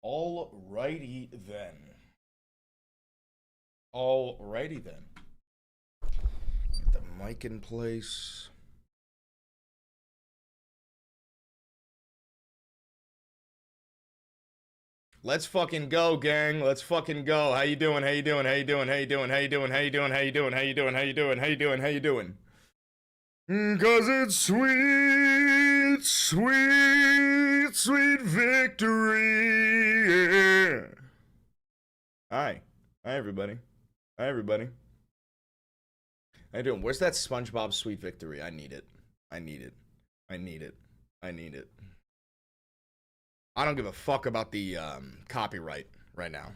Alrighty then. Alrighty then. Get the mic in place. Let's fucking go, gang. Let's fucking go. How you doing? How you doing? How you doing? How you doing? How you doing? How you doing? How you doing? How you doing? How you doing? How you doing? How you doing? 'Cause it's sweet, sweet, sweet victory. Yeah. Hi. Hi, everybody. Hi, everybody. How you doing? Where's that SpongeBob Sweet Victory? I need it. I need it. I need it. I need it. I don't give a fuck about the copyright right now.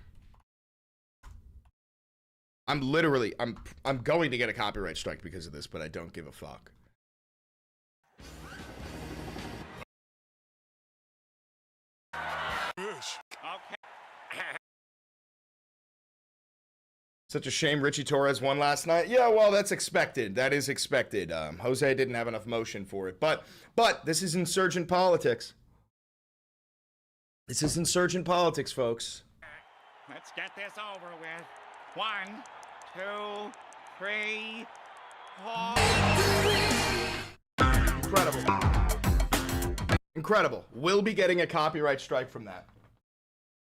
I'm going to get a copyright strike because of this, but I don't give a fuck. Such a shame Richie Torres won last night. Yeah, well, that's expected. That is expected. Jose didn't have enough motion for it. But this is insurgent politics. This is insurgent politics, folks. Let's get this over with. 1, 2, 3, 4. Incredible. Incredible. We'll be getting a copyright strike from that.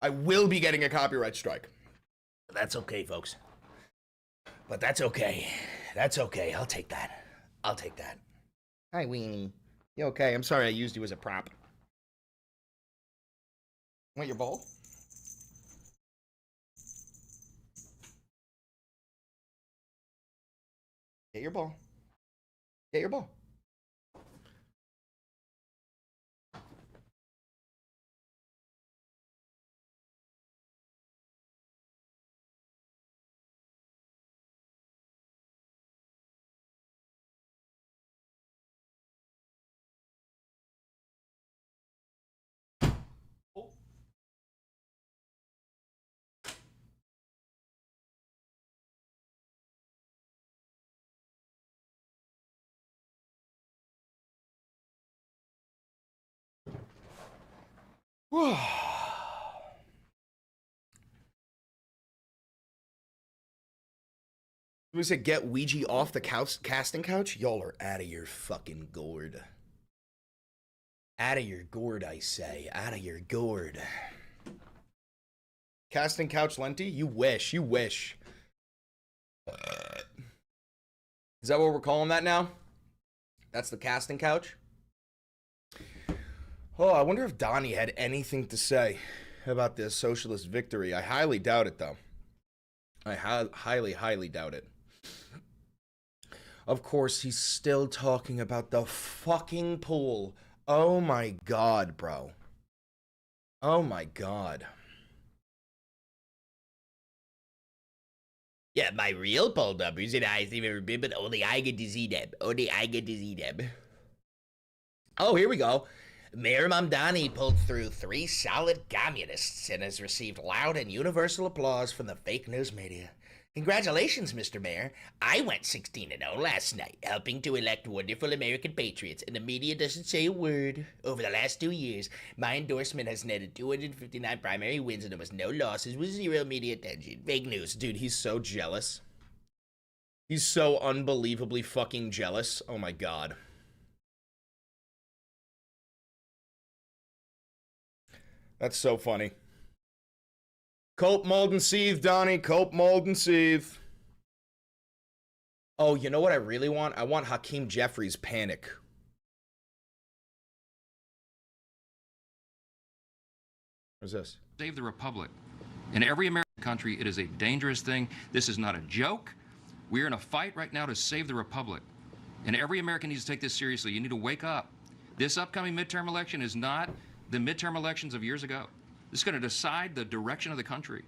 I will be getting a copyright strike. But that's okay, folks. But that's okay. That's okay. I'll take that. I'll take that. Hi, Weenie. You okay? I'm sorry I used you as a prop. Want your ball? Get your ball. Get your ball. We said get Ouija off the casting couch? Y'all are out of your fucking gourd. Out of your gourd, I say. Out of your gourd. Casting couch Lenti? You wish. You wish. Is that what we're calling that now? That's the casting couch? Oh, I wonder if Donnie had anything to say about this socialist victory. I highly doubt it, though. I highly, highly doubt it. Of course, he's still talking about the fucking pool. Oh my god, bro. Oh my god. Yeah, my real poll numbers and I've never been, but only I get to see them. Only I get to see them. Oh, here we go. Mayor Mamdani pulled through 3 solid communists and has received loud and universal applause from the fake news media. Congratulations, Mr. Mayor. I went 16-0 last night, helping to elect wonderful American patriots, and the media doesn't say a word. Over the last 2 years, my endorsement has netted 259 primary wins and almost no losses with 0 media attention. Fake news. Dude, he's so jealous. He's so unbelievably fucking jealous. Oh my god. That's so funny. Cope, mold, and seethe, Donnie. Cope, mold, and seethe. Oh, you know what I really want? I want Hakeem Jeffries' Panic. What's this? Save the Republic. In every American country, it is a dangerous thing. This is not a joke. We're in a fight right now to save the Republic. And every American needs to take this seriously. You need to wake up. This upcoming midterm election is not the midterm elections of years ago. This is going to decide the direction of the country.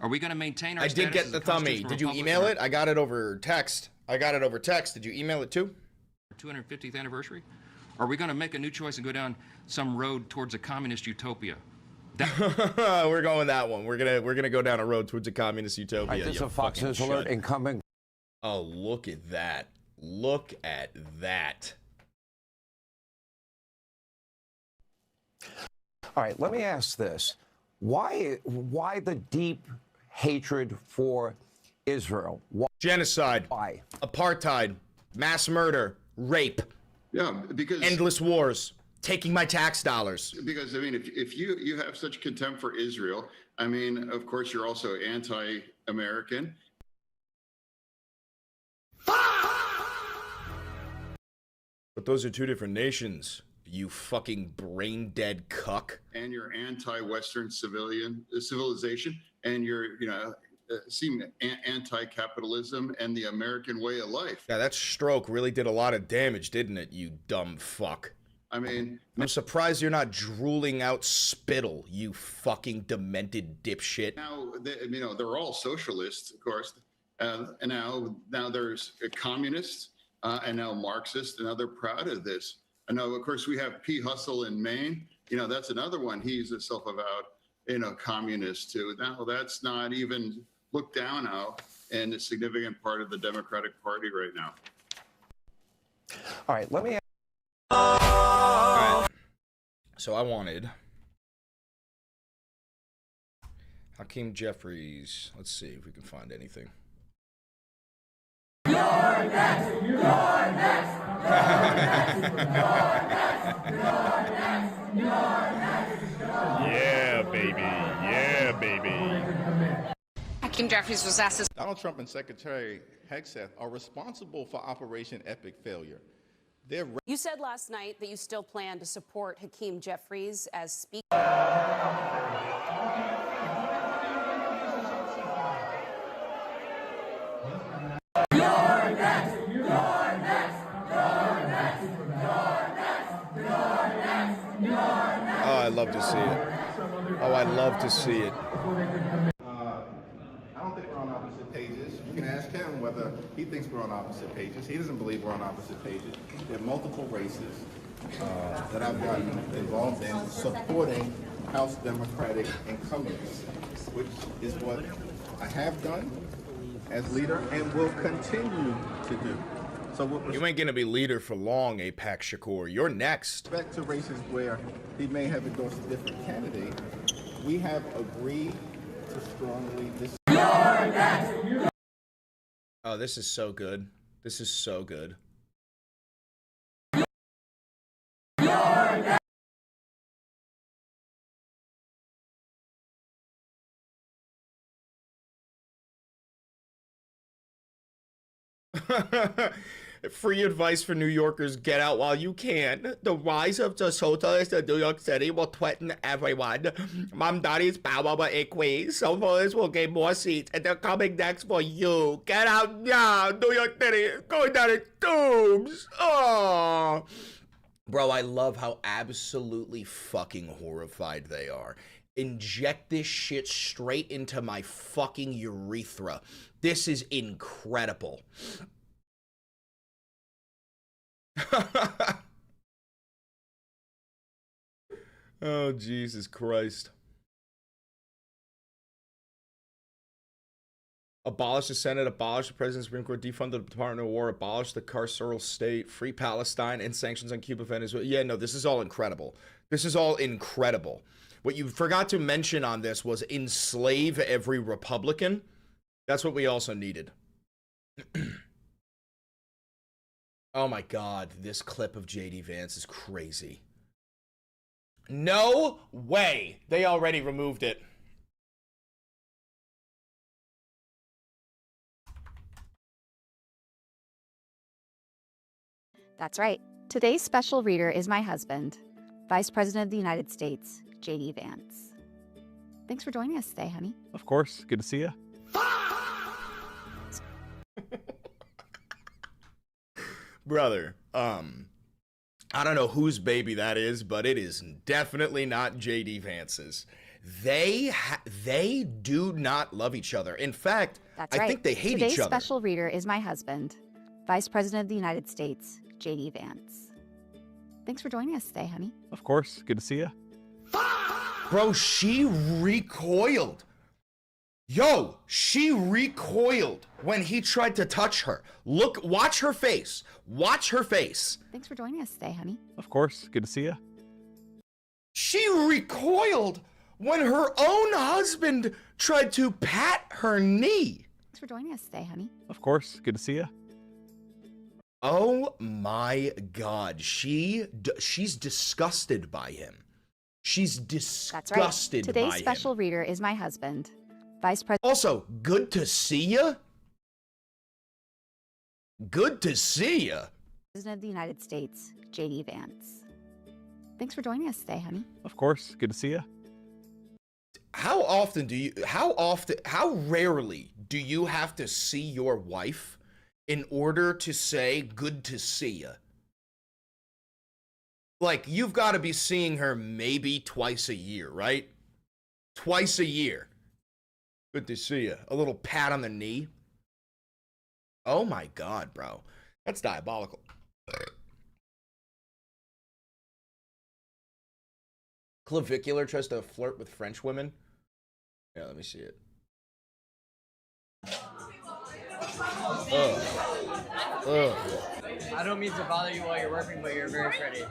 Are we going to maintain our status? I did get the thumbie. Did you email it? I got it over text. Did you email it too? 250th anniversary? Are we going to make a new choice and go down some road towards a communist utopia? We're going that one. We're gonna go down a road towards a communist utopia. Right, this is a Fox News alert incoming. Oh, look at that. Look at that. All right, let me ask this. Why the deep hatred for Israel? Genocide. Why? Apartheid. Mass murder. Rape. Yeah, because endless wars. Taking my tax dollars. Because I mean, if you have such contempt for Israel, I mean, of course, you're also anti-American. But those are two different nations, you fucking brain-dead cuck. And you're anti-Western civilization, and you're, seem anti-capitalism and the American way of life. Yeah, that stroke really did a lot of damage, didn't it, you dumb fuck? I mean, I'm surprised you're not drooling out spittle, you fucking demented dipshit. now, they're all socialists, of course, and now there's communists, and now Marxists, and now they're proud of this. And now, of course, we have P. Hustle in Maine. That's another one. He's a self-avowed, communist too. Now, that's not even looked down on and a significant part of the Democratic Party right now. All right, let me. All right. So I wanted Hakeem Jeffries. Let's see if we can find anything. You're next! You're next! Yeah, baby. Yeah, baby. Hakeem Jeffries was asked. Donald Trump and Secretary Hegseth are responsible for Operation Epic failure. You said last night that you still plan to support Hakeem Jeffries as Speaker. Oh, I love to see it. Oh, I love to see it. I don't think we're on opposite pages. You can ask him whether he thinks we're on opposite pages. He doesn't believe we're on opposite pages. There are multiple races that I've gotten involved in supporting House Democratic incumbents, which is what I have done as leader and will continue to do. So with You ain't gonna be leader for long, Apex Shakur. You're next. respect to races where he may have endorsed a different candidate, we have agreed to strongly disagree. Oh, this is so good. This is so good. Free advice for New Yorkers: get out while you can. The rise of the socialists in New York City will threaten everyone. Mom Daddy's power will increase. Socialists will gain more seats, and they're coming next for you. Get out now. New York City is going down in tubes. Oh. Bro, I love how absolutely fucking horrified they are. Inject this shit straight into my fucking urethra. This is incredible. Oh, Jesus Christ. Abolish the Senate, abolish the President's Supreme Court, defund the Department of War, abolish the carceral state, free Palestine, and sanctions on Cuba, Venezuela. Yeah, no, this is all incredible. This is all incredible. What you forgot to mention on this was enslave every Republican. That's what we also needed. Oh my God, this clip of J.D. Vance is crazy. No way. They already removed it. That's right. Today's special reader is my husband, Vice President of the United States, J.D. Vance. Thanks for joining us today, honey. Of course. Good to see you. Brother, I don't know whose baby that is, but it is definitely not J.D. Vance's. They do not love each other. In fact, That's I right. think they hate Today's each other. special reader is my husband, Vice President of the United States, J.D. Vance. Thanks for joining us today, honey. Of course. Good to see you. Bro, she recoiled. Yo, she recoiled when he tried to touch her. Look, watch her face. Watch her face. Thanks for joining us today, honey. Of course. Good to see you. She recoiled when her own husband tried to pat her knee. Thanks for joining us today, honey. Of course. Good to see you. Oh my God. She's disgusted by him. She's That's right. disgusted by him. Today's special reader is my husband, Vice President. Also, good to see ya. Good to see ya. President of the United States, J.D. Vance. Thanks for joining us today, honey. Of course. Good to see you. How rarely do you have to see your wife in order to say good to see ya? Like, you've got to be seeing her maybe twice a year, right? Twice a year. Good to see ya. A little pat on the knee. Oh my God, bro. That's diabolical. Clavicular tries to flirt with French women. Yeah, let me see it. I don't mean to bother you while you're working, but you're very pretty.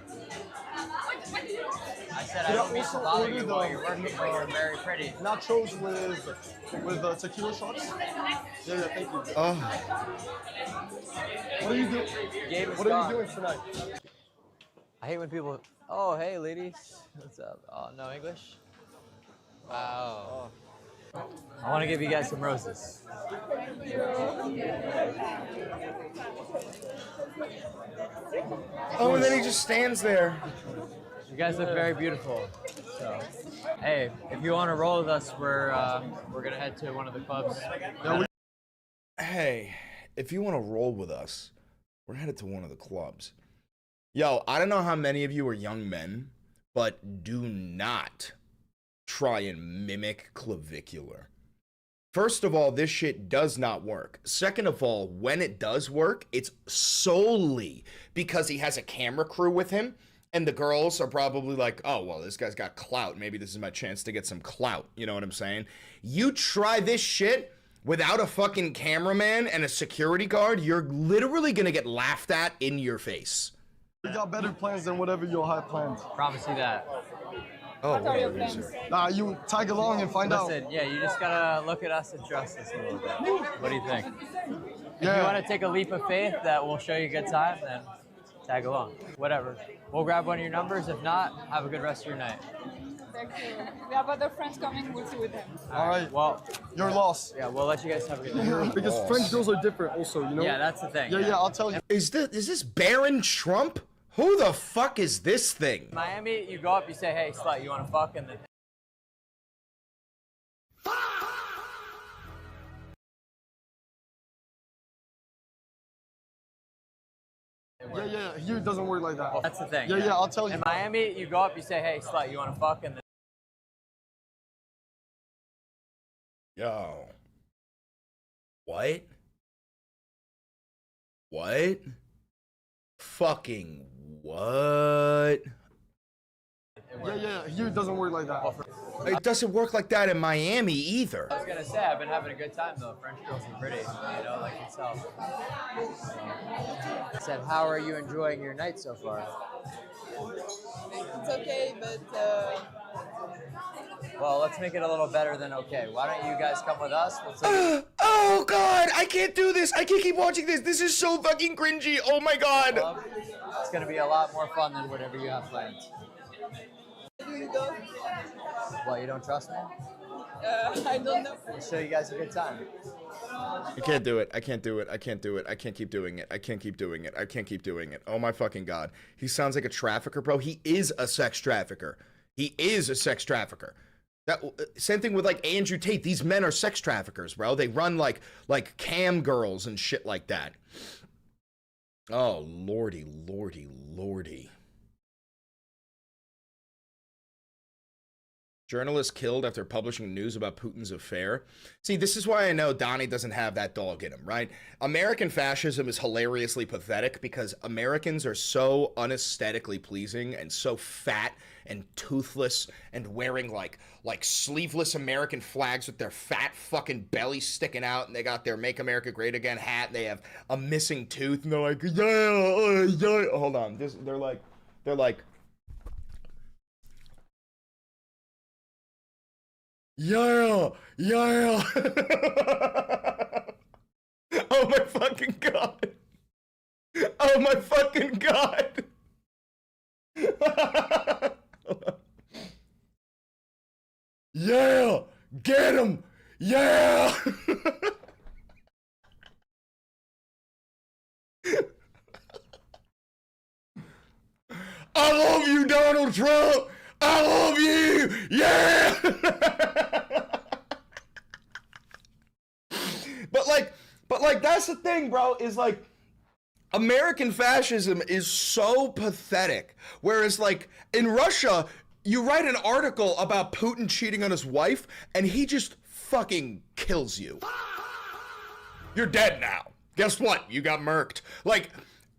I said I don't mean to bother you while you're working, but you're very pretty. Nachos with tequila shots. Yeah, thank you. What are you doing? What are you doing tonight? I hate when people. Oh, hey, ladies. What's up? Oh, no English? Wow. I want to give you guys some roses. Oh, and then he just stands there. You guys look very beautiful. So, hey, if you want to roll with us, we're gonna head to one of the clubs. Hey, if you want to roll with us, we're headed to one of the clubs. Yo, I don't know how many of you are young men, but do not try and mimic clavicular. First of all, this shit does not work. Second of all, when it does work, it's solely because he has a camera crew with him, and the girls are probably like, oh, well, this guy's got clout. Maybe this is my chance to get some clout. You know what I'm saying? You try this shit without a fucking cameraman and a security guard, you're literally gonna get laughed at in your face. We got better plans than whatever you'll have planned. Promise you that. Oh, whatever, yes, sir. Nah, you tag along and find out. Listen, yeah, you just gotta look at us and trust us a little bit. What do you think? If Yeah. you want to take a leap of faith that will show you a good time, then tag along. Whatever. We'll grab one of your numbers. If not, have a good rest of your night. Thank you. We have other friends coming. We'll see with them. All right. Well, your loss. Yeah, we'll let you guys have a good night. Because French girls are different, also. You know. Yeah, that's the thing. Yeah, I'll tell you. Is this Baron Trump? Who the fuck is this thing? Miami, you go up, you say, hey, slut, you want to fuck? And then. Yeah, here it doesn't work like that. Well, that's the thing. Yeah, I'll tell you. In Miami, you go up, you say, hey, slut, you want to fuck? And then. Yo. What? What? Fucking what? Yeah, here it doesn't work like that. It doesn't work like that in Miami either. I was gonna say, I've been having a good time though. French girls are pretty, you know, like yourself. I said, how are you enjoying your night so far? It's okay, but well, let's make it a little better than okay. Why don't you guys come with us? Oh God, I can't do this. I can't keep watching this. This is so fucking cringy. Oh my God. It's gonna be a lot more fun than whatever you have planned. What, you don't trust me? I don't know. I'll show you guys a good time. I can't do it. I can't do it. I can't do it. I can't keep doing it. I can't keep doing it. I can't keep doing it. Oh my fucking God. He sounds like a trafficker, bro. He is a sex trafficker. He is a sex trafficker. That same thing with like Andrew Tate. These men are sex traffickers, bro. They run like cam girls and shit like that. Oh lordy, lordy, lordy. Journalist killed after publishing news about Putin's affair. See, this is why I know Donnie doesn't have that dog in him, right? American fascism is hilariously pathetic because Americans are so unaesthetically pleasing and so fat and toothless and wearing like sleeveless American flags with their fat fucking belly sticking out, and they got their Make America Great Again hat, and they have a missing tooth, and they're like, yeah. Hold on. They're like Yeah, yeah. Oh my fucking god. Oh my fucking god. Yeah, get him. Yeah. I love you, Donald Trump. I love you. Yeah. But like that's the thing, bro, is like American fascism is so pathetic. Whereas like in Russia, you write an article about Putin cheating on his wife and he just fucking kills you. You're dead now. Guess what? You got murked. Like,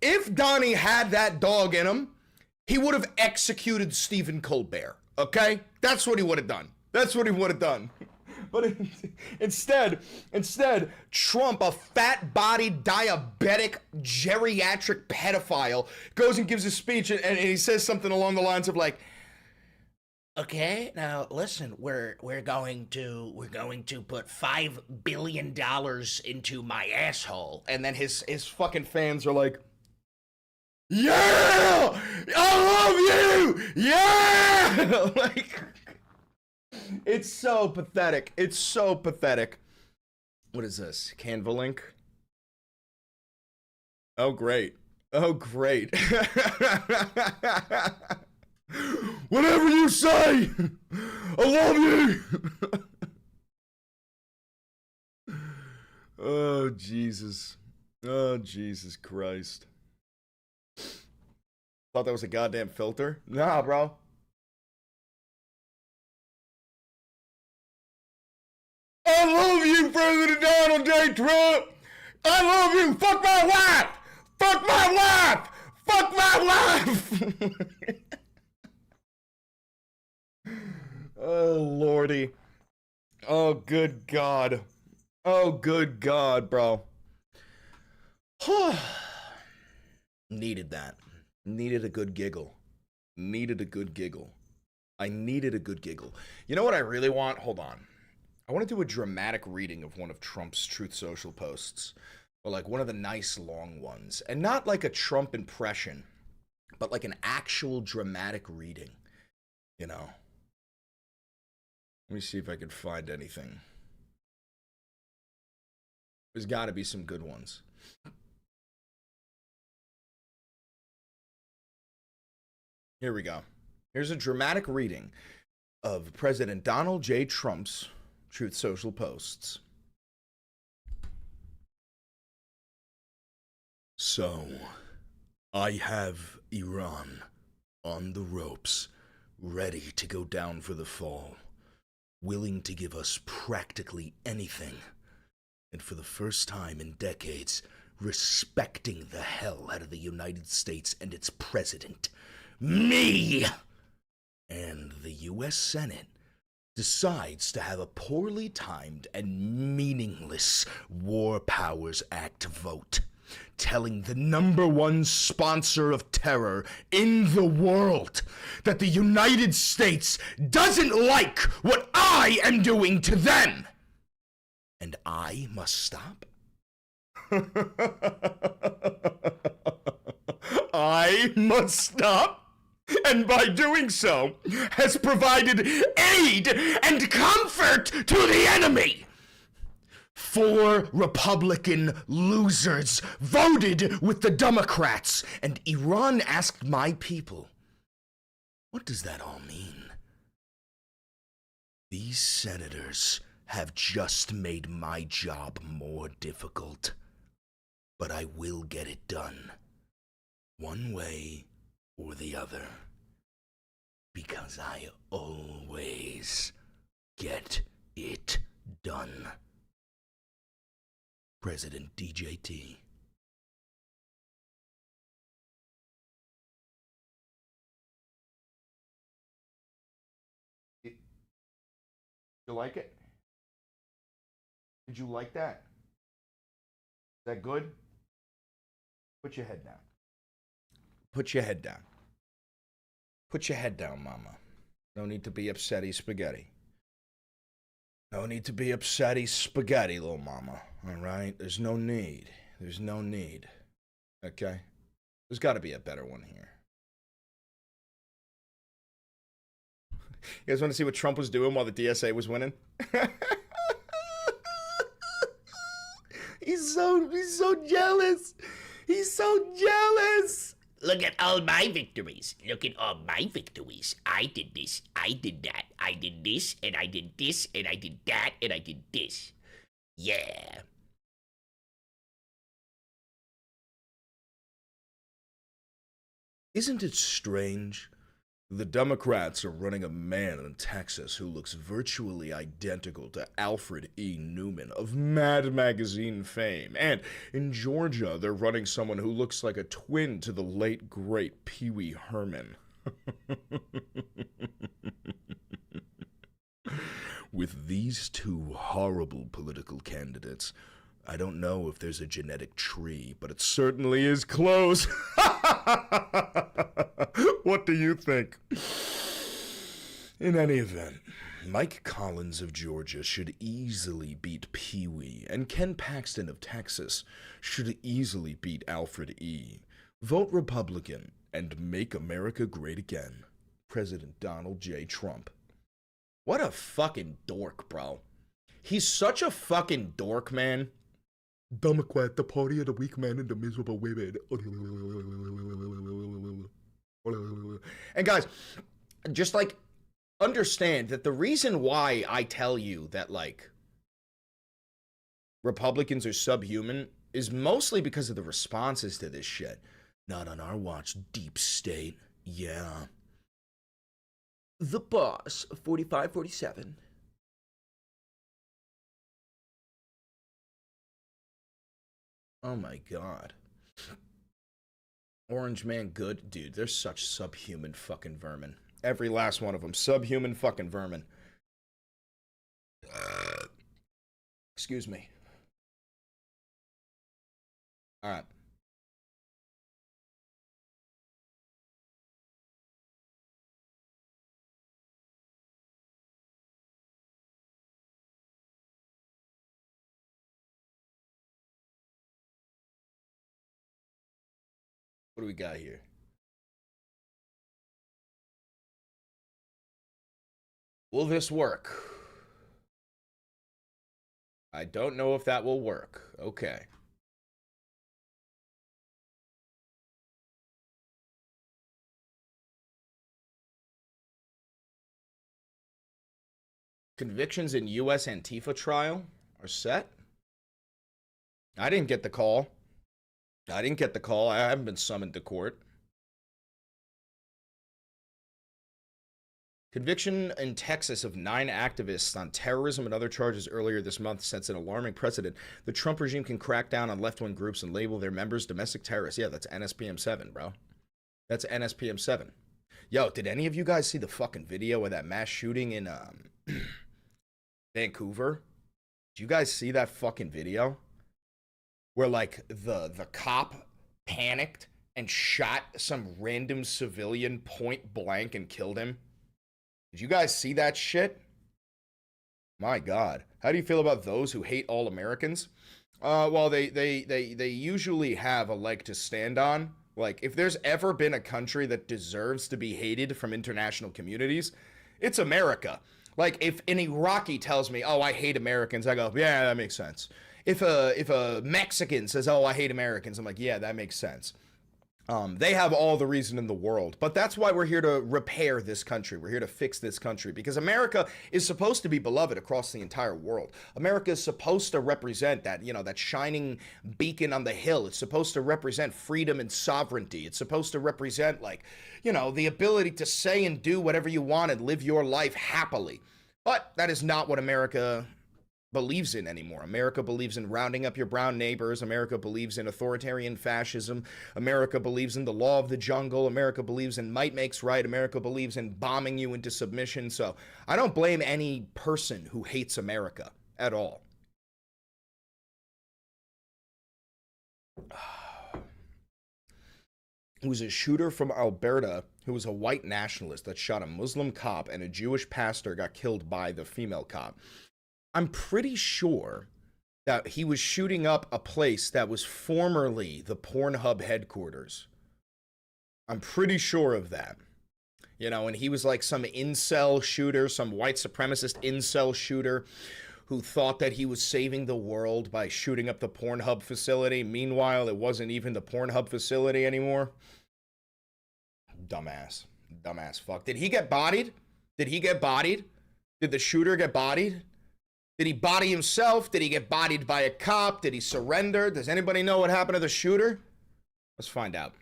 if Donnie had that dog in him, he would have executed Stephen Colbert, okay? That's what he would have done. That's what he would have done. But instead, Trump, a fat-bodied, diabetic, geriatric pedophile, goes and gives a speech and he says something along the lines of like, okay, now listen, we're going to put $5 billion into my asshole. And then his fucking fans are like, yeah! I love you! Yeah! Like, it's so pathetic. It's so pathetic. What is this? Canva link? Oh, great. Oh, great. Whatever you say! I love you! Oh, Jesus. Oh, Jesus Christ. Thought that was a goddamn filter? Nah, bro. I love you, President Donald J. Trump! I love you! Fuck my wife! Fuck my wife! Fuck my wife! Oh, Lordy. Oh, good God. Oh, good God, bro. Needed that. Needed a good giggle. Needed a good giggle. I needed a good giggle. You know what I really want? Hold on. I want to do a dramatic reading of one of Trump's Truth Social posts. Or like one of the nice long ones. And not like a Trump impression, but like an actual dramatic reading. You know? Let me see if I can find anything. There's got to be some good ones. Here we go. Here's a dramatic reading of President Donald J. Trump's Truth Social posts. So, I have Iran on the ropes, ready to go down for the fall, willing to give us practically anything, and for the first time in decades, respecting the hell out of the United States and its president, me! And the U.S. Senate decides to have a poorly timed and meaningless War Powers Act vote, telling the #1 sponsor of terror in the world that the United States doesn't like what I am doing to them. And I must stop? I must stop? And by doing so, has provided aid and comfort to the enemy. 4 Republican losers voted with the Democrats, and Iran asked my people, what does that all mean? These senators have just made my job more difficult, but I will get it done, one way or the other, because I always get it done. President DJT. You like it? Did you like that? Is that good? Put your head down. Put your head down. Put your head down, mama. No need to be upsetty spaghetti. No need to be upsetty spaghetti, little mama. All right? There's no need. There's no need. Okay? There's got to be a better one here. You guys want to see what Trump was doing while the DSA was winning? He's so jealous. He's so jealous. Look at all my victories. Look at all my victories. I did this. I did that. I did this, and I did this, and I did that, and I did this. Yeah. Isn't it strange? The Democrats are running a man in Texas who looks virtually identical to Alfred E. Newman of Mad Magazine fame. And in Georgia, they're running someone who looks like a twin to the late, great Pee Wee Herman. With these two horrible political candidates, I don't know if there's a genetic tree, but it certainly is close. What do you think? In any event, Mike Collins of Georgia should easily beat Pee Wee, and Ken Paxton of Texas should easily beat Alfred E. Vote Republican and make America great again. President Donald J. Trump. What a fucking dork, bro. He's such a fucking dork, man. Democrat, the party of the weak men and the miserable women. And guys, just like, understand that the reason why I tell you that, like, Republicans are subhuman is mostly because of the responses to this shit. Not on our watch, deep state. Yeah. The boss, 4547. Oh my god. Orange Man good? Dude, they're such subhuman fucking vermin. Every last one of them. Subhuman fucking vermin. Excuse me. Alright. What do we got here? Will this work? I don't know if that will work. Okay. Convictions in U.S. Antifa trial are set. I didn't get the call. I haven't been summoned to court. Conviction in Texas of 9 activists on terrorism and other charges earlier this month sets an alarming precedent. The Trump regime can crack down on left-wing groups and label their members domestic terrorists. Yeah, that's NSPM 7, bro. That's NSPM 7. Yo, did any of you guys see the fucking video of that mass shooting in Vancouver? Did you guys see that fucking video? Where, like, the cop panicked and shot some random civilian point blank and killed him. Did you guys see that shit? My God. How do you feel about those who hate all Americans? Well, they usually have a leg to stand on. Like, if there's ever been a country that deserves to be hated from international communities, it's America. Like, if an Iraqi tells me, oh, I hate Americans, I go, yeah, that makes sense. If a Mexican says, oh, I hate Americans, I'm like, yeah, that makes sense. They have all the reason in the world. But that's why we're here to repair this country. We're here to fix this country. Because America is supposed to be beloved across the entire world. America is supposed to represent that, that shining beacon on the hill. It's supposed to represent freedom and sovereignty. It's supposed to represent, like, the ability to say and do whatever you want and live your life happily. But that is not what America believes in anymore. America believes in rounding up your brown neighbors. America believes in authoritarian fascism. America believes in the law of the jungle. America believes in might makes right. America believes in bombing you into submission. So I don't blame any person who hates America at all. It was a shooter from Alberta who was a white nationalist that shot a Muslim cop, and a Jewish pastor got killed by the female cop. I'm pretty sure that he was shooting up a place that was formerly the Pornhub headquarters. I'm pretty sure of that. You know, and he was like some incel shooter, some white supremacist incel shooter who thought that he was saving the world by shooting up the Pornhub facility. Meanwhile, it wasn't even the Pornhub facility anymore. Dumbass. Dumbass fuck. Did he get bodied? Did he get bodied? Did the shooter get bodied? Did he body himself? Did he get bodied by a cop? Did he surrender? Does anybody know what happened to the shooter? Let's find out.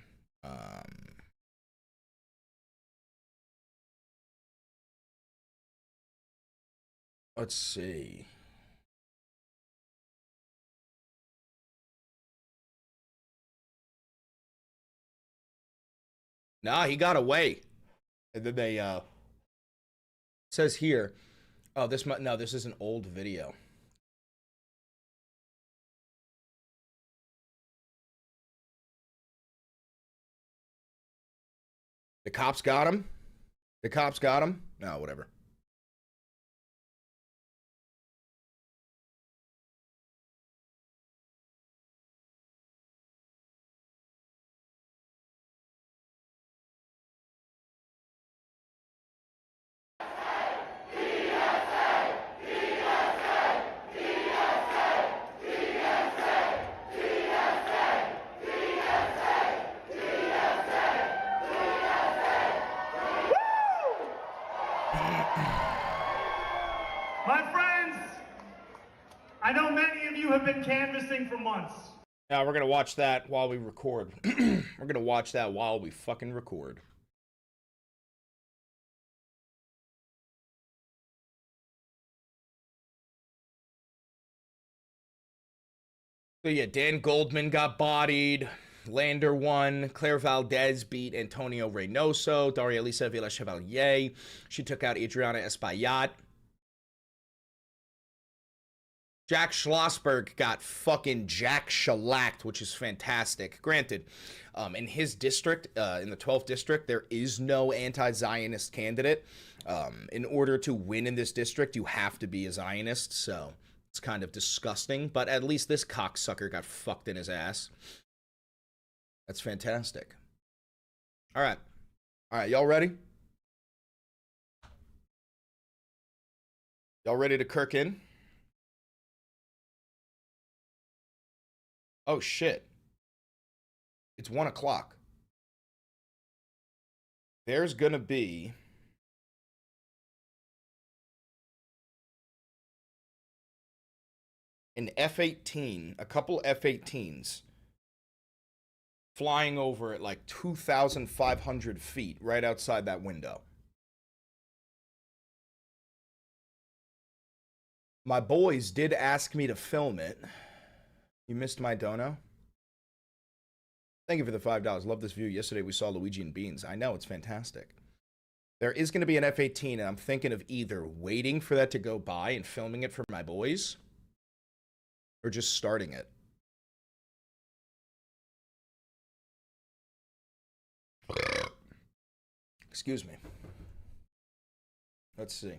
Let's see. Nah, he got away. And then they, says here, oh, this is an old video. The cops got him? The cops got him? No, whatever. My friends, I know many of you have been canvassing for months. Now we're gonna watch that while we record. We're gonna watch that while we fucking record. So yeah, Dan Goldman got bodied. Lander won. Claire Valdez beat Antonio Reynoso. Daria Elisa Villa-Chevalier. She took out Adriana Espaillat. Jack Schlossberg got fucking Jack shellacked, which is fantastic. Granted, in his district, in the 12th district, there is no anti-Zionist candidate. In order to win in this district, you have to be a Zionist, so it's kind of disgusting. But at least this cocksucker got fucked in his ass. That's fantastic. All right. All right, y'all ready? Y'all ready to kirk in? Oh, shit. It's 1 o'clock. There's gonna be an F-18, a couple F-18s flying over at like 2,500 feet right outside that window. My boys did ask me to film it. You missed my dono? Thank you for the $5. Love this view. Yesterday we saw Luigi and Beans. I know, it's fantastic. There is going to be an F-18, and I'm thinking of either waiting for that to go by and filming it for my boys, or just starting it. Excuse me. Let's see.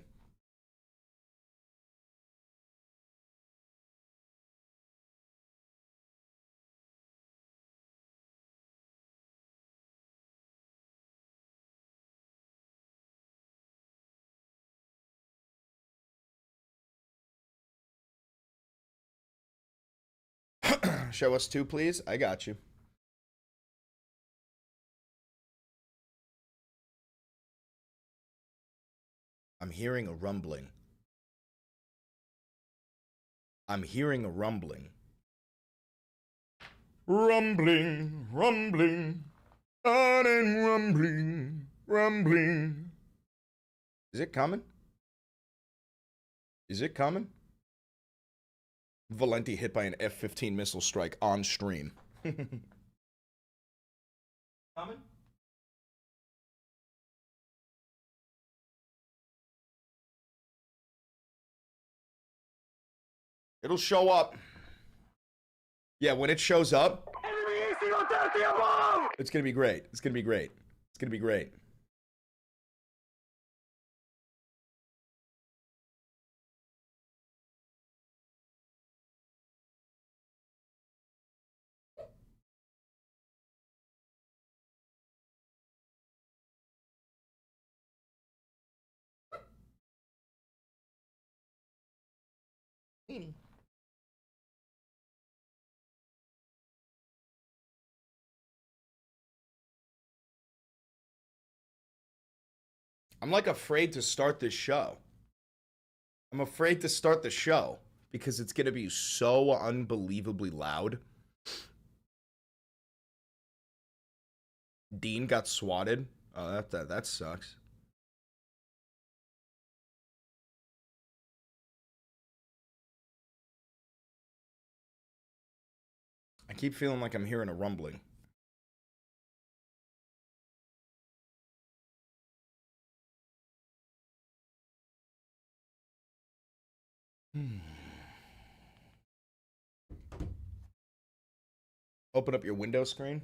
Show us two, please. I got you. I'm hearing a rumbling. I'm hearing a rumbling. Rumbling, rumbling, on and rumbling, rumbling. Is it coming? Is it coming? Valenti hit by an F-15 missile strike on stream. Coming? It'll show up. Yeah, when it shows up, it's gonna be great. It's gonna be great. It's gonna be great. I'm like afraid to start this show. I'm afraid to start the show because it's going to be so unbelievably loud. Dean got swatted. Oh, that sucks. I keep feeling like I'm hearing a rumbling. Open up your window screen.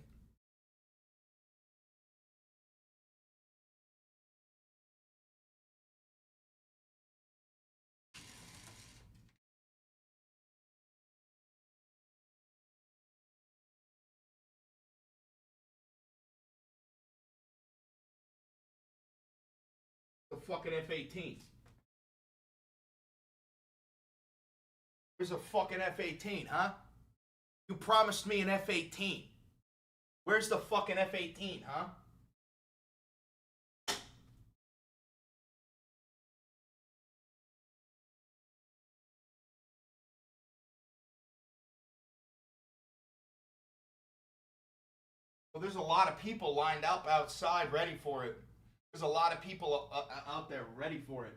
The fucking F-18. Where's a fucking F-18, huh? You promised me an F-18. Where's the fucking F-18, huh? Well, there's a lot of people lined up outside ready for it. There's a lot of people out there ready for it.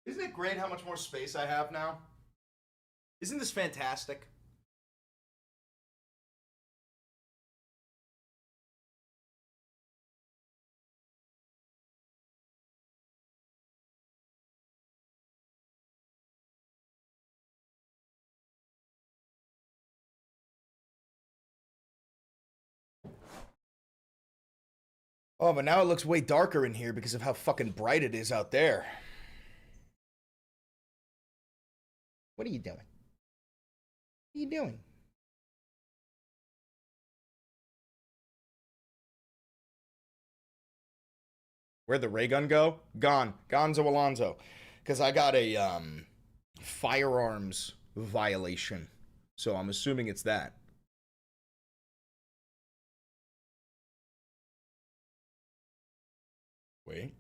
Isn't it great how much more space I have now? Isn't this fantastic? Oh, but now it looks way darker in here because of how fucking bright it is out there. What are you doing? What are you doing? Where'd the ray gun go? Gone. Gonzo Alonzo. Because I got a firearms violation. So I'm assuming it's that. Wait.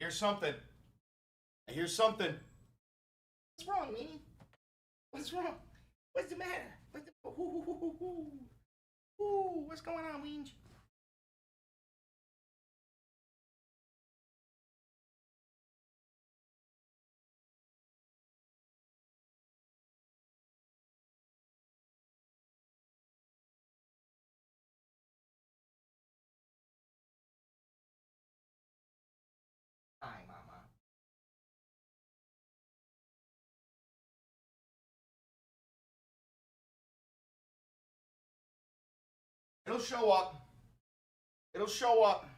Here's something. I hear something. What's wrong, Meanie? What's wrong? What's the matter? What's going on, Weenge? Hi, Mama. It'll show up. It'll show up.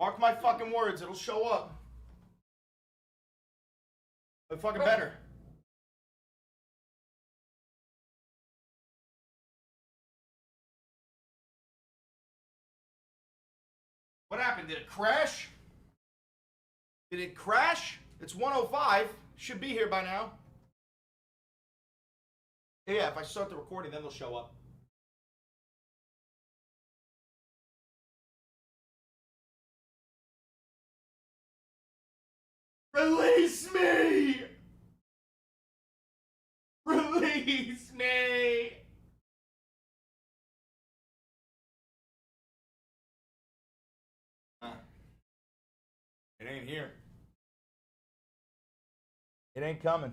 Mark my fucking words. It'll show up. But fucking better. What happened? Did it crash? Did it crash? It's 1:05. Should be here by now. Yeah, if I start the recording, then they'll show up. Release me! Release me! It ain't here. It ain't coming.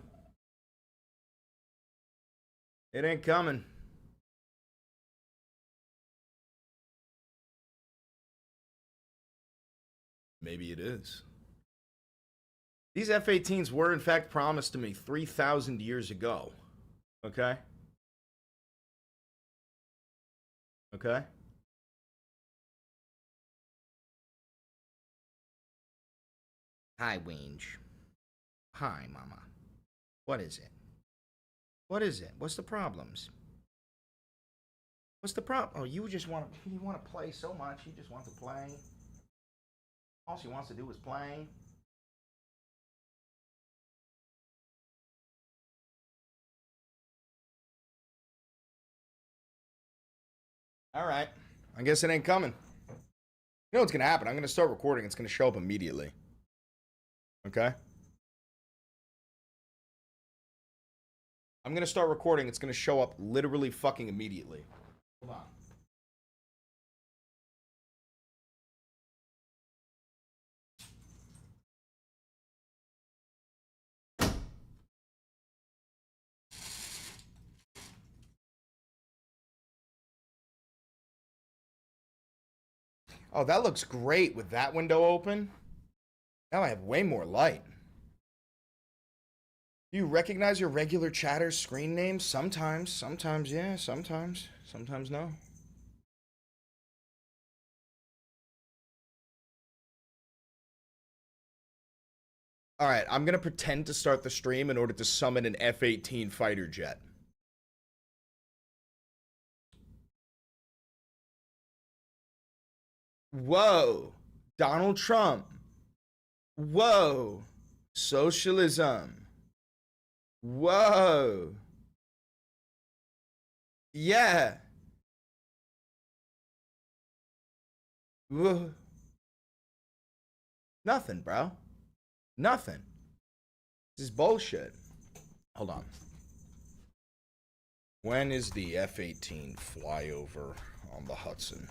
It ain't coming. Maybe it is. These F-18s were, in fact, promised to me 3,000 years ago. Okay? Okay? Hi, Weenge. Hi, Mama. What is it? What is it? What's the problems? What's the problem? Oh, you want to play so much. He just wants to play. All she wants to do is play. All right. I guess it ain't coming. You know what's going to happen? I'm going to start recording. It's going to show up immediately. Okay? I'm going to start recording. It's going to show up literally fucking immediately. Hold on. Oh, that looks great with that window open. Now I have way more light. Do you recognize your regular chatter's screen name? Sometimes. Sometimes, yeah. Sometimes. Sometimes, no. All right, I'm going to pretend to start the stream in order to summon an F-18 fighter jet. Whoa. Donald Trump. Whoa. Socialism. Whoa. Yeah. Whoa. Nothing, bro. Nothing. This is bullshit. Hold on. When is the F-18 flyover on the Hudson?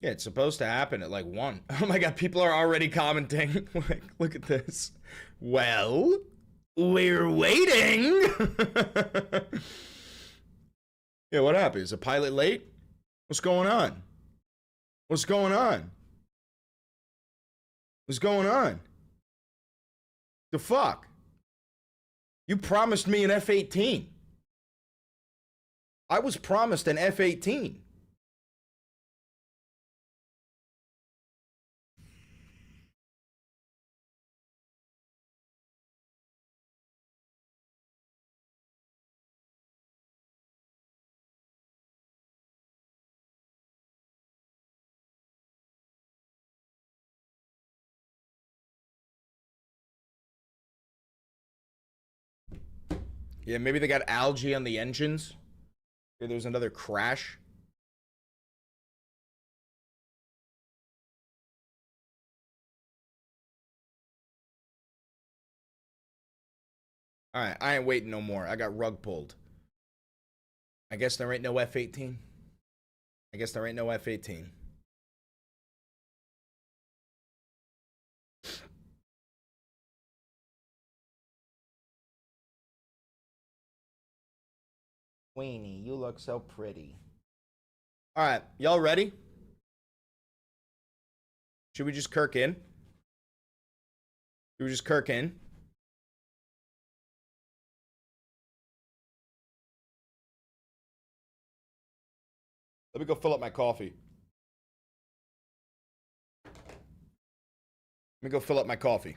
Yeah, it's supposed to happen at like 1. Oh my god, people are already commenting. Like, look at this. Well, we're waiting. Yeah, what happened? Is the pilot late? What's going on? What's going on? What's going on? The fuck? You promised me an F-18. I was promised an F-18. Yeah, maybe they got algae on the engines. Maybe there was another crash. All right, I ain't waiting no more. I got rug pulled. I guess there ain't no F-18. I guess there ain't no F-18. Weenie, you look so pretty. All right, y'all ready? Should we just kirk in? Should we just kirk in? Let me go fill up my coffee. Let me go fill up my coffee.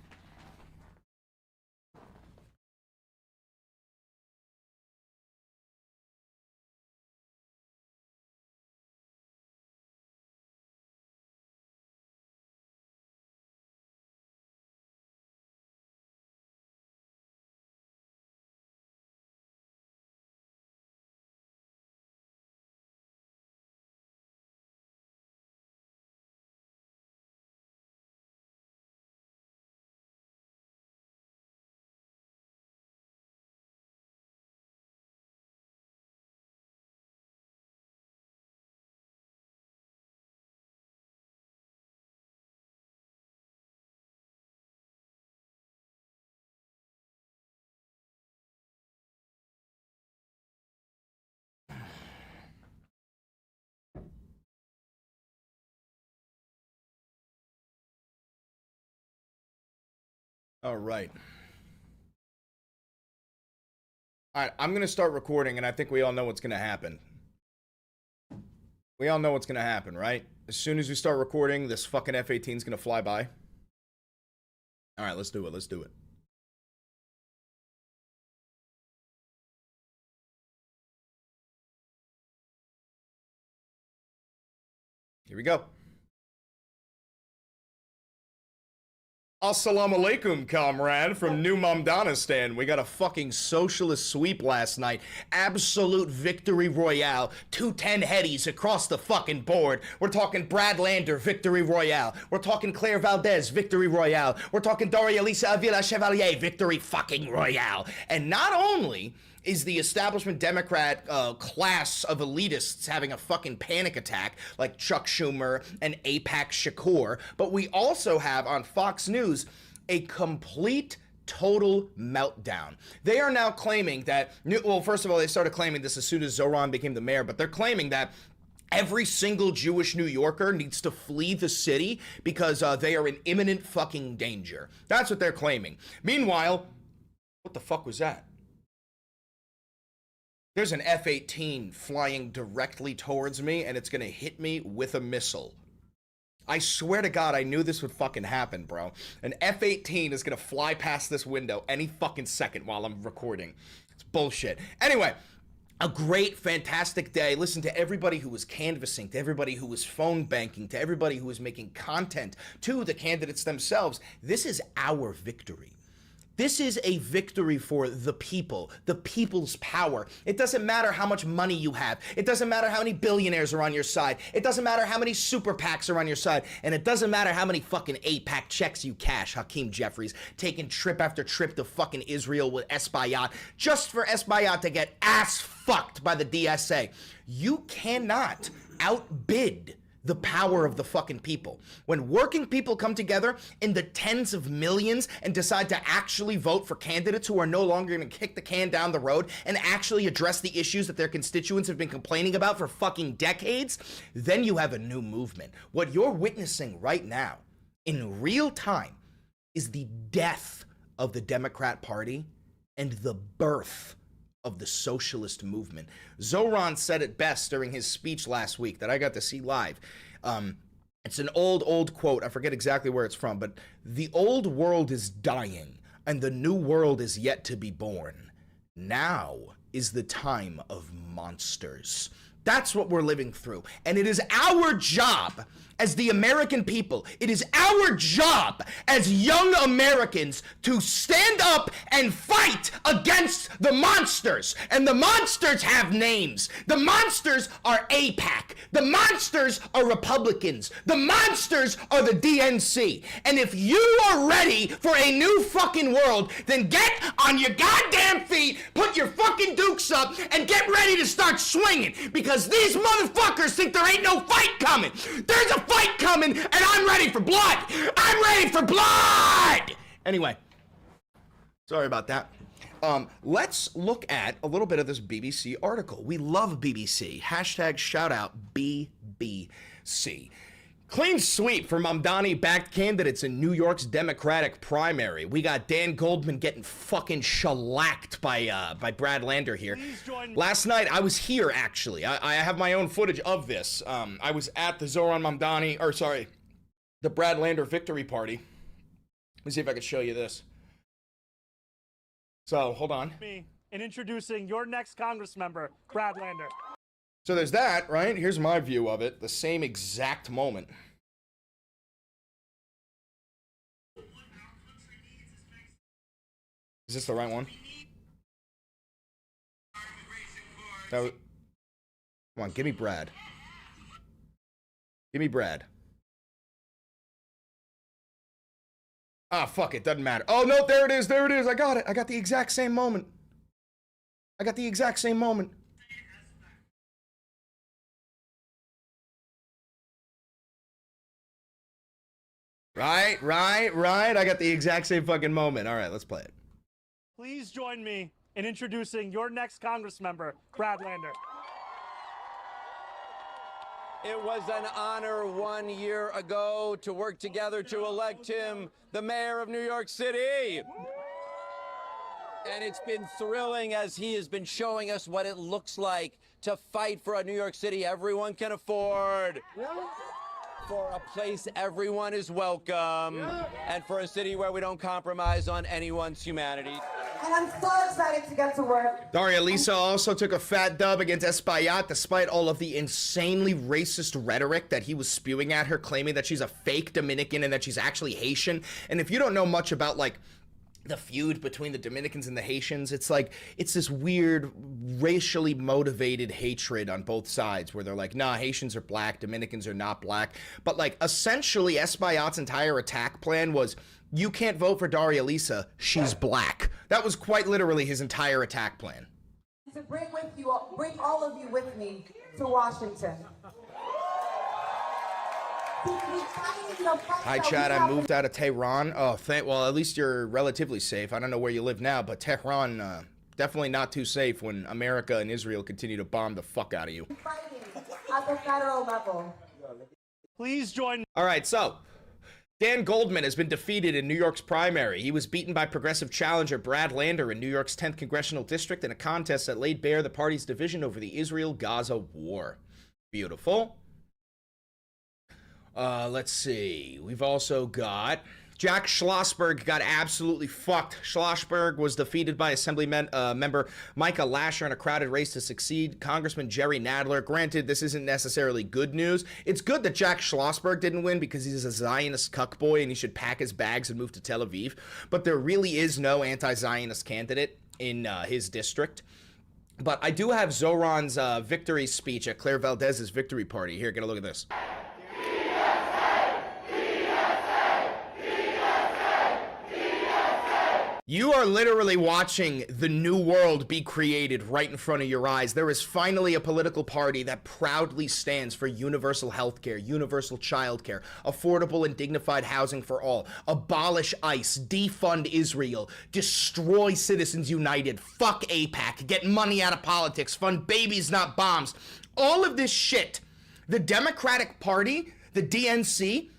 All right. All right, I'm going to start recording, and I think we all know what's going to happen. We all know what's going to happen, right? As soon as we start recording, this fucking F-18 is going to fly by. All right, let's do it. Let's do it. Here we go. Assalamu alaikum, comrade, from New Mamdanistan. We got a fucking socialist sweep last night. Absolute victory royale. 210 headies across the fucking board. We're talking Brad Lander, victory royale. We're talking Claire Valdez, victory royale. We're talking Daria Lisa Avila Chevalier, victory fucking royale. And not only is the establishment Democrat class of elitists having a fucking panic attack like Chuck Schumer and AIPAC Shakur, but we also have on Fox News a complete total meltdown. They are now claiming that, well, first of all, they started claiming this as soon as Zoran became the mayor, but they're claiming that every single Jewish New Yorker needs to flee the city because they are in imminent fucking danger. That's what they're claiming. Meanwhile, what the fuck was that? There's an F-18 flying directly towards me, and it's gonna hit me with a missile. I swear to God, I knew this would fucking happen, bro. An F-18 is gonna fly past this window any fucking second while I'm recording. It's bullshit. Anyway, a great, fantastic day. Listen to everybody who was canvassing, to everybody who was phone banking, to everybody who was making content, to the candidates themselves. This is our victory. This is a victory for the people, the people's power. It doesn't matter how much money you have. It doesn't matter how many billionaires are on your side. It doesn't matter how many super PACs are on your side. And it doesn't matter how many fucking AIPAC checks you cash, Hakeem Jeffries, taking trip after trip to fucking Israel with Esbayat, just for Esbayat to get ass fucked by the DSA. You cannot outbid the power of the fucking people. When working people come together in the tens of millions and decide to actually vote for candidates who are no longer gonna kick the can down the road and actually address the issues that their constituents have been complaining about for fucking decades, then you have a new movement. What you're witnessing right now, in real time, is the death of the Democrat Party and the birth of the socialist movement. Zoran said it best during his speech last week that I got to see live. It's an old quote. I forget exactly where it's from, but the old world is dying and the new world is yet to be born. Now is the time of monsters. That's what we're living through. And it is our job as the American people, it is our job as young Americans to stand up and fight against the monsters. And the monsters have names. The monsters are AIPAC. The monsters are Republicans. The monsters are the DNC. And if you are ready for a new fucking world, then get on your goddamn feet, put your fucking dukes up, and get ready to start swinging. Because these motherfuckers think there ain't no fight coming. There's a fight coming, and I'm ready for blood. I'm ready for blood. Anyway, sorry about that. Let's look at a little bit of this BBC article. We love BBC. Hashtag shout out BBC. Clean sweep for Mamdani-backed candidates in New York's Democratic primary. We got Dan Goldman getting fucking shellacked by Brad Lander here. Last night, I was here, actually. I have my own footage of this. I was at the the Brad Lander victory party. Let me see if I can show you this. So, hold on. In introducing your next Congress member, Brad Lander. So there's that, right? Here's my view of it, the same exact moment. Is this the right one? Come on, give me Brad. Give me Brad. Ah, fuck it, doesn't matter. Oh, no, there it is, I got it. I got the exact same moment. Right. I got the exact same fucking moment. All right, let's play it. Please join me in introducing your next Congress member, Brad Lander. It was an honor 1 year ago to work together to elect him the mayor of New York City. And it's been thrilling as he has been showing us what it looks like to fight for a New York City everyone can afford. For a place everyone is welcome. And for a city where we don't compromise on anyone's humanity. And I'm so excited to get to work. Daria Lisa also took a fat dub against Espaillat despite all of the insanely racist rhetoric that he was spewing at her, claiming that she's a fake Dominican and that she's actually Haitian. And if you don't know much about, like, the feud between the Dominicans and the Haitians, it's like, it's this weird racially motivated hatred on both sides where they're like, nah, Haitians are black, Dominicans are not black. But like, essentially Espaillat's entire attack plan was, you can't vote for Daria Lisa, she's black. That was quite literally his entire attack plan. To bring all of you with me to Washington. Hi, Chad. I moved out of Tehran. Oh, well, at least you're relatively safe. I don't know where you live now, but Tehran, definitely not too safe when America and Israel continue to bomb the fuck out of you. Fighting at the federal level. Please join. All right, so Dan Goldman has been defeated in New York's primary. He was beaten by progressive challenger Brad Lander in New York's 10th congressional district in a contest that laid bare the party's division over the Israel-Gaza war. Beautiful. Let's see. We've also got Jack Schlossberg got absolutely fucked. Schlossberg was defeated by Assembly member Micah Lasher in a crowded race to succeed Congressman Jerry Nadler. Granted, this isn't necessarily good news. It's good that Jack Schlossberg didn't win because he's a Zionist cuckboy and he should pack his bags and move to Tel Aviv. But there really is no anti-Zionist candidate in his district. But I do have Zoran's victory speech at Claire Valdez's victory party. Here, get a look at this. You are literally watching the new world be created right in front of your eyes. There is finally a political party that proudly stands for universal health care, universal child care, affordable and dignified housing for all, abolish ICE, defund Israel, destroy Citizens United, fuck AIPAC, get money out of politics, fund babies, not bombs. All of this shit, the Democratic Party, the DNC,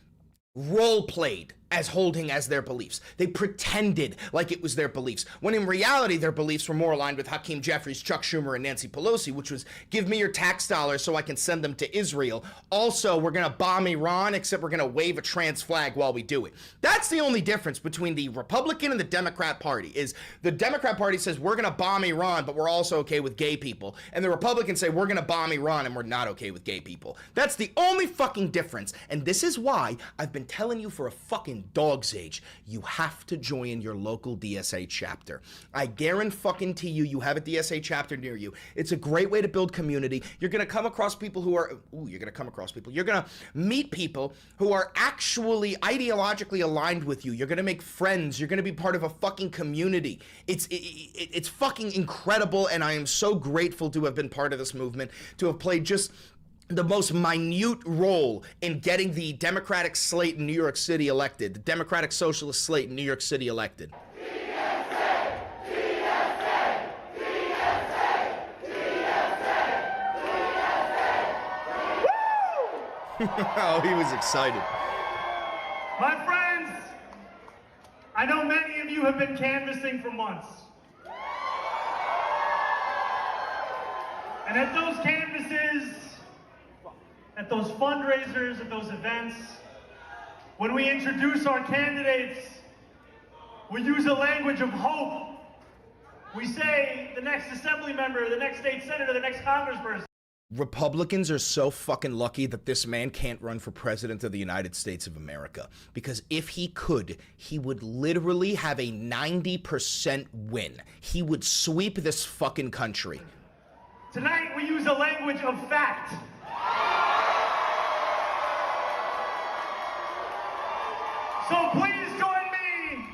role-played as holding as their beliefs. They pretended like it was their beliefs, when in reality their beliefs were more aligned with Hakeem Jeffries, Chuck Schumer, and Nancy Pelosi, which was, give me your tax dollars so I can send them to Israel. Also, we're gonna bomb Iran, except we're gonna wave a trans flag while we do it. That's the only difference between the Republican and the Democrat Party, is the Democrat Party says we're gonna bomb Iran, but we're also okay with gay people. And the Republicans say we're gonna bomb Iran and we're not okay with gay people. That's the only fucking difference. And this is why I've been telling you for a fucking dog's age, you have to join your local DSA chapter. I guarantee you have a DSA chapter near you. It's a great way to build community. You're gonna come across people who are, you're gonna meet people who are actually ideologically aligned with you. You're gonna make friends. You're gonna be part of a fucking community. It's fucking incredible, and I am so grateful to have been part of this movement, to have played just the most minute role in getting the Democratic slate in New York City elected, the Democratic Socialist slate in New York City elected. Oh, he was excited. My friends, I know many of you have been canvassing for months. And at those canvasses, at those fundraisers, at those events, when we introduce our candidates, we use a language of hope. We say the next assembly member, the next state senator, the next congressperson. Republicans are so fucking lucky that this man can't run for president of the United States of America. Because if he could, he would literally have a 90% win. He would sweep this fucking country. Tonight we use a language of fact. So please join me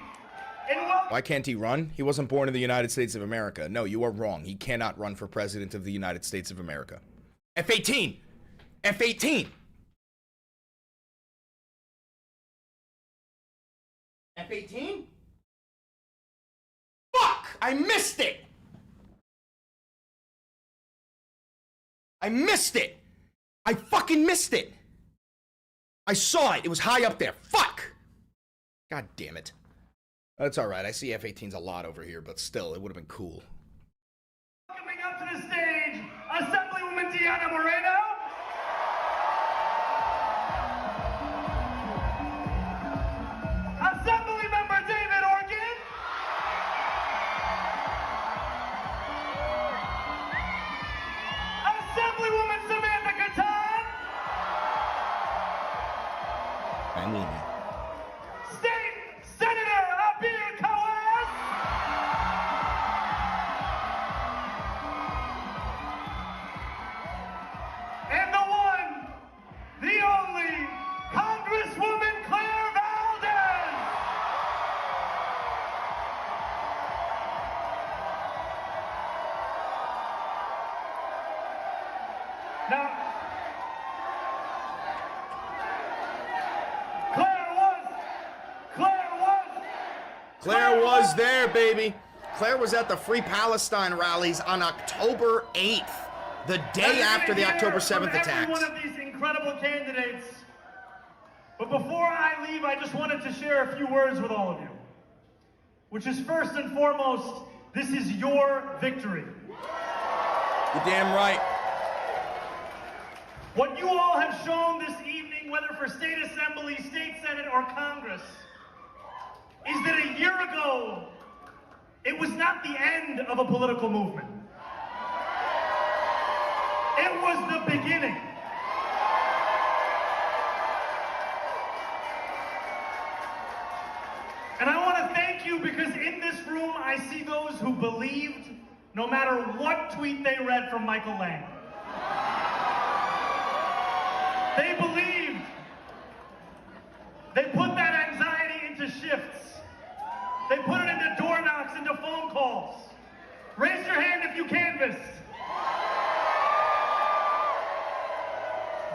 in welcoming... Why can't he run? He wasn't born in the United States of America. No, you are wrong. He cannot run for president of the United States of America. F-18! F-18! F-18? Fuck! I missed it! I missed it! I fucking missed it. I saw it. It was high up there. Fuck. God damn it. That's all right. I see F-18s a lot over here, but still, it would have been cool. Coming up to the stage, Assemblywoman Diana Moreno. Assemblymember David Organ. Assemblywoman Samantha Catan. State Senator Abir Kawas. And the one, the only, Congresswoman Claire Valdez. Now, Claire was there, baby. Claire was at the Free Palestine rallies on October 8th, the day after the October 7th attacks. One of these incredible candidates. But before I leave, I just wanted to share a few words with all of you. Which is first and foremost, this is your victory. You're damn right. What you all have shown this evening, whether for state assembly, state senate, or Congress, is that a year ago, it was not the end of a political movement. It was the beginning. And I want to thank you because in this room, I see those who believed no matter what tweet they read from Michael Lang. They believed. They put that anxiety into shifts. They put it into door knocks, into phone calls. Raise your hand if you canvassed.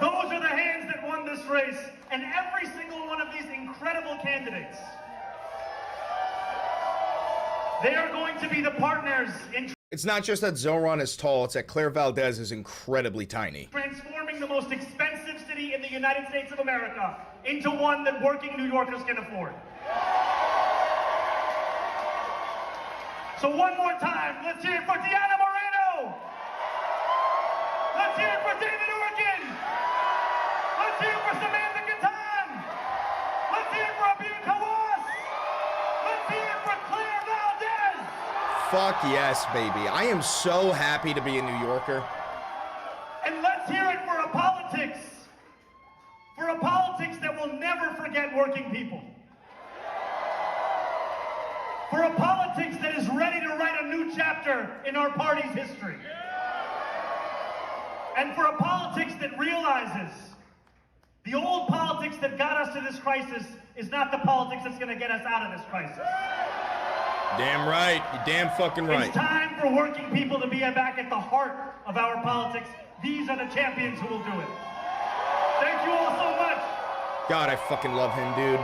Those are the hands that won this race. And every single one of these incredible candidates, they are going to be the partners in It's not just that Zoran is tall, it's that Claire Valdez is incredibly tiny. transforming the most expensive city in the United States of America into one that working New Yorkers can afford. So one more time, let's hear it for Diana Moreno. Let's hear it for David Organ. Let's hear it for Samantha Catan. Let's hear it for Abir Kawas. Let's hear it for Claire Valdez. Fuck yes, baby. I am so happy to be a New Yorker. And let's hear it for a politics that will never forget working people. For a politics that is ready to write a new chapter in our party's history. And for a politics that realizes the old politics that got us to this crisis is not the politics that's going to get us out of this crisis. Damn right. You're damn fucking right. It's time for working people to be back at the heart of our politics. These are the champions who will do it. Thank you all so much. God, I fucking love him, dude.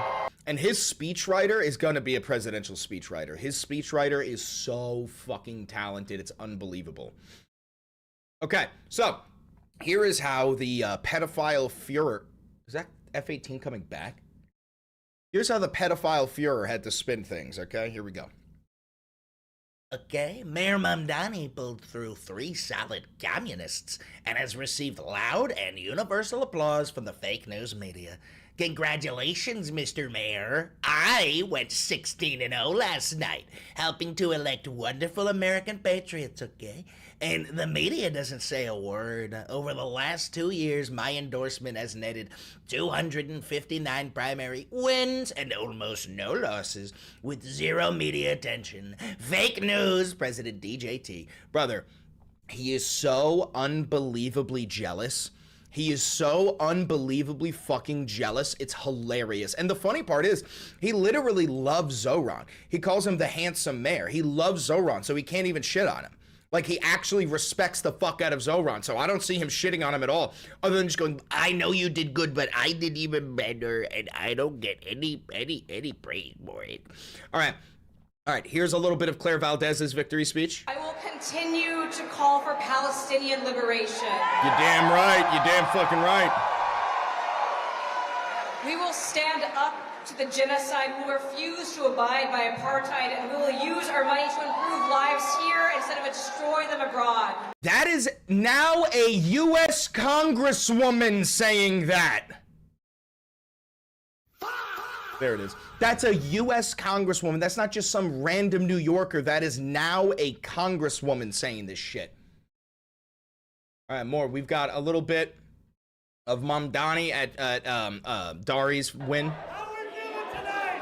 And his speechwriter is gonna be a presidential speechwriter. His speechwriter is so fucking talented. It's unbelievable. Okay, so here is how the pedophile Fuhrer... Is that F-18 coming back? Here's how the pedophile Fuhrer had to spin things, okay? Here we go. Okay, Mayor Mamdani pulled through 3 solid communists and has received loud and universal applause from the fake news media. Congratulations, Mr. Mayor. I went 16-0 last night, helping to elect wonderful American patriots, okay? And the media doesn't say a word. Over the last 2 years, my endorsement has netted 259 primary wins and almost no losses, with 0 media attention. Fake news, President DJT. Brother, he is so unbelievably jealous. He is so unbelievably fucking jealous. It's hilarious. And the funny part is, he literally loves Zoran. He calls him the handsome mayor. He loves Zoran, so he can't even shit on him. Like, he actually respects the fuck out of Zoran, so I don't see him shitting on him at all, other than just going, I know you did good, but I did even better, and I don't get any praise for it. All right, here's a little bit of Claire Valdez's victory speech. I will continue to call for Palestinian liberation. You're damn right. You're damn fucking right. We will stand up to the genocide. We will refuse to abide by apartheid, and we will use our money to improve lives here instead of destroy them abroad. That is now a U.S. Congresswoman saying that. There it is. That's a U.S. Congresswoman. That's not just some random New Yorker. That is now a Congresswoman saying this shit. All right, more. We've got a little bit of Mamdani at Dari's win. How are we feeling tonight?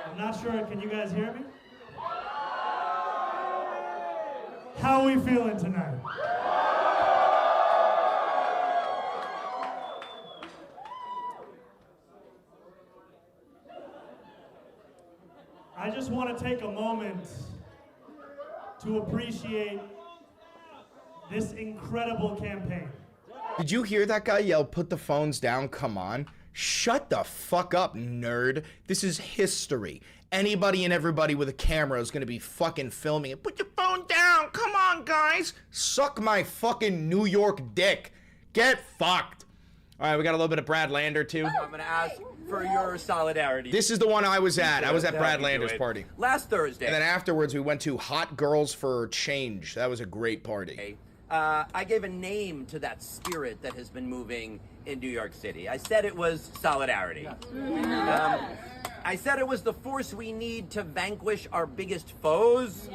I'm not sure. Can you guys hear me? How are we feeling tonight? I just want to take a moment to appreciate this incredible campaign. Did you hear that guy yell, "Put the phones down, come on"? Shut the fuck up, nerd. This is history. Anybody and everybody with a camera is gonna be fucking filming it. Put your phone down, come on, guys. Suck my fucking New York dick. Get fucked. All right, we got a little bit of Brad Lander, too. I'm going to ask for your solidarity. This is the one I was at. I was at Brad Lander's party. Last Thursday. And then afterwards, we went to Hot Girls for Change. That was a great party. I gave a name to that spirit that has been moving in New York City. I said it was solidarity. I said it was the force we need to vanquish our biggest foes.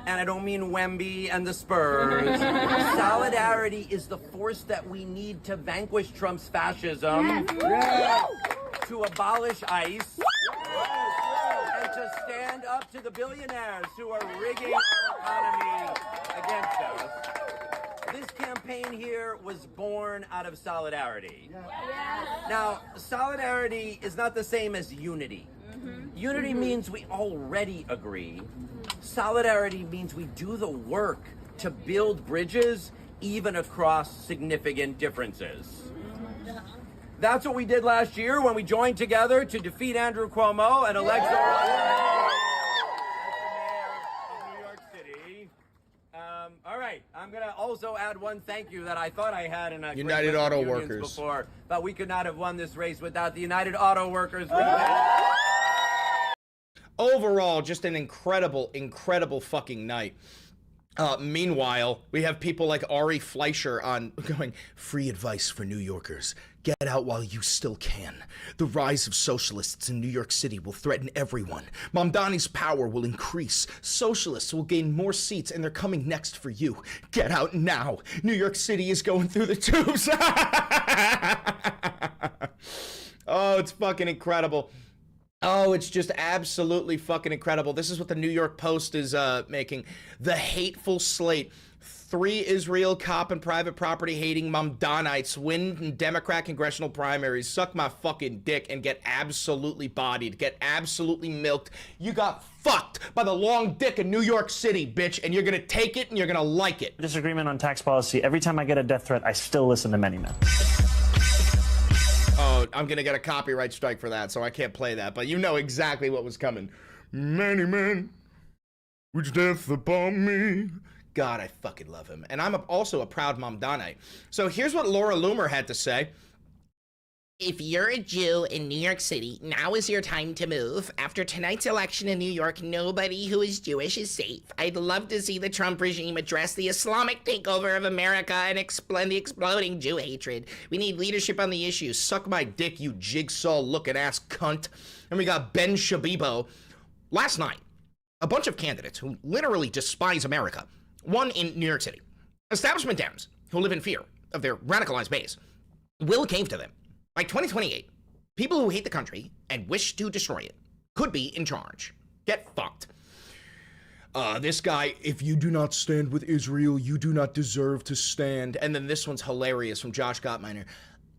And I don't mean Wemby and the Spurs. Solidarity is the force that we need to vanquish Trump's fascism, to abolish ICE, and to stand up to the billionaires who are rigging our economy against us. This campaign here was born out of solidarity. Now, solidarity is not the same as unity. Unity means we already agree. Solidarity means we do the work to build bridges even across significant differences. That's what we did last year when we joined together to defeat Andrew Cuomo and elect Zora as the mayor of New York City. All right, I'm gonna also add one thank you that I thought I had in a United Auto Workers before, but we could not have won this race without the United Auto Workers. Overall, just an incredible, incredible fucking night. Meanwhile, we have people like Ari Fleischer on going, "Free advice for New Yorkers. Get out while you still can. The rise of socialists in New York City will threaten everyone. Mamdani's power will increase. Socialists will gain more seats, and they're coming next for you. Get out now. New York City is going through the tubes." Oh, it's fucking incredible. Oh, it's just absolutely fucking incredible. This is what the New York Post is making. The hateful slate. 3 Israel cop and private property hating Mamdanites win in Democrat congressional primaries. Suck my fucking dick and get absolutely bodied. Get absolutely milked. You got fucked by the long dick of New York City, bitch, and you're gonna take it and you're gonna like it. Disagreement on tax policy. Every time I get a death threat, I still listen to Many Men. Oh, I'm gonna get a copyright strike for that, so I can't play that, but you know exactly what was coming. Many men, which death upon me. God, I fucking love him. And I'm also a proud Mamdanite. So here's what Laura Loomer had to say. If you're a Jew in New York City, now is your time to move. After tonight's election in New York, nobody who is Jewish is safe. I'd love to see the Trump regime address the Islamic takeover of America and explain the exploding Jew hatred. We need leadership on the issue. Suck my dick, you jigsaw-looking ass cunt. And we got Ben Shabibo. Last night, a bunch of candidates who literally despise America won in New York City. Establishment Dems, who live in fear of their radicalized base, will cave to them. By 2028, people who hate the country and wish to destroy it could be in charge. Get fucked. This guy, if you do not stand with Israel, you do not deserve to stand. And then this one's hilarious from Josh Gottminer.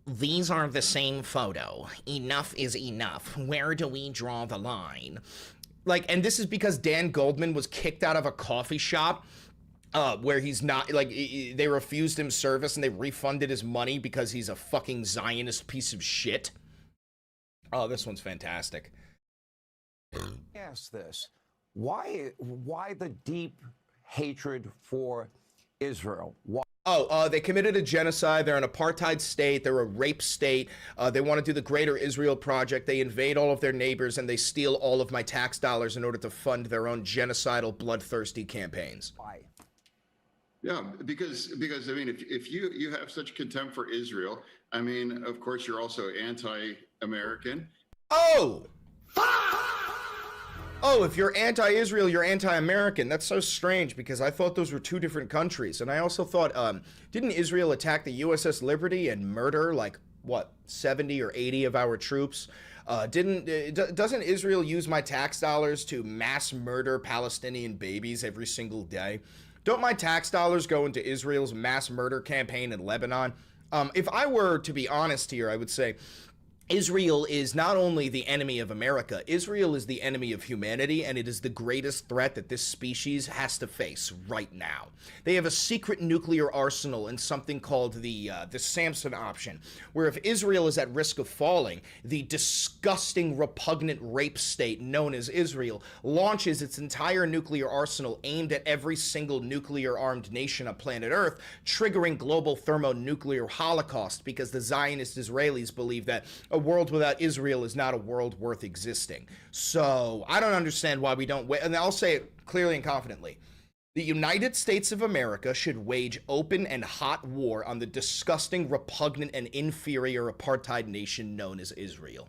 These are the same photo. Enough is enough. Where do we draw the line? Like, and this is because Dan Goldman was kicked out of a coffee shop where he's not, like, they refused him service and they refunded his money because he's a fucking Zionist piece of shit. Oh, this one's fantastic. Ask this. Why the deep hatred for Israel? Why? They committed a genocide. They're an apartheid state. They're a rape state. They want to do the Greater Israel Project. They invade all of their neighbors and they steal all of my tax dollars in order to fund their own genocidal, bloodthirsty campaigns. Why? Yeah, because I mean, if you have such contempt for Israel, I mean, of course, you're also anti-American. Oh, if you're anti-Israel, you're anti-American. That's so strange because I thought those were two different countries. And I also thought, didn't Israel attack the USS Liberty and murder, like, what, 70 or 80 of our troops? Doesn't Israel use my tax dollars to mass murder Palestinian babies every single day? Don't my tax dollars go into Israel's mass murder campaign in Lebanon? If I were to be honest here, I would say Israel is not only the enemy of America, Israel is the enemy of humanity, and it is the greatest threat that this species has to face right now. They have a secret nuclear arsenal in something called the Samson option, where if Israel is at risk of falling, the disgusting, repugnant rape state known as Israel launches its entire nuclear arsenal aimed at every single nuclear-armed nation on planet Earth, triggering global thermonuclear holocaust because the Zionist Israelis believe that a world without Israel is not a world worth existing. So I don't understand why we don't wait. And I'll say it clearly and confidently. The United States of America should wage open and hot war on the disgusting, repugnant, and inferior apartheid nation known as Israel.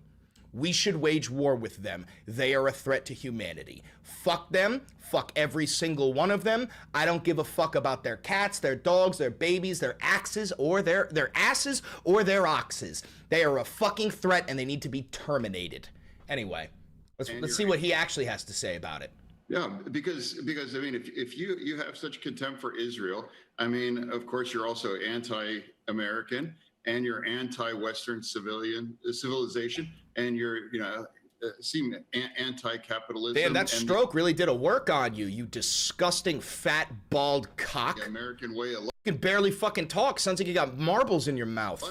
We should wage war with them. They are a threat to humanity. Fuck them. Fuck every single one of them. I don't give a fuck about their cats, their dogs, their babies, their axes, or their asses, or their oxes. They are a fucking threat and they need to be terminated. Anyway, let's see what he actually has to say about it. Yeah, because I mean, if you have such contempt for Israel, I mean, of course, you're also anti-American and you're anti-Western civilization, and you're seem anti-capitalism. Damn, that stroke really did a work on you, you disgusting fat bald cock. The American way of life. You can barely fucking talk. Sounds like you got marbles in your mouth.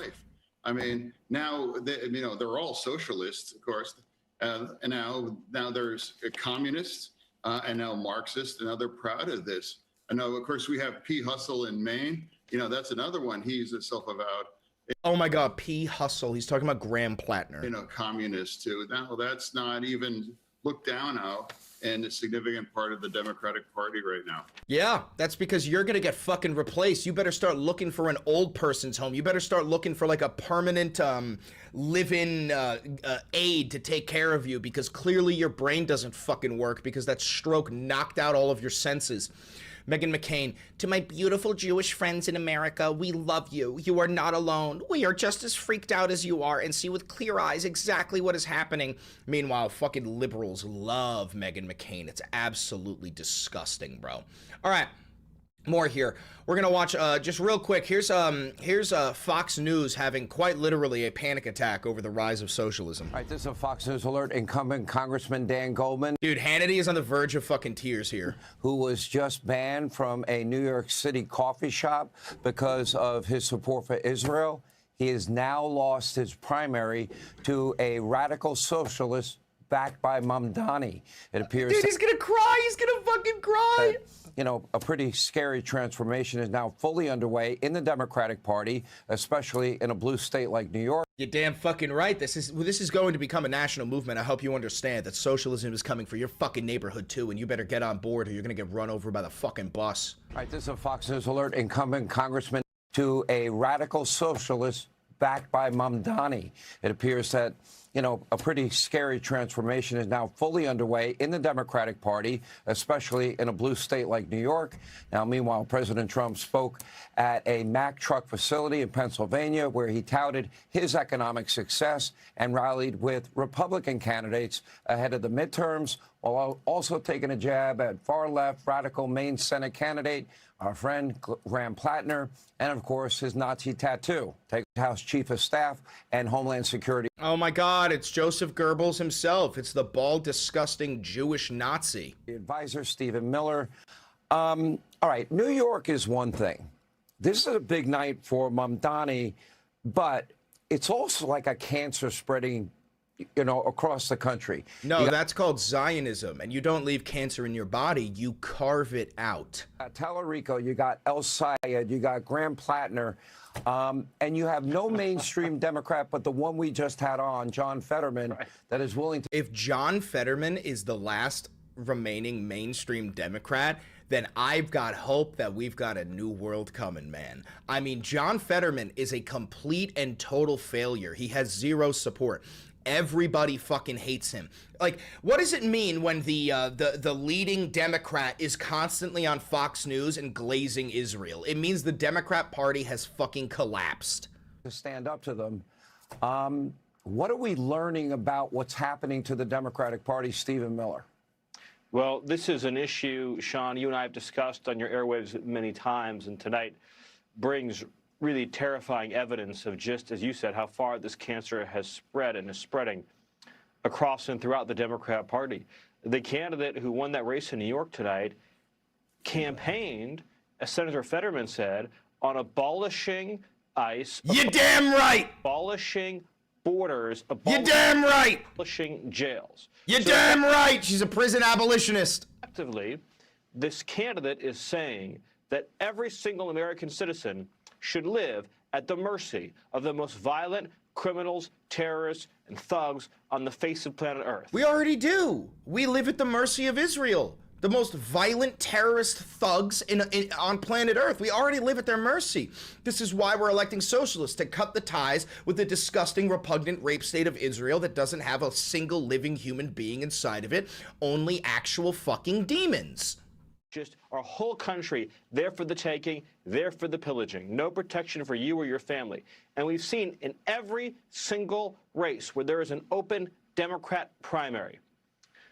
I mean, now they're all socialists, of course, and now there's communists and now Marxists, and now they're proud of this. I know, of course, we have P. Hustle in Maine. That's another one. He's a self-avowed. Oh my God, P. Hustle. He's talking about Graham Plattner. Communist too. Now that's not even looked down on in a significant part of the Democratic Party right now. Yeah, that's because you're gonna get fucking replaced. You better start looking for an old person's home. You better start looking for like a permanent live-in aid to take care of you, because clearly your brain doesn't fucking work because that stroke knocked out all of your senses. Meghan McCain, to my beautiful Jewish friends in America, we love you. You are not alone. We are just as freaked out as you are and see with clear eyes exactly what is happening. Meanwhile, fucking liberals love Meghan McCain. It's absolutely disgusting, bro. All right. More here. We're gonna watch just real quick. Here's Fox News having quite literally a panic attack over the rise of socialism. All right, this is a Fox News alert. Incumbent Congressman Dan Goldman, dude, Hannity is on the verge of fucking tears here, who was just banned from a New York City coffee shop because of his support for Israel. He has now lost his primary to a radical socialist backed by Mamdani. It appears. Dude, he's gonna cry. He's gonna fucking cry. A pretty scary transformation is now fully underway in the Democratic Party, especially in a blue state like New York. You're damn fucking right. This is going to become a national movement. I hope you understand that socialism is coming for your fucking neighborhood too, and you better get on board or you're gonna get run over by the fucking bus. All right, this is a Fox News alert. Incumbent Congressman to a radical socialist backed by Mamdani. It appears that a pretty scary transformation is now fully underway in the Democratic Party, especially in a blue state like New York. Now, meanwhile, President Trump spoke at a Mack truck facility in Pennsylvania where he touted his economic success and rallied with Republican candidates ahead of the midterms, while also taking a jab at far-left radical Maine Senate candidate, our friend Graham Plattner, and, of course, his Nazi tattoo. Take House Chief of Staff and Homeland Security. Oh, my God, it's Joseph Goebbels himself. It's the bald, disgusting Jewish Nazi. Advisor Stephen Miller. All right, New York is one thing. This is a big night for Mamdani, but it's also like a cancer spreading you know, across the country. No, that's called Zionism, and you don't leave cancer in your body, you carve it out. Tallarico, you got El Sayed, you got Graham Plattner, and you have no mainstream Democrat but the one we just had on, John Fetterman, that is willing to... If John Fetterman is the last remaining mainstream Democrat, then I've got hope that we've got a new world coming, man. I mean, John Fetterman is a complete and total failure. He has zero support. Everybody fucking hates him. Like, what does it mean when the leading Democrat is constantly on Fox News and glazing Israel? It means the Democrat Party has fucking collapsed. To stand up to them. What are we learning about what's happening to the Democratic Party, Stephen Miller? Well, this is an issue, Sean, you and I have discussed on your airwaves many times, and tonight brings really terrifying evidence of just, as you said, how far this cancer has spread and is spreading across and throughout the Democrat Party. The candidate who won that race in New York tonight campaigned, as Senator Fetterman said, on abolishing ICE. You damn right! Abolishing borders. You damn right! Abolishing jails. You damn right! She's a prison abolitionist. Effectively, this candidate is saying that every single American citizen should live at the mercy of the most violent criminals, terrorists, and thugs on the face of planet Earth. We already do. We live at the mercy of Israel, the most violent terrorist thugs on planet Earth. We already live at their mercy. This is why we're electing socialists, to cut the ties with the disgusting, repugnant rape state of Israel that doesn't have a single living human being inside of it, only actual fucking demons. Just our whole country there for the taking, there for the pillaging. No protection for you or your family. And we've seen in every single race where there is an open Democrat primary,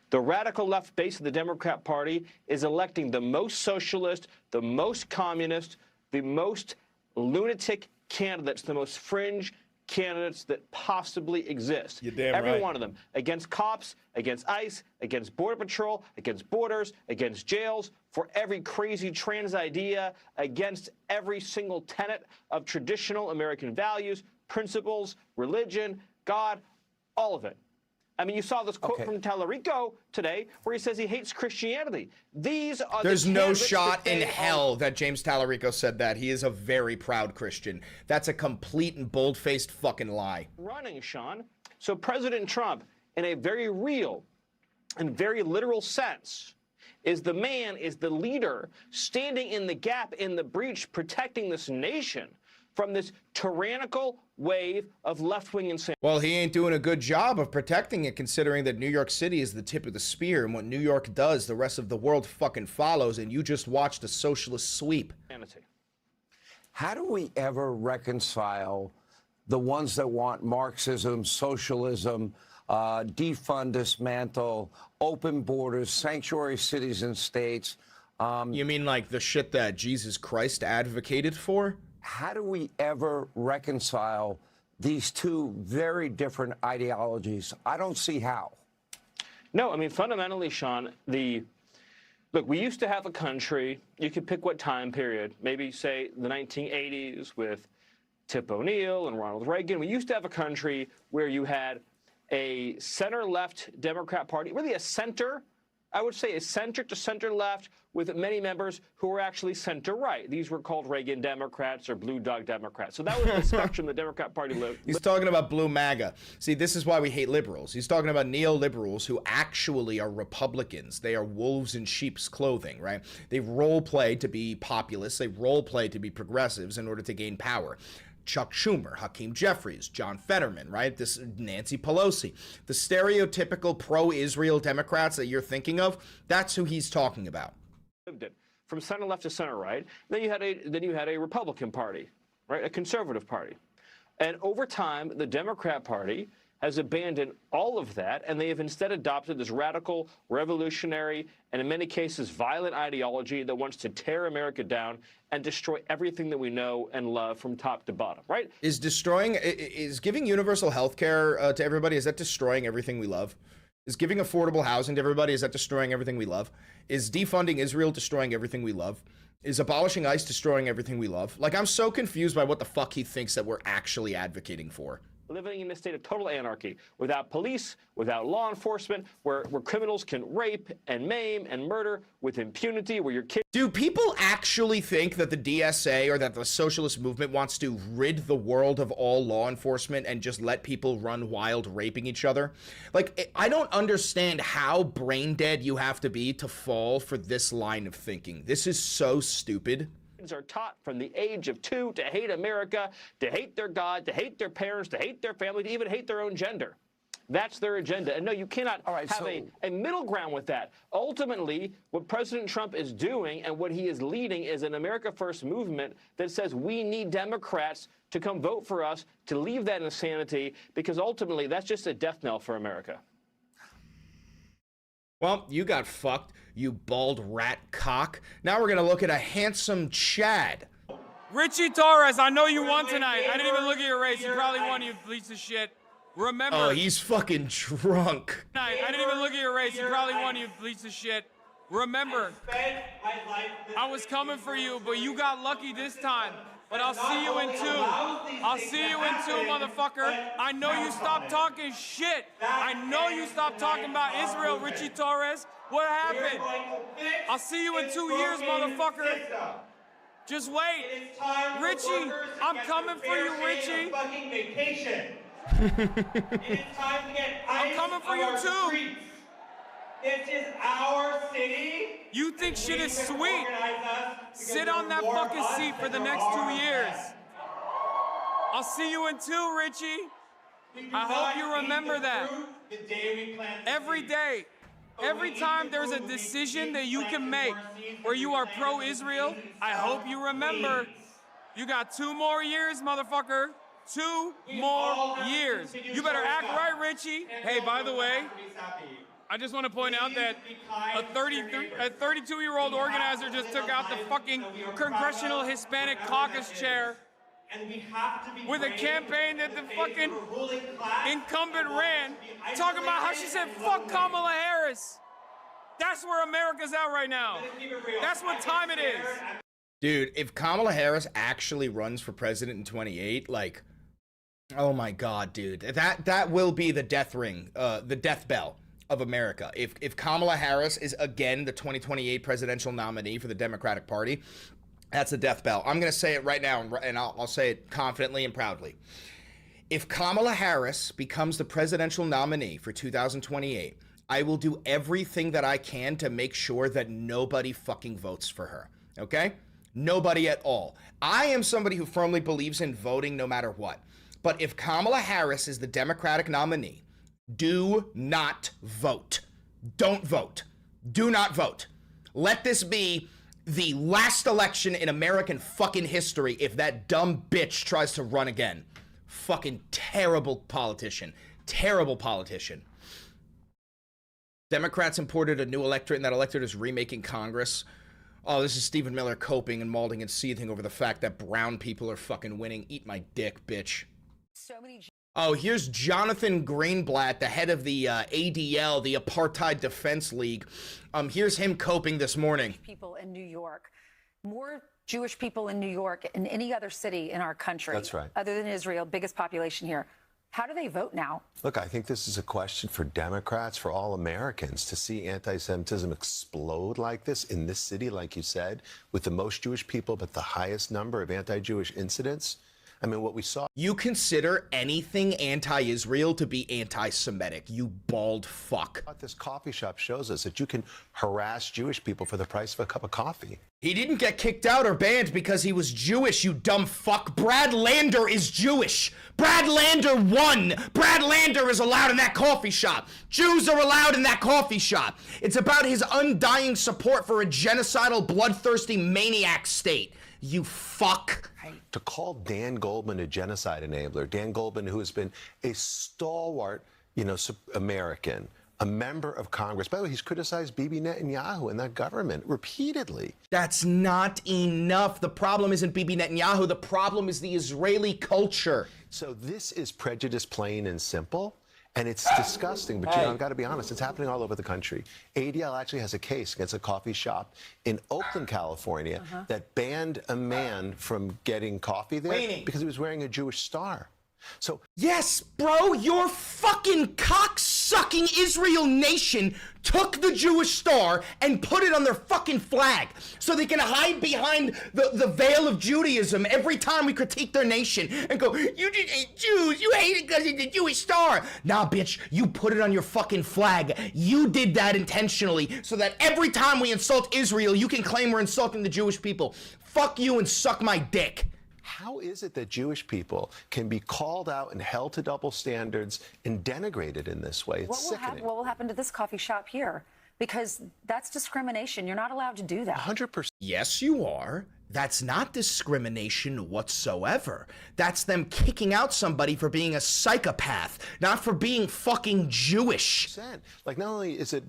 the radical left base of the Democrat Party is electing the most socialist, the most communist, the most lunatic candidates, the most fringe candidates that possibly exist. You're damn Every right. one of them. Against cops, against ICE, against Border Patrol, against borders, against jails, for every crazy trans idea, against every single tenet of traditional American values, principles, religion, God, all of it. I mean, you saw this quote from Tallarico today where he says he hates Christianity. These are There's no shot in hell that James Tallarico said that. He is a very proud Christian. That's a complete and bold-faced fucking lie. Running, Sean. So President Trump, in a very real and very literal sense, is the man, is the leader standing in the gap, in the breach, protecting this nation from this tyrannical wave of left-wing insanity. Well, he ain't doing a good job of protecting it, considering that New York City is the tip of the spear, and what New York does, the rest of the world fucking follows, and you just watched a socialist sweep. How do we ever reconcile the ones that want Marxism, socialism, defund, dismantle, open borders, sanctuary cities and states? You mean like the shit that Jesus Christ advocated for? How do we ever reconcile these two very different ideologies? I don't see how. No, I mean, fundamentally, Sean, look, we used to have a country, you could pick what time period, maybe say the 1980s with Tip O'Neill and Ronald Reagan. We used to have a country where you had a center-left Democrat Party, really a center, I would say a center to center-left with many members who were actually center-right. These were called Reagan Democrats or Blue Dog Democrats. So that was the spectrum the Democrat Party lived. He's talking about blue MAGA. See, this is why we hate liberals. He's talking about neoliberals who actually are Republicans. They are wolves in sheep's clothing, right? They role play to be populists. They role play to be progressives in order to gain power. Chuck Schumer, Hakeem Jeffries, John Fetterman, right? This Nancy Pelosi. The stereotypical pro-Israel Democrats that you're thinking of, that's who he's talking about. Lived it from center left to center right. Then you had a Republican Party, right? A conservative party. And over time, the Democrat Party has abandoned all of that, and they have instead adopted this radical, revolutionary, and in many cases violent ideology that wants to tear America down and destroy everything that we know and love from top to bottom, right? Is giving universal health care to everybody, is that destroying everything we love? Is giving affordable housing to everybody, is that destroying everything we love? Is defunding Israel destroying everything we love? Is abolishing ICE destroying everything we love? Like, I'm so confused by what the fuck he thinks that we're actually advocating for. living in a state of total anarchy, without police, without law enforcement, where criminals can rape and maim and murder with impunity, where your kids... Do people actually think that the DSA or that the socialist movement wants to rid the world of all law enforcement and just let people run wild raping each other? Like, I don't understand how brain dead you have to be to fall for this line of thinking. This is so stupid. Are taught from the age of 2 to hate America, to hate their God, to hate their parents, to hate their family, to even hate their own gender. That's their agenda. And no, you cannot have a middle ground with that. Ultimately, what President Trump is doing and what he is leading is an America First movement that says we need Democrats to come vote for us, to leave that insanity, because ultimately that's just a death knell for America. Well, you got fucked, you bald rat cock. Now we're gonna look at a handsome Chad. Richie Torres, I know you won tonight. I didn't even look at your race. You probably won, you piece of shit. Remember. Oh, he's fucking drunk. I didn't even look at your race. You probably won, you piece of shit. Remember, I was coming for you, but you got lucky this time. But I'll see you in 2. I'll see you in 2, motherfucker. I know you stopped talking shit. I know you stopped talking about Israel, Richie Torres. What happened? I'll see you in 2 years, motherfucker. Just wait. Richie, I'm coming for you, Richie. I'm coming for you too. This is our city. You think shit is sweet? Sit on that fucking seat for the next 2 years. I'll see you in 2, Richie. I hope you remember that. Every day, every time there's a decision that you can make where you are pro-Israel, I hope you remember. You got 2 more years, motherfucker. 2 more years. You better act right, Richie. Hey, by the way, I just want to point out that a 32-year-old organizer just took out the fucking Congressional Hispanic Caucus chair with a campaign that the fucking incumbent ran, talking about how she said, fuck Kamala Harris. That's where America's at right now. That's what time it is. Dude, if Kamala Harris actually runs for president in 28, like, oh my God, dude, that will be the death ring, the death bell of America. If Kamala Harris is again the 2028 presidential nominee for the Democratic Party, that's a death bell. I'm going to say it right now, and I'll say it confidently and proudly. If Kamala Harris becomes the presidential nominee for 2028, I will do everything that I can to make sure that nobody fucking votes for her, okay? Nobody at all. I am somebody who firmly believes in voting no matter what. But if Kamala Harris is the Democratic nominee, do not vote. Don't vote. Do not vote. Let this be the last election in American fucking history if that dumb bitch tries to run again. Fucking terrible politician. Terrible politician. Democrats imported a new electorate, and that electorate is remaking Congress. Oh, this is Stephen Miller coping and malding and seething over the fact that brown people are fucking winning. Eat my dick, bitch. Oh, here's Jonathan Greenblatt, the head of the ADL, the Apartheid Defense League. Here's him coping this morning. People in New York, more Jewish people in New York than any other city in our country. That's right. Other than Israel, biggest population here. How do they vote now? Look, I think this is a question for Democrats, for all Americans, to see anti-Semitism explode like this in this city, like you said, with the most Jewish people but the highest number of anti-Jewish incidents. I mean, what we saw... You consider anything anti-Israel to be anti-Semitic, you bald fuck. What this coffee shop shows us that you can harass Jewish people for the price of a cup of coffee. He didn't get kicked out or banned because he was Jewish, you dumb fuck. Brad Lander is Jewish. Brad Lander won. Brad Lander is allowed in that coffee shop. Jews are allowed in that coffee shop. It's about his undying support for a genocidal, bloodthirsty maniac state. You fuck. To call Dan Goldman a genocide enabler, Dan Goldman, who has been a stalwart, American, a member of Congress. By the way, he's criticized Bibi Netanyahu and that government repeatedly. That's not enough. The problem isn't Bibi Netanyahu. The problem is the Israeli culture. So this is prejudice, plain and simple. And it's disgusting, but I've got to be honest, it's happening all over the country. ADL actually has a case against a coffee shop in Oakland, California, that banned a man from getting coffee there because he was wearing a Jewish star. So yes, bro, your fucking cock-sucking Israel nation took the Jewish star and put it on their fucking flag so they can hide behind the veil of Judaism every time we critique their nation and go, you just hate Jews, you hate it because it's the Jewish star. Nah, bitch, you put it on your fucking flag. You did that intentionally so that every time we insult Israel, you can claim we're insulting the Jewish people. Fuck you and suck my dick. how is it that Jewish people can be called out and held to double standards and denigrated in this way? It's sickening. What will happen to this coffee shop here? Because that's discrimination. You're not allowed to do that. 100%. Yes, you are. That's not discrimination whatsoever. That's them kicking out somebody for being a psychopath, not for being fucking Jewish. Like, not only is it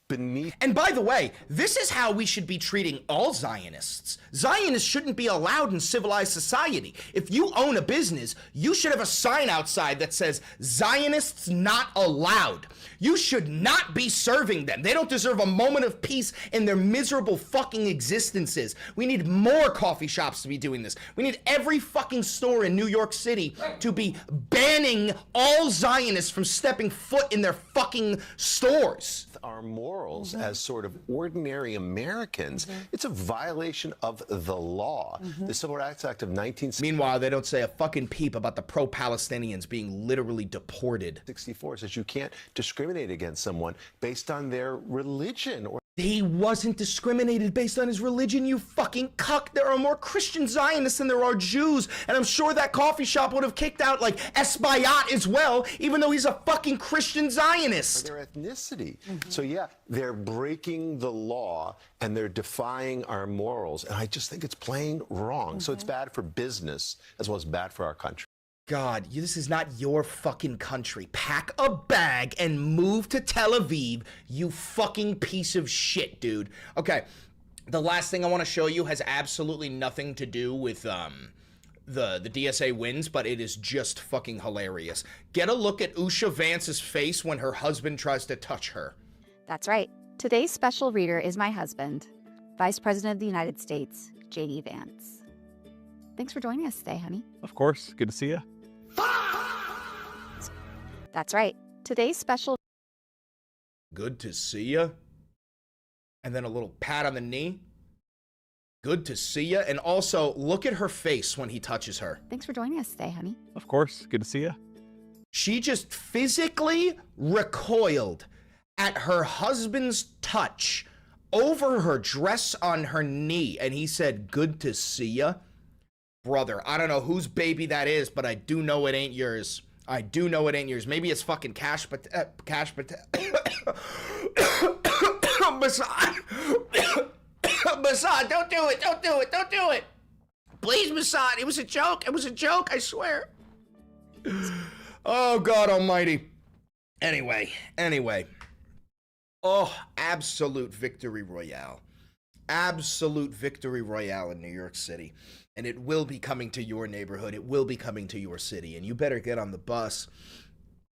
beneath... And by the way, this is how we should be treating all Zionists. Zionists shouldn't be allowed in civilized society. If you own a business, you should have a sign outside that says, Zionists not allowed. You should not be serving them. They don't deserve a moment of peace in their miserable fucking existences. We need more coffee shops to be doing this. We need every fucking store in New York City to be banning all Zionists from stepping foot in their fucking stores. Our morals as sort of ordinary Americans, it's a violation of the law. The Civil Rights Act of 1964. Meanwhile, they don't say a fucking peep about the pro-Palestinians being literally deported. 64 says you can't discriminate against someone based on their religion. He wasn't discriminated based on his religion, you fucking cuck. There are more Christian Zionists than there are Jews, and I'm sure that coffee shop would have kicked out, like, Esbayat as well, even though he's a fucking Christian Zionist. Their ethnicity. So yeah, they're breaking the law and they're defying our morals, and I just think it's plain wrong. So it's bad for business as well as bad for our country. God, this is not your fucking country. Pack a bag and move to Tel Aviv, you fucking piece of shit, dude. Okay, the last thing I want to show you has absolutely nothing to do with the DSA wins, but it is just fucking hilarious. Get a look at Usha Vance's face when her husband tries to touch her. That's right. Today's special reader is my husband, Vice President of the United States, J.D. Vance. Thanks for joining us today, honey. Of course. Good to see you. That's right. Today's special... Good to see ya. And then a little pat on the knee. Good to see ya. And also, look at her face when he touches her. Thanks for joining us today, honey. Of course. Good to see you. She just physically recoiled at her husband's touch over her dress on her knee. And he said, good to see ya. Brother, I don't know whose baby that is, but I do know it ain't yours. I do know it ain't yours. Maybe it's fucking Mossad. Mossad, don't do it. Don't do it. Don't do it. Please, Mossad. It was a joke. It was a joke, I swear. Oh, God almighty. Anyway. Oh, absolute victory royale. Absolute victory royale in New York City. And it will be coming to your neighborhood. It will be coming to your city. And you better get on the bus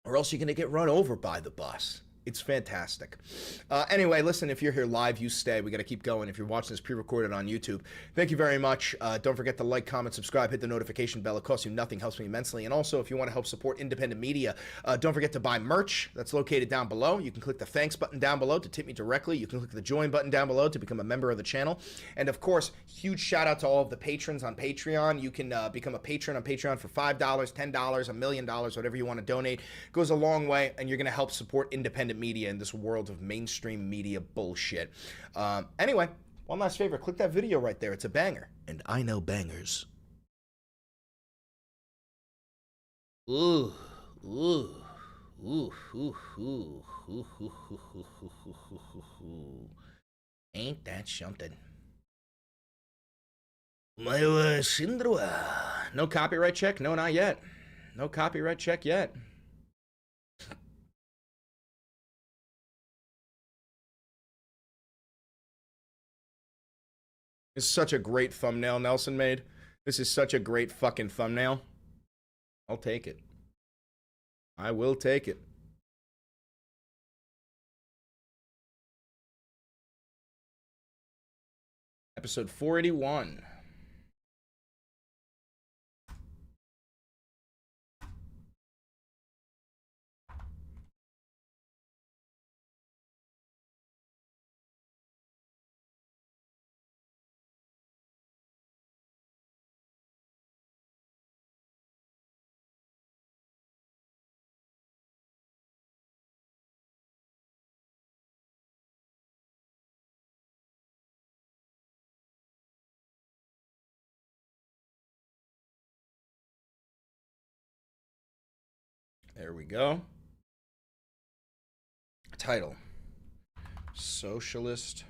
or else you're going to get run over by the bus. It's fantastic. Anyway, listen, if you're here live, you stay. We got to keep going. If you're watching this pre-recorded on YouTube, thank you very much. Don't forget to like, comment, subscribe, hit the notification bell. It costs you nothing, helps me immensely. And also, if you want to help support independent media, don't forget to buy merch. That's located down below. You can click the thanks button down below to tip me directly. You can click the join button down below to become a member of the channel. And of course, huge shout out to all of the patrons on Patreon. You can become a patron on Patreon for $5, $10, $1 million, whatever you want to donate. It goes a long way, and you're going to help support independent media in this world of mainstream media bullshit. Anyway, one last favor, click that video right there. It's a banger, and I know bangers. Ooh, ooh, ooh, ooh, ooh, ooh, ooh, ooh. Ain't that something? My Sindra. No copyright check? No, not yet. No copyright check yet. This is such a great thumbnail Nelson made. This is such a great fucking thumbnail. I'll take it. I will take it. Episode 481. There we go. Title: Socialist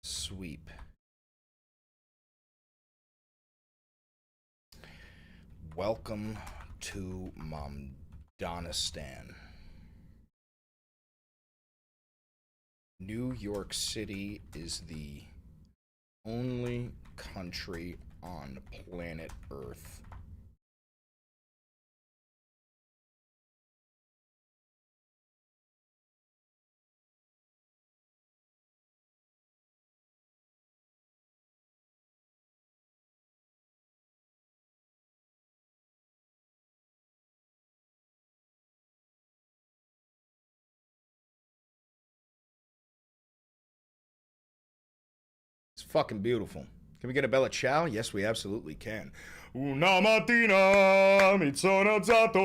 Sweep. Welcome to Momdonistan. New York City is the only country on planet Earth It's fucking beautiful. Can we get a Bella Ciao? Yes, we absolutely can. Una mattina mi sono alzato,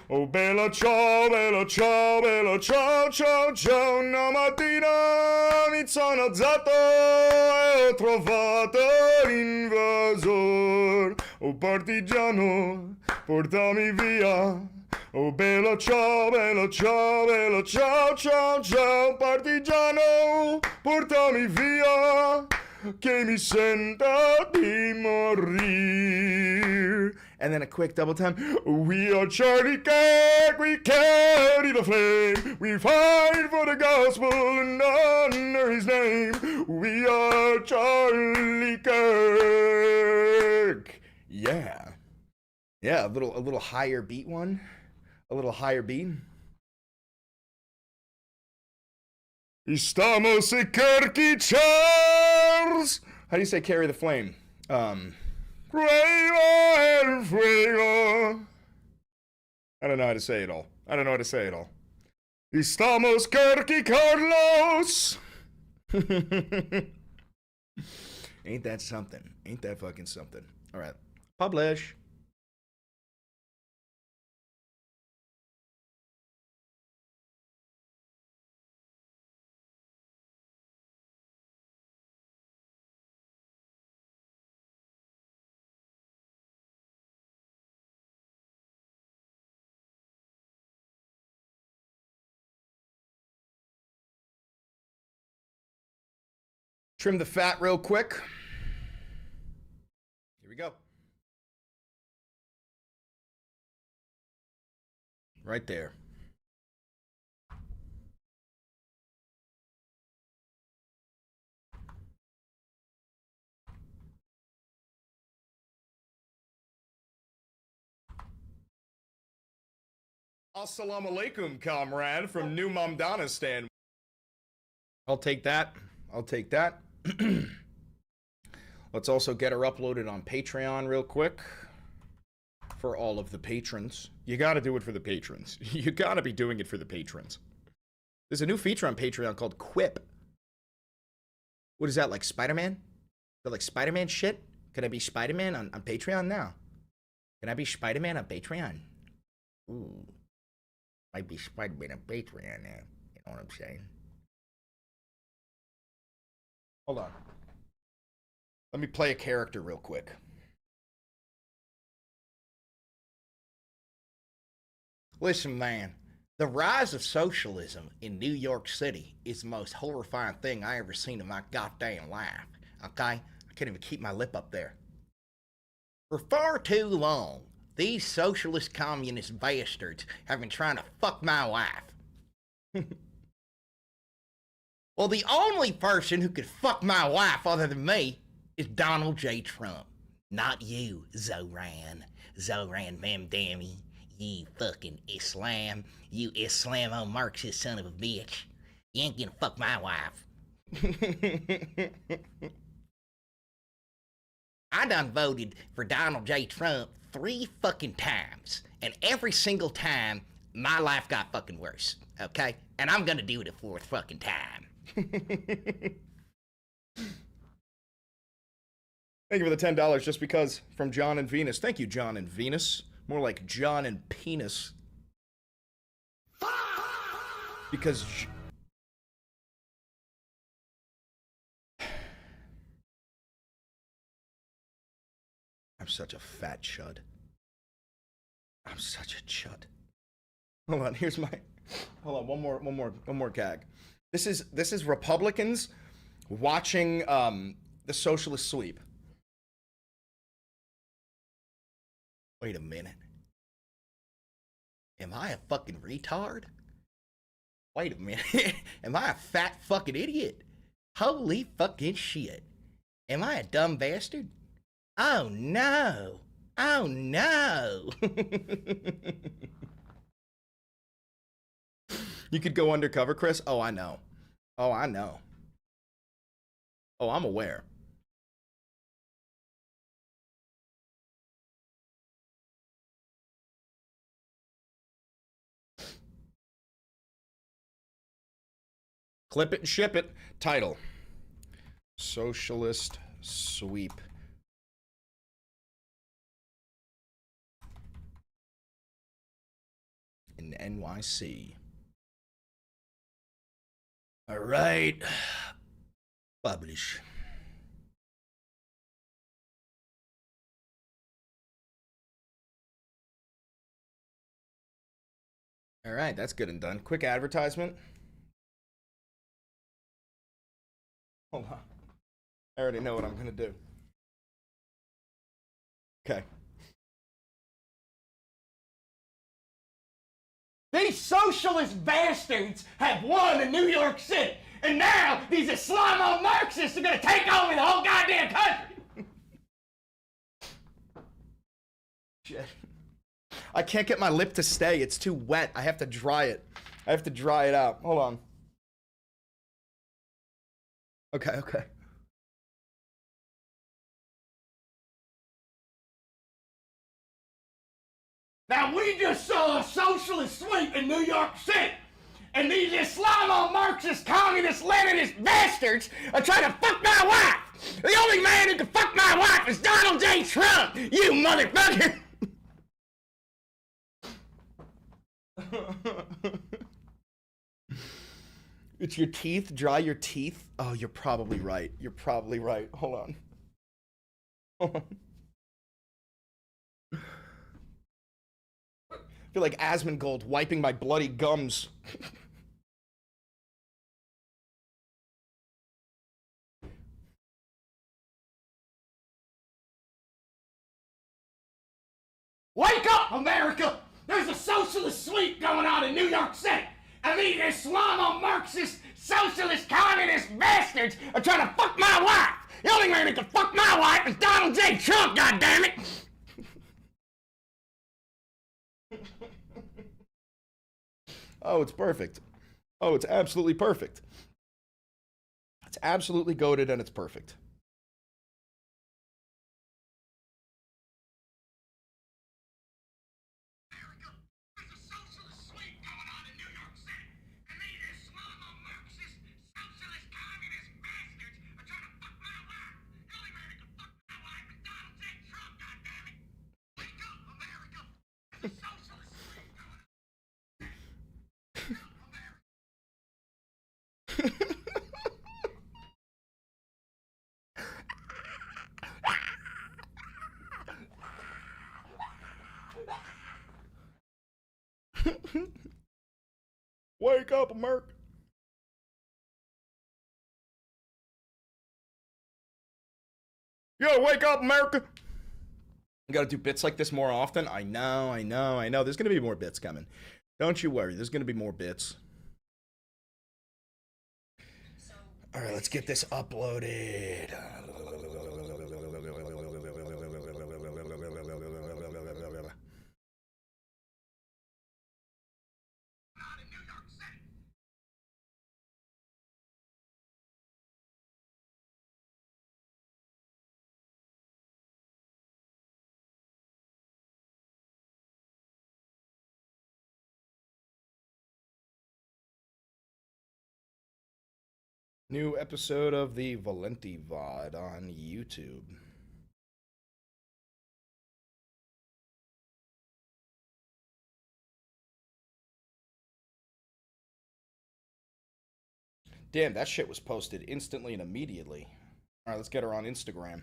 oh bella ciao, bella ciao, bella ciao, ciao, ciao. Una mattina mi sono alzato e ho trovato l'invasor. Oh partigiano, portami via. Oh bella ciao, bella ciao, bella ciao, ciao, ciao. Partigiano, portami via. Che mi senta di morire. And then a quick double time. We are Charlie Kirk, we carry the flame. We fight for the gospel and honor his name. We are Charlie Kirk. Yeah. Yeah, a little higher beat one. A little higher beat. Estamos en Kirky Charles. How do you say carry the flame? Fuego el fuego. I don't know how to say it all. Estamos Kirky Carlos. Ain't that something? Ain't that fucking something? All right. Publish. Trim the fat real quick. Here we go. Right there. Assalamu alaikum, comrade, from New Momdonistan. I'll take that. Let's also get her uploaded on Patreon real quick for all of the patrons. You gotta do it for the patrons. You gotta be doing it for the patrons. There's a new feature on Patreon called Quip. What is that, like Spider-Man? Is that like Spider-Man shit? Can I be Spider-Man on Patreon now? Can I be Spider-Man on Patreon? Ooh. Might be Spider-Man on Patreon now. You know what I'm saying? Hold on. Let me play a character real quick. Listen, man. The rise of socialism in New York City is the most horrifying thing I ever seen in my goddamn life. Okay? I can't even keep my lip up there. For far too long, these socialist communist bastards have been trying to fuck my wife. Well, the only person who could fuck my wife other than me is Donald J. Trump. Not you, Zoran. Zoran Mamdani. You fucking Islam. You Islamo-Marxist son of a bitch. You ain't gonna fuck my wife. I done voted for Donald J. Trump 3 fucking times. And every single time, my life got fucking worse. Okay? And I'm gonna do it a 4th fucking time. Thank you for the $10 just because from John and Venus. Thank you, John and Venus. More like John and Penis. Because I'm such a fat chud. I'm such a chud. Hold on, here's my. Hold on, one more gag. This is Republicans watching the socialist sweep. Wait a minute. Am I a fucking retard? Wait a minute. Am I a fat fucking idiot? Holy fucking shit. Am I a dumb bastard? Oh no. Oh no. You could go undercover, Chris? Oh, I know. Oh, I know. Oh, I'm aware. Clip it and ship it. Title: Socialist Sweep. In NYC. All right. Publish. All right, that's good and done. Quick advertisement. Hold on. I already know what I'm going to do. Okay. These socialist bastards have won in New York City, and now these Islamo Marxists are going to take over the whole goddamn country. Shit. I can't get my lip to stay. It's too wet. I have to dry it. I have to dry it out. Hold on. Okay. Now, we just saw a socialist sweep in New York City, and these Islamo Marxist, communist, Leninist bastards are trying to fuck my wife. The only man who can fuck my wife is Donald J. Trump, you motherfucker. It's your teeth. Dry your teeth. Oh, you're probably right. You're probably right. Hold on. Hold on. I feel like Asmongold wiping my bloody gums. Wake up, America! There's a socialist sweep going on in New York City, and these Islamo Marxist, socialist, communist bastards are trying to fuck my wife. The only man who can fuck my wife is Donald J. Trump, goddammit! Oh, it's perfect. Oh, it's absolutely perfect. It's absolutely goated and it's perfect. Wake up, America. Yo, wake up, America. You gotta do bits like this more often. I know. There's gonna be more bits coming. Don't you worry. There's gonna be more bits. All right, let's get this uploaded. New episode of the Valenti VOD on YouTube. Damn, that shit was posted instantly and immediately. All right, let's get her on Instagram.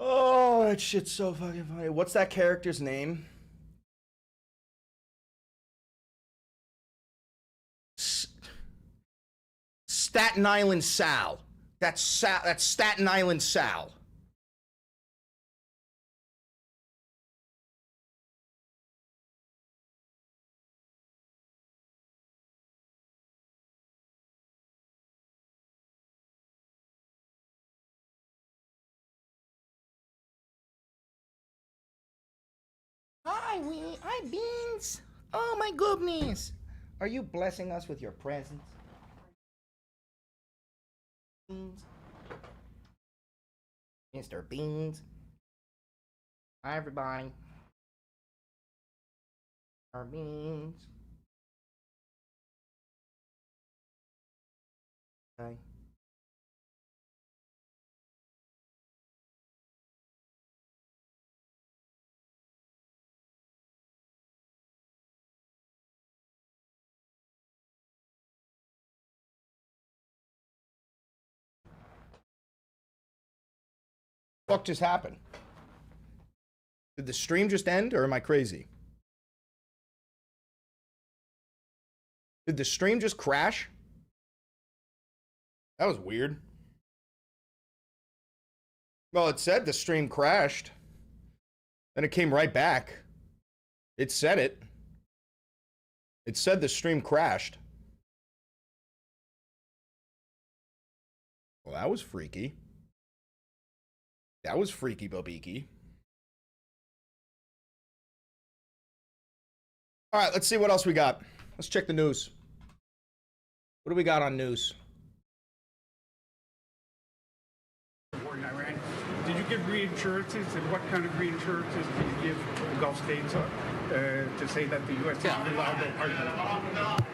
Oh, that shit's so fucking funny. What's that character's name? Staten Island Sal. That's Staten Island Sal. Hi, Beans. Oh my goodness. Are you blessing us with your presence? Beans. Mr. Beans. Hi, everybody. Our Beans. Okay. What just happened? Did the stream just end, or am I crazy? Did the stream just crash? That was weird. Well, it said the stream crashed. Then it came right back. It said it. It said the stream crashed. Well, that was freaky. That was freaky, Bobiki. All right, let's see what else we got. Let's check the news. What do we got on news? War in Iran. Did you give reinsurances, and what kind of reinsurances do you give Gulf states to say that the U.S. is a reliable partner?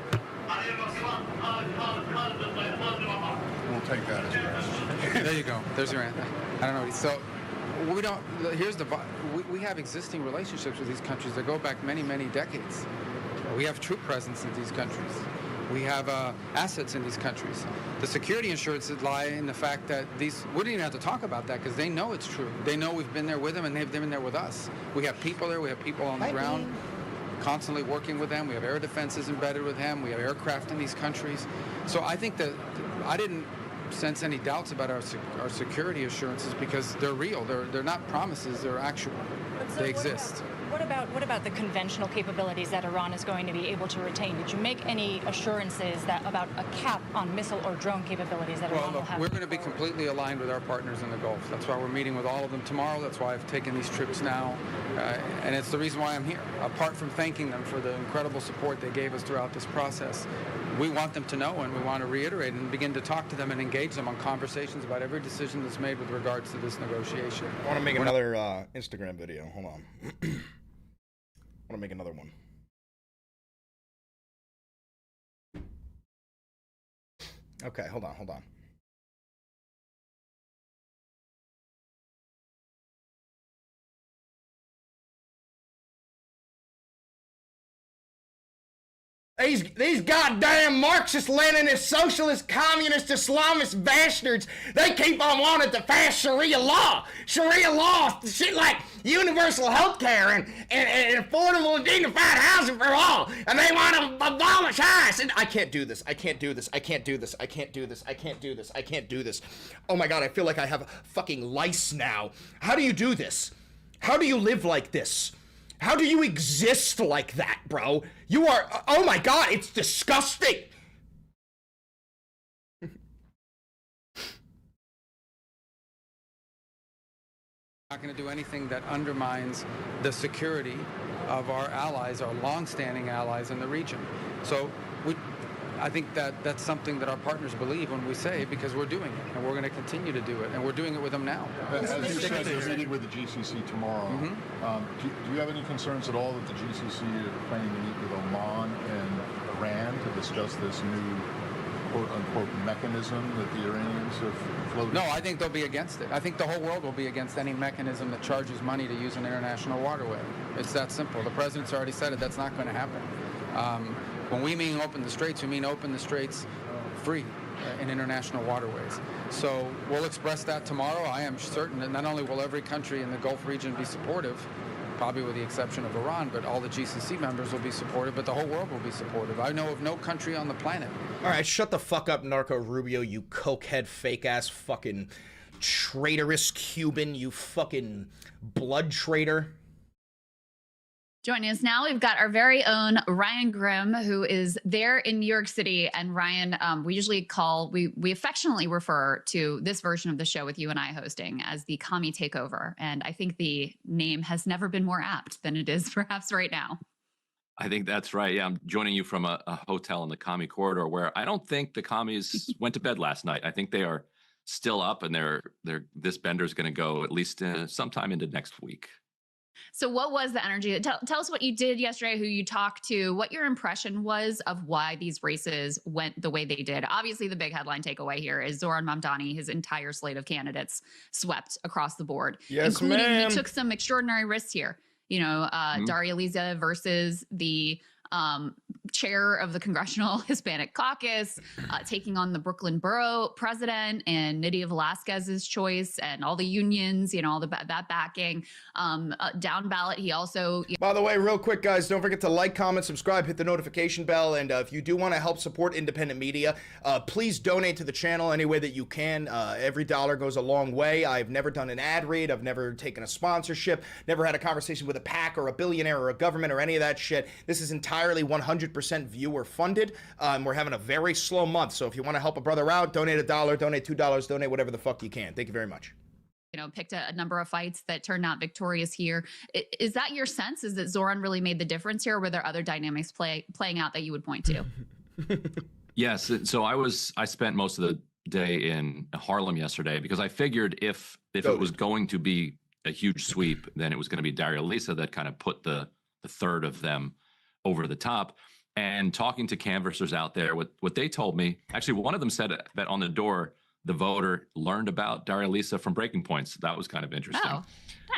We'll take that as your answer. There you go. There's your answer. I don't know. So we don't. Here's the. We have existing relationships with these countries that go back many, many decades. We have troop presence in these countries. We have assets in these countries. The security insurances lie in the fact that these. We don't even have to talk about that because they know it's true. They know we've been there with them and they've been there with us. We have people there. We have people on the ground. Constantly working with them. We have air defenses embedded with them. We have aircraft in these countries. So I think that I didn't sense any doubts about our security assurances because they're real. They're not promises. They're actual. They exist. What about the conventional capabilities that Iran is going to be able to retain? Did you make any assurances about a cap on missile or drone capabilities that Iran will have? We're going to be completely aligned with our partners in the Gulf. That's why we're meeting with all of them tomorrow. That's why I've taken these trips now. And it's the reason why I'm here. Apart from thanking them for the incredible support they gave us throughout this process, we want them to know and we want to reiterate and begin to talk to them and engage them on conversations about every decision that's made with regards to this negotiation. I want to make another Instagram video. Hold on. I want to make another one. Okay, hold on. These goddamn Marxist, Leninist, Socialist, Communist, Islamist bastards, they keep on wanting to pass Sharia law. Sharia law, shit like universal health care and affordable and dignified housing for all. And they want to abolish ICE. And I can't do this. I can't do this. Oh my God, I feel like I have fucking lice now. How do you do this? How do you live like this? How do you exist like that, bro? You are, oh my God, it's disgusting. Not going to do anything that undermines the security of our allies, our long-standing allies in the region. So I think that's something that our partners believe when we say, because we're doing it, and we're going to continue to do it, and we're doing it with them now. As you said, you're meeting with the GCC tomorrow. Mm-hmm. Do you have any concerns at all that the GCC are planning to meet with Oman and Iran to discuss this new quote-unquote mechanism that the Iranians have floated? No, I think they'll be against it. I think the whole world will be against any mechanism that charges money to use an international waterway. It's that simple. The president's already said it. That's not going to happen. When we mean open the straits, we mean open the straits free. in international waterways. So we'll express that tomorrow. I am certain that not only will every country in the Gulf region be supportive, probably with the exception of Iran, but all the GCC members will be supportive, but the whole world will be supportive. I know of no country on the planet. All right, shut the fuck up, Narco Rubio, you cokehead, fake-ass fucking traitorous Cuban, you fucking blood traitor. Joining us now, we've got our very own Ryan Grimm, who is there in New York City. And Ryan, we usually we affectionately refer to this version of the show with you and I hosting as the Commie Takeover. And I think the name has never been more apt than it is perhaps right now. I think that's right. Yeah, I'm joining you from a hotel in the Commie Corridor where I don't think the commies went to bed last night. I think they are still up, and this bender's going to go at least sometime into next week. So what was the energy? Tell us what you did yesterday, who you talked to, what your impression was of why these races went the way they did. Obviously, the big headline takeaway here is Zoran Mamdani, his entire slate of candidates swept across the board, including he took some extraordinary risks here. You know, Daria Liza versus the chair of the Congressional Hispanic Caucus, taking on the Brooklyn Borough president and Nydia Velázquez's choice and all the unions, you know, all that backing. Down ballot, he also... By the way, real quick, guys, don't forget to like, comment, subscribe, hit the notification bell, and if you do want to help support independent media, please donate to the channel any way that you can. Every dollar goes a long way. I've never done an ad read. I've never taken a sponsorship, never had a conversation with a PAC or a billionaire or a government or any of that shit. This is entirely 100% viewer funded. We're having a very slow month, so if you want to help a brother out, donate $1, donate $2, donate whatever the fuck you can. Thank you very much. You know, picked a number of fights that turned out victorious here. Is that your sense? Is that Zoran really made the difference here, or were there other dynamics playing out that you would point to? Yes. So I spent most of the day in Harlem yesterday because I figured if it was going to be a huge sweep, then it was going to be Daria Liza that kind of put the third of them over the top. And talking to canvassers out there, what they told me, actually, one of them said that on the door, the voter learned about Daria Liza from Breaking Points. That was kind of interesting. Oh,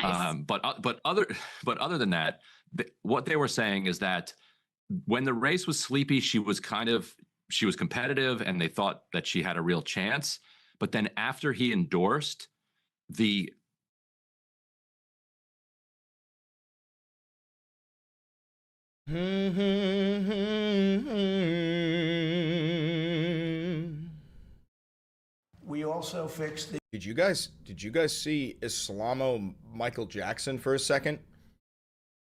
nice. But other than that, what they were saying is that when the race was sleepy, she was competitive, and they thought that she had a real chance. But then after he endorsed, We also fixed the... Did you guys see Islamo Michael Jackson for a second?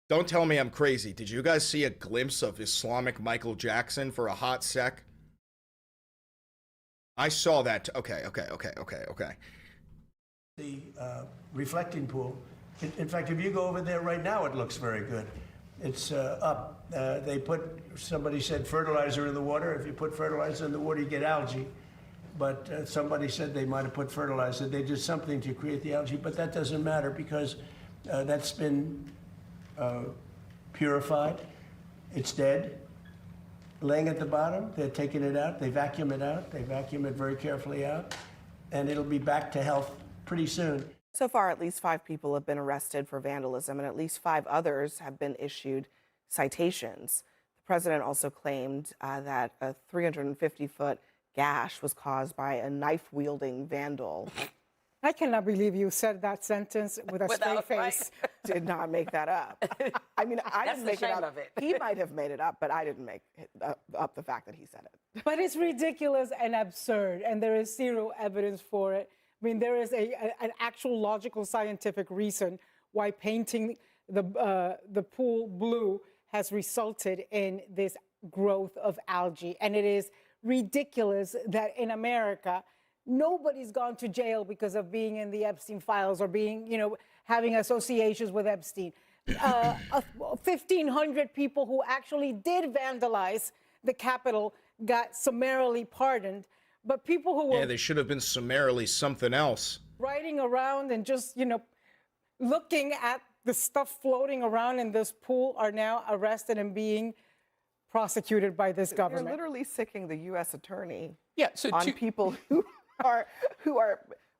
Don't tell me I'm crazy. Did you guys see a glimpse of Islamic Michael Jackson for a hot sec? I saw that. Okay. The reflecting pool. In fact, if you go over there right now, it looks very good. It's up. Somebody said fertilizer in the water. If you put fertilizer in the water, you get algae. But somebody said they might have put fertilizer. They did something to create the algae, but that doesn't matter because that's been purified. It's dead. Laying at the bottom, they're taking it out. They vacuum it out. They vacuum it very carefully out. And it'll be back to health pretty soon. So far, at least 5 people have been arrested for vandalism, and at least 5 others have been issued citations. The president also claimed that a 350-foot gash was caused by a knife-wielding vandal. I cannot believe you said that sentence with a straight face. Did not make that up. I mean, I didn't make it up. He might have made it up, but I didn't make up the fact that he said it. But it's ridiculous and absurd, and there is zero evidence for it. I mean, there is an actual logical scientific reason why painting the pool blue has resulted in this growth of algae. And it is ridiculous that in America, nobody's gone to jail because of being in the Epstein files or being, having associations with Epstein. 1,500 people who actually did vandalize the Capitol got summarily pardoned. But people who were... Yeah, they should have been summarily something else. Riding around and just, looking at the stuff floating around in this pool are now arrested and being prosecuted by this government. They're literally sicking the U.S. attorney so on people who are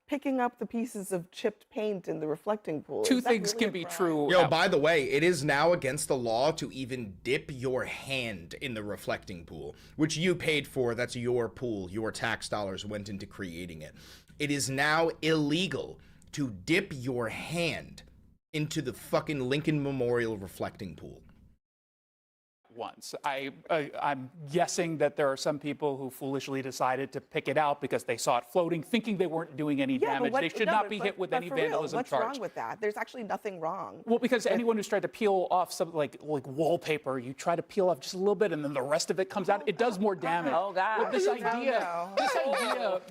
picking up the pieces of chipped paint in the reflecting pool. Two things can be true. Yo, by the way, it is now against the law to even dip your hand in the reflecting pool, which you paid for. That's your pool. Your tax dollars went into creating it. It is now illegal to dip your hand into the fucking Lincoln Memorial reflecting pool. Once. I'm guessing that there are some people who foolishly decided to pick it out because they saw it floating, thinking they weren't doing any damage. They should not be hit with any vandalism What's charge. wrong with that? There's actually nothing wrong. Well, because anyone who's tried to peel off something like wallpaper, you try to peel off just a little bit and then the rest of it comes out. It does more damage. Oh, God. But this idea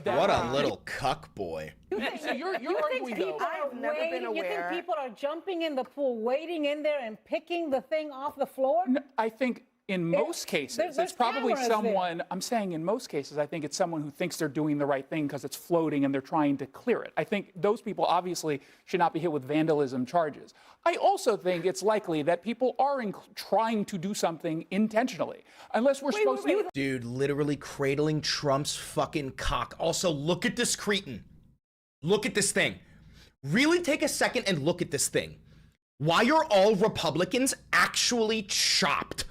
that What a little cuck boy. So you're arguing though. I've never been You aware. think people are jumping in the pool, wading in there and picking the thing off the floor? I think in most cases, there's it's probably cameras someone, there. I'm saying in most cases, I think it's someone who thinks they're doing the right thing because it's floating and they're trying to clear it. I think those people obviously should not be hit with vandalism charges. I also think it's likely that people are trying to do something intentionally, unless we're supposed to. Dude, literally cradling Trump's fucking cock. Also, look at this cretin. Look at this thing. Really take a second and look at this thing. Why are all Republicans actually chopped?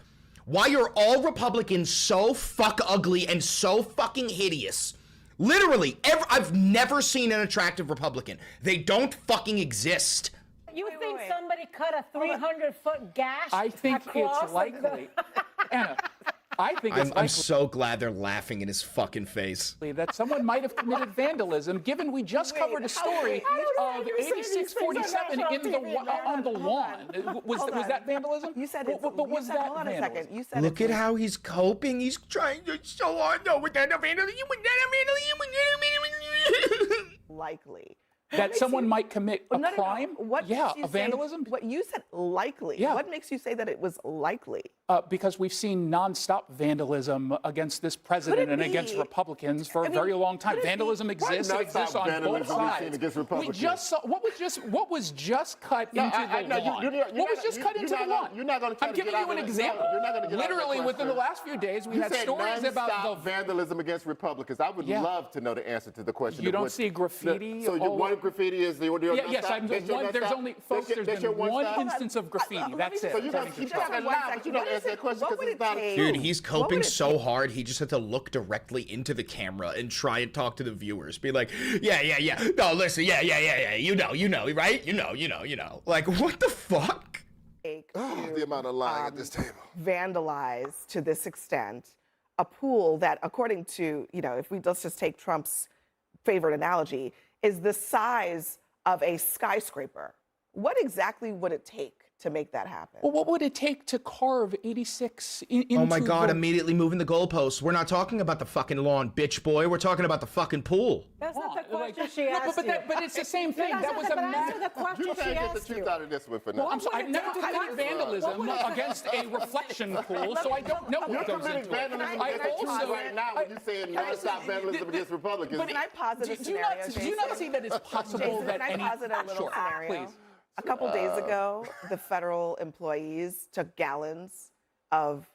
Why are all Republicans so fuck ugly and so fucking hideous? Literally, I've never seen an attractive Republican. They don't fucking exist. You think somebody cut a 300-foot gash? I think across it's likely. Anna, I think it's I'm likely so glad they're laughing in his fucking face. that someone might have committed vandalism, given we just covered a story of 8647 on the lawn. Was that vandalism? You said but was that hold on vandalism? a second. You said Look at how he's coping. He's trying to so hard. No, with that vandalism. likely. That someone might commit a No. crime? What Yeah, makes you a vandalism? What you said likely. Yeah. What makes you say that it was likely? Because we've seen nonstop vandalism against this president and against be? Republicans for a very long time. Vandalism exists. It exists on both sides. We just saw what was just cut into the lawn. What was just cut into the lawn? You're not going to try I'm to giving get you out an of it. example. You're not going to get out of Literally that within the question. last few days, we You had said stories about nonstop vandalism against Republicans. I would love to know the answer to the question. You don't see graffiti. So your one graffiti is the Yes, there's only folks. There's been one instance of graffiti. That's it. So you're not going to lie, but you don't answer that question because it's not true. Dude, he's coping so hard, he just had to look directly into the camera and try and talk to the viewers. Be like, yeah. No, listen, yeah. You know, right? You know. Like, what the fuck? The amount of lying at this table. Vandalize to this extent a pool that, according to, if let's just take Trump's favorite analogy, is the size of a skyscraper. What exactly would it take to make that happen? Well, what would it take to carve 86 into Oh my God, the... immediately moving the goalposts. We're not talking about the fucking lawn, bitch boy. We're talking about the fucking pool. That's not the question she asked but it's the same thing. That was a answer the question You she can't get asked the you. truth out of this one for now. Well, I'm sorry, I've never committed vandalism against a reflection pool, so I don't know You're what goes committing into it. vandalism against Trump right now when you're saying nonstop vandalism against Republicans. Can I posit a Do scenario, you not see that it's possible Jason, that can I posit a little scenario? Please. A couple days ago, the federal employees took gallons of,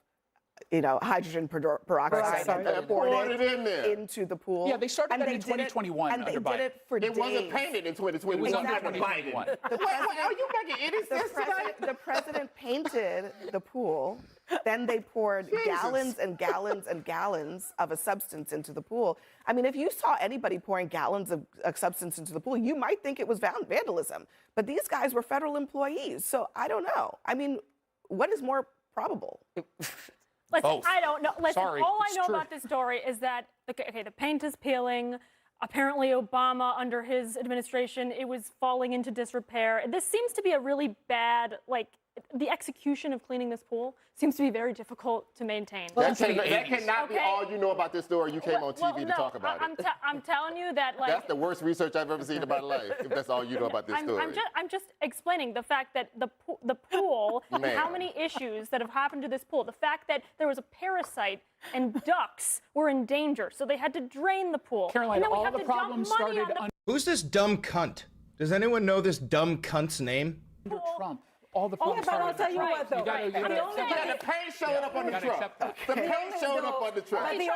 hydrogen peroxide and poured it in there into the pool. Yeah, they started that in did it- 2021 And they under did Biden. it for days. It wasn't painted in 2020. It was under under 2021. Are you making any sense tonight? The president painted the pool. Then they poured gallons and gallons and gallons of a substance into the pool. I mean, if you saw anybody pouring gallons of a substance into the pool, you might think it was vandalism. But these guys were federal employees, so I don't know. I mean, what is more probable? Listen, I don't know. Listen, Sorry, all I it's know true. about this story is that, okay, the paint is peeling. Apparently, Obama, under his administration, it was falling into disrepair. This seems to be a really bad, the execution of cleaning this pool seems to be very difficult to maintain. That cannot be all you know about this story. You came on TV to talk about it. I'm telling you that, That's the worst research I've ever seen in my life, if that's all you know about this story. I'm just explaining the fact that the pool, and how many issues that have happened to this pool. The fact that there was a parasite and ducks were in danger, so they had to drain the pool. Caroline, and then we all had the to dump problems money started on the Who's this dumb cunt? Does anyone know this dumb cunt's name? under Trump. all the Oh, but I'll tell you what, though. You gotta The paint showed up on the truck. The paint showed up on the truck. But the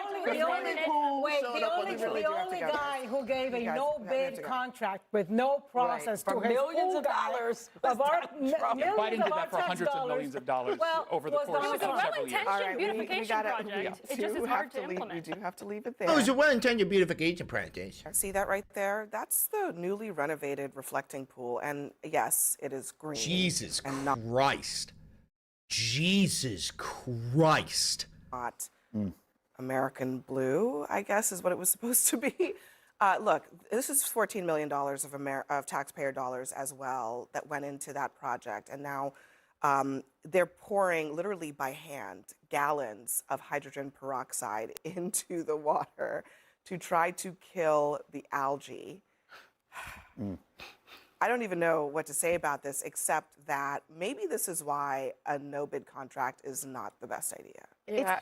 only guy who gave a no-bid contract with no process For to his millions pool of guy dollars of our Biden millions did of our that for tax hundreds of dollars. millions of dollars Well, over the was course the- of was a several years. All right, beautification project. It just is hard to implement. We do have to leave it there. Oh, it's a well-intended beautification project. See that right there? That's the newly renovated reflecting pool. And yes, it is green. Jesus Christ. Jesus Christ. Not American blue, I guess is what it was supposed to be. Look, this is $14 million of taxpayer dollars as well that went into that project. And now they're pouring literally by hand gallons of hydrogen peroxide into the water to try to kill the algae. I don't even know what to say about this, except that maybe this is why a no-bid contract is not the best idea.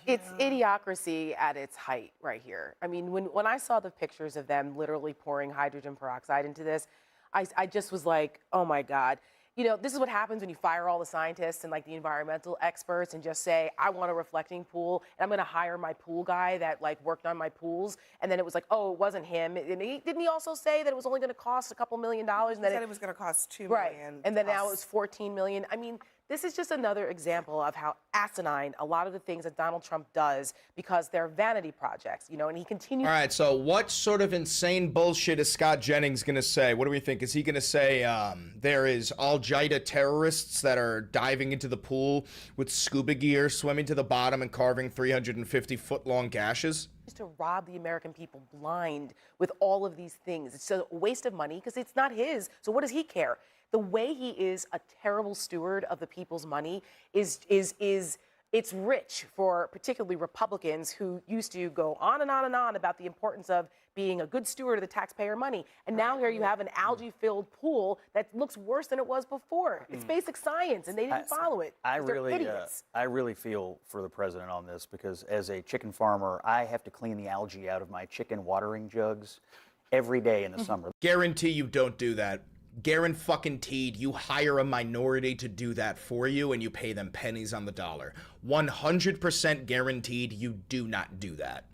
It's idiocracy at its height right here. I mean, when I saw the pictures of them literally pouring hydrogen peroxide into this, I just was like, oh my God. You know, this is what happens when you fire all the scientists and like the environmental experts and just say, I want a reflecting pool and I'm going to hire my pool guy that like worked on my pools. And then it was like, oh, it wasn't him. And didn't he also say that it was only going to cost a couple $1 million? And He said it was going to cost $2 million. Right. And then now it was $14 million. I mean, this is just another example of how asinine a lot of the things that Donald Trump does because they're vanity projects, you know, and he continues. All right, so what sort of insane bullshit is Scott Jennings going to say? What do we think? Is he going to say there is Al-Qaeda terrorists that are diving into the pool with scuba gear, swimming to the bottom and carving 350-foot-long gashes? To rob the American people blind with all of these things. It's a waste of money because it's not his. So what does he care? The way he is a terrible steward of the people's money is it's rich for particularly Republicans who used to go on and on and on about the importance of being a good steward of the taxpayer money. And now here you have an algae-filled pool that looks worse than it was before. It's basic science, and they didn't follow it. I They're really, idiots. I really feel for the president on this because as a chicken farmer, I have to clean the algae out of my chicken watering jugs every day in the summer. Guarantee you don't do that. Guaranteed you hire a minority to do that for you and you pay them pennies on the dollar. 100% guaranteed you do not do that.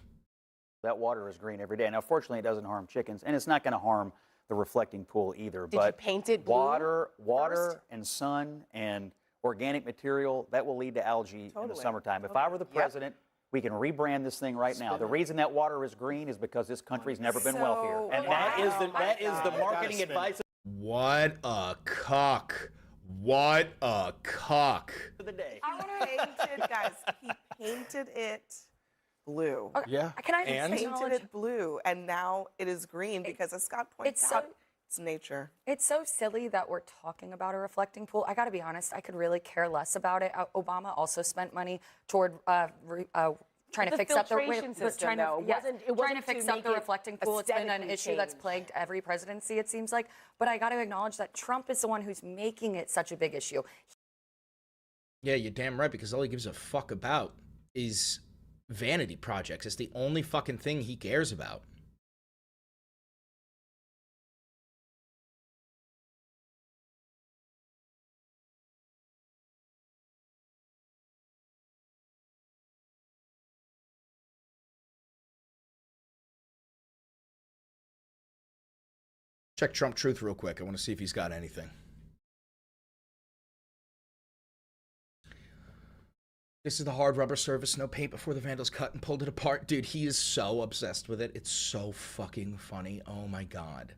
That water is green every day. Now, fortunately, it doesn't harm chickens, and it's not going to harm the reflecting pool either. Did you paint it blue water and sun and organic material, that will lead to algae in the summertime. If I were the president, we can rebrand this thing right now. The reason that water is green is because this country's never been wealthier. And that is the marketing advice. What a cock. What a cock. For the day. He painted it blue. Yeah. Can I and? painted it blue, and now it is green because, as Scott points out, it's nature. It's so silly that we're talking about a reflecting pool. I got to be honest, I could really care less about it. Obama also spent money toward trying to fix up the filtration system, though. Trying to fix up the reflecting pool. It's been an issue that's plagued every presidency, it seems like. But I got to acknowledge that Trump is the one who's making it such a big issue. Yeah, you're damn right, because all he gives a fuck about is vanity projects. It's the only fucking thing he cares about. Check Trump Truth real quick. I want to see if he's got anything. This is the hard rubber surface, no paint before the vandals cut and pulled it apart. Dude, he is so obsessed with it. It's so fucking funny. Oh my God.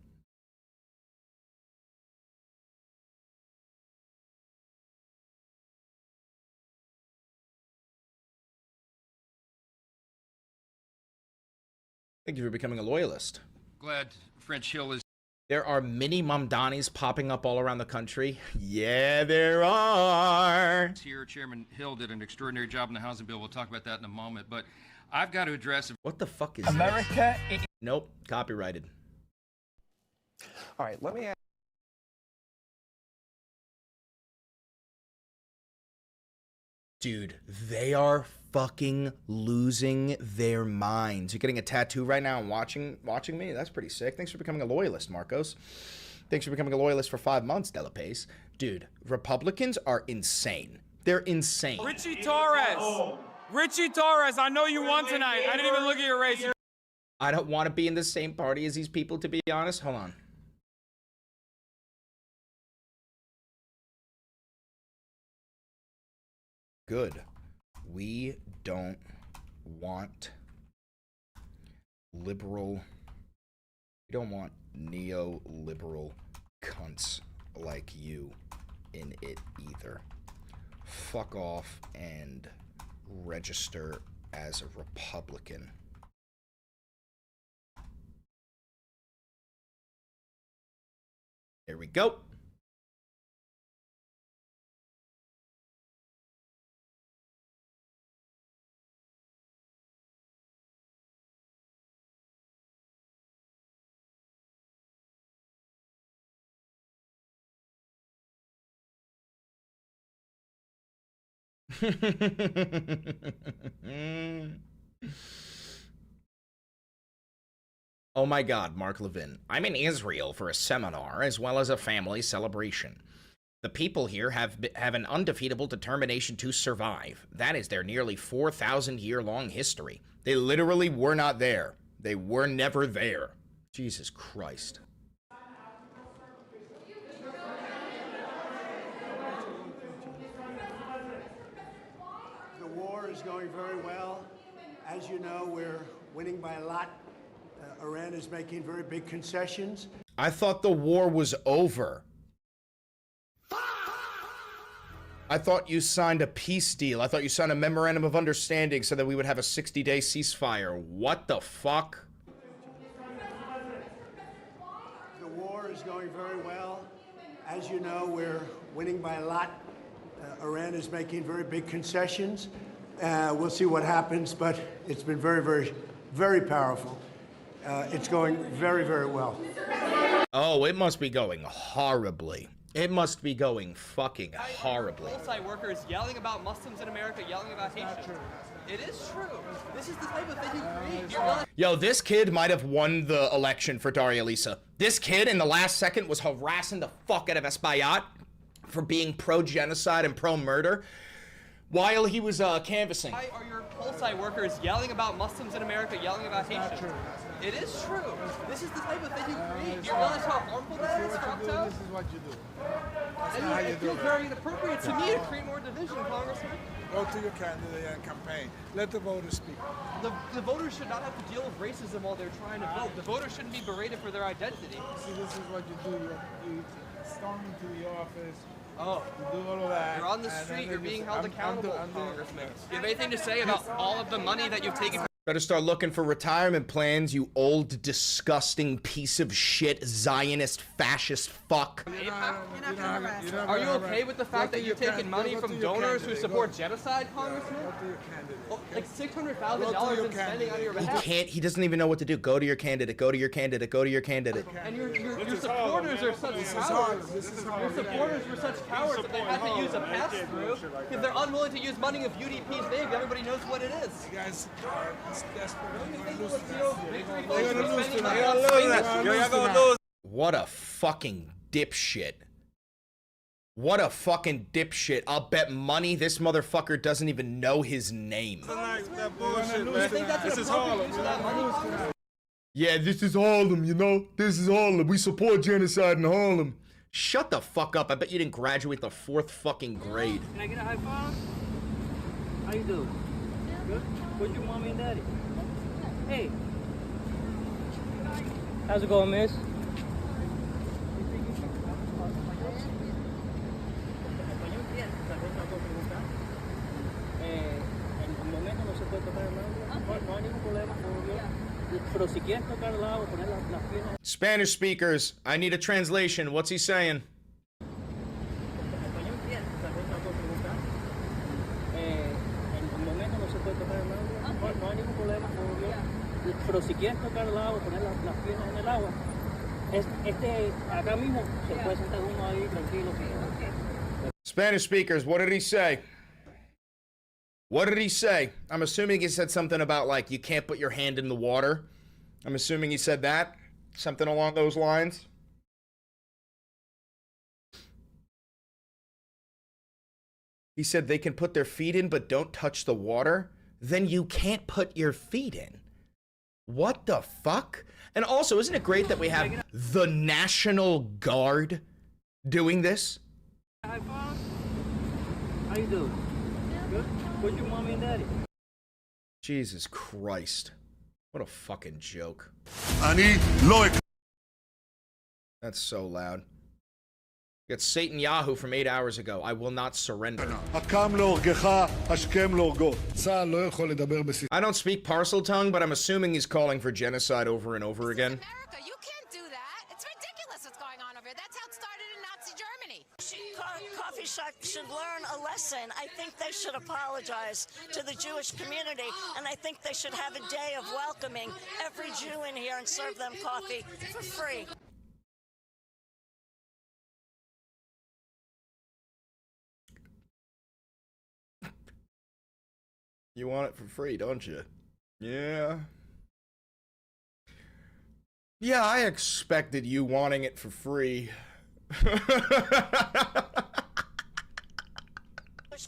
Thank you for becoming a loyalist. Glad French Hill is... There are mini Mamdanis popping up all around the country. Yeah, there are. Here, Chairman Hill did an extraordinary job in the housing bill. We'll talk about that in a moment. But I've got to address... What the fuck is America? Nope, copyrighted. All right, let me ask... Dude, they are fucking losing their minds. You're getting a tattoo right now and watching me? That's pretty sick. Thanks for becoming a loyalist, Marcos. Thanks for becoming a loyalist for 5 months, Delapace. Dude, Republicans are insane. They're insane. Richie Torres. Richie Torres, I know you won tonight. I didn't even look at your race. I don't want to be in the same party as these people, to be honest. Hold on. Good. We don't want liberal. We don't want neoliberal cunts like you in it either. Fuck off and register as a Republican. There we go. Oh my God, Mark Levin. I'm in Israel for a seminar as well as a family celebration. The people here have an undefeatable determination to survive. That is their nearly 4,000-year-long history. They literally were not there. They were never there. Jesus Christ. The war is going very well. As you know, we're winning by a lot. Iran is making very big concessions. I thought the war was over. I thought you signed a peace deal. I thought you signed a memorandum of understanding so that we would have a 60-day ceasefire. What the fuck? The war is going very well. As you know, we're winning by a lot. Iran is making very big concessions. We'll see what happens, but it's been very, very, very powerful. It's going very, very well. Oh, it must be going horribly. It must be going fucking horribly. Outside workers yelling about Muslims in America, yelling about Haitians. It is true. This is the type of thing you create. Yo, this kid might have won the election for Daria Lisa. This kid in the last second was harassing the fuck out of Espaillat for being pro-genocide and pro-murder while he was canvassing. Why are your Pulsai workers yelling about Muslims in America, yelling about Haitians? It is true. This is the type of thing you create. Do you realize how harmful that is for Uptown? This is what you do. And it feels very inappropriate to me to create more division, Congressman. Go to your candidate and campaign. Let the voters speak. The voters should not have to deal with racism while they're trying to vote. The voters shouldn't be berated for their identity. See, this is what you do. You storm into the office. Oh, you do all of that. You're on the street. You're being held accountable, Congressman. Do you have anything to say about all of the money that you've taken? Better start looking for retirement plans, you old, disgusting piece of shit, Zionist, fascist fuck. Are you okay with the fact that you've taken money from donors who support genocide, Congressman? Like $600,000 in spending on your behalf. He doesn't even know what to do. Go to your candidate, go to your candidate, go to your candidate. And your supporters are such cowards. Your supporters were such cowards that they had to use a pass-through because they're unwilling to use money of UDP's name. Everybody knows what it is. You guys What a fucking dipshit. What a fucking dipshit. I'll bet money this motherfucker doesn't even know his name. This is Harlem. Yeah, this is Harlem, you know? This is Harlem. We support genocide in Harlem. Shut the fuck up. I bet you didn't graduate the 4th fucking grade. Can I get a high five? How you doing? Good? Where's your mommy and daddy? Hey. How's it going, miss? Spanish speakers, I need a translation. What's he saying? Pero si quieres tocar el agua, poner las piernas en el agua, acá mismo se puede sentar uno ahí tranquilo. Spanish speakers, what did he say? What did he say? I'm assuming he said something about, like, you can't put your hand in the water. I'm assuming he said that. Something along those lines. He said they can put their feet in but don't touch the water. Then you can't put your feet in. What the fuck? And also, isn't it great that we have the National Guard doing this? Hi, Bob. How you doing? Good? Where's your mommy and daddy? Jesus Christ. What a fucking joke. That's so loud. Got Satan Yahoo from 8 hours ago. I will not surrender. I don't speak parcel tongue, but I'm assuming he's calling for genocide over and over again. America, you can't do that. It's ridiculous what's going on over here. That's how it started in Nazi Germany. Coffee shop should learn a lesson. I think they should apologize to the Jewish community, and I think they should have a day of welcoming every Jew in here and serve them coffee for free. You want it for free, don't you? Yeah. Yeah, I expected you wanting it for free.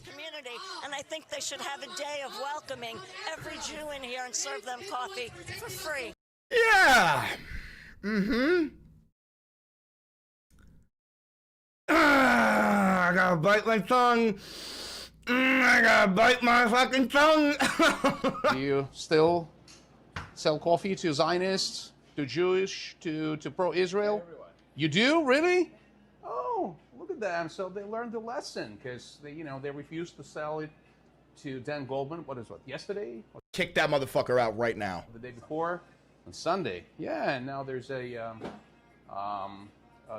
Community, and I think they should have a day of welcoming every Jew in here and serve them coffee for free. Yeah. I gotta bite my tongue. I gotta bite my fucking tongue. Do you still sell coffee to Zionists, to Jewish, to pro-Israel? Everyone. You do? Really? Oh, look at them. So they learned the lesson because they refused to sell it to Dan Goldman. What, yesterday? Kick that motherfucker out right now. The day before? On Sunday. Yeah, and now there's a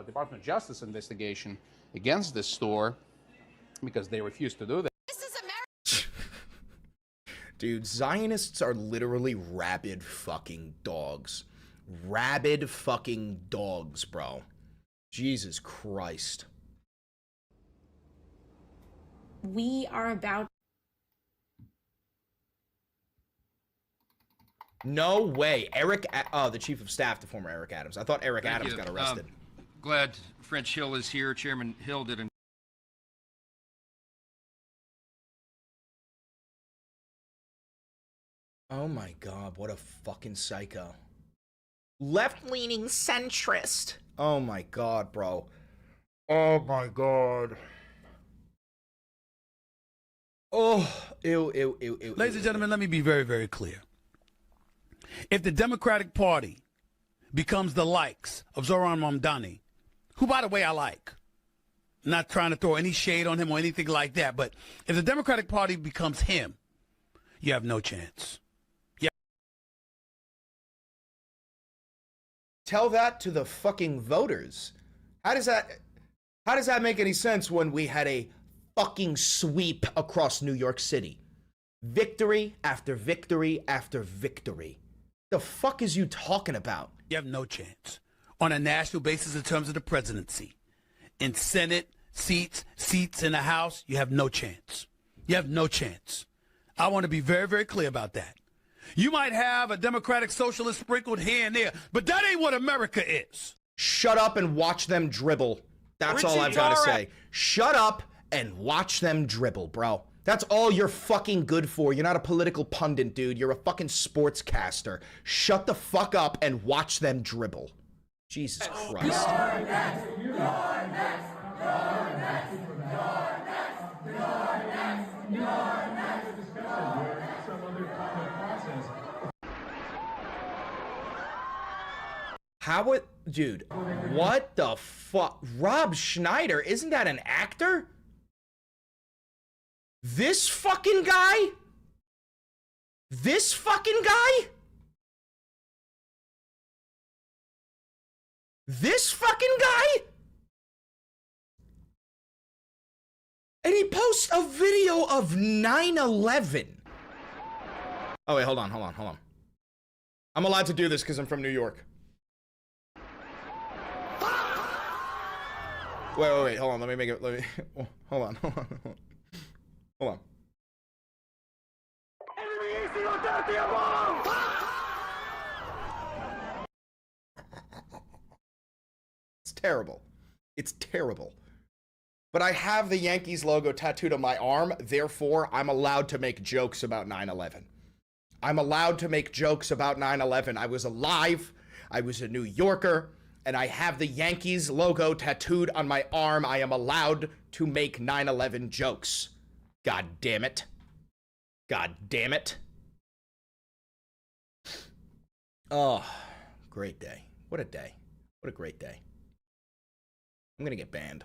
Department of Justice investigation against this store because they refused to do that. Dude, Zionists are literally rabid fucking dogs. Rabid fucking dogs, bro. Jesus Christ. We are about... No way. The chief of staff to former Eric Adams. I thought Eric Adams got arrested. Glad French Hill is here. Chairman Hill did an... Oh my God, what a fucking psycho. Left-leaning centrist. Oh my God, bro. Oh my God. Oh, ew, ew, ew, ew. Ladies and gentlemen, let me be very, very clear. If the Democratic Party becomes the likes of Zoran Mamdani, who, by the way, I like, not trying to throw any shade on him or anything like that, but if the Democratic Party becomes him, you have no chance. Tell that to the fucking voters. How does that make any sense when we had a fucking sweep across New York City? Victory after victory after victory. The fuck is you talking about? You have no chance on a national basis in terms of the presidency. In Senate, seats in the House, you have no chance. You have no chance. I want to be very, very clear about that. You might have a Democratic Socialist sprinkled here and there, but that ain't what America is. Shut up and watch them dribble. That's all I've got to say. Shut up and watch them dribble, bro. That's all you're fucking good for. You're not a political pundit, dude. You're a fucking sportscaster. Shut the fuck up and watch them dribble. Jesus Christ. You're next. You're next. You're next. You're next. You're next. Dude, what the fuck? Rob Schneider, isn't that an actor? This fucking guy? This fucking guy? This fucking guy? And he posts a video of 9/11. Oh, wait, hold on. I'm allowed to do this because I'm from New York. Wait, hold on, let me hold on. It's terrible. But I have the Yankees logo tattooed on my arm, therefore I'm allowed to make jokes about 9/11. I'm allowed to make jokes about 9/11. I was alive, I was a New Yorker, and I have the Yankees logo tattooed on my arm. I am allowed to make 9/11 jokes. God damn it. God damn it. Oh, great day. What a day. What a great day. I'm gonna get banned.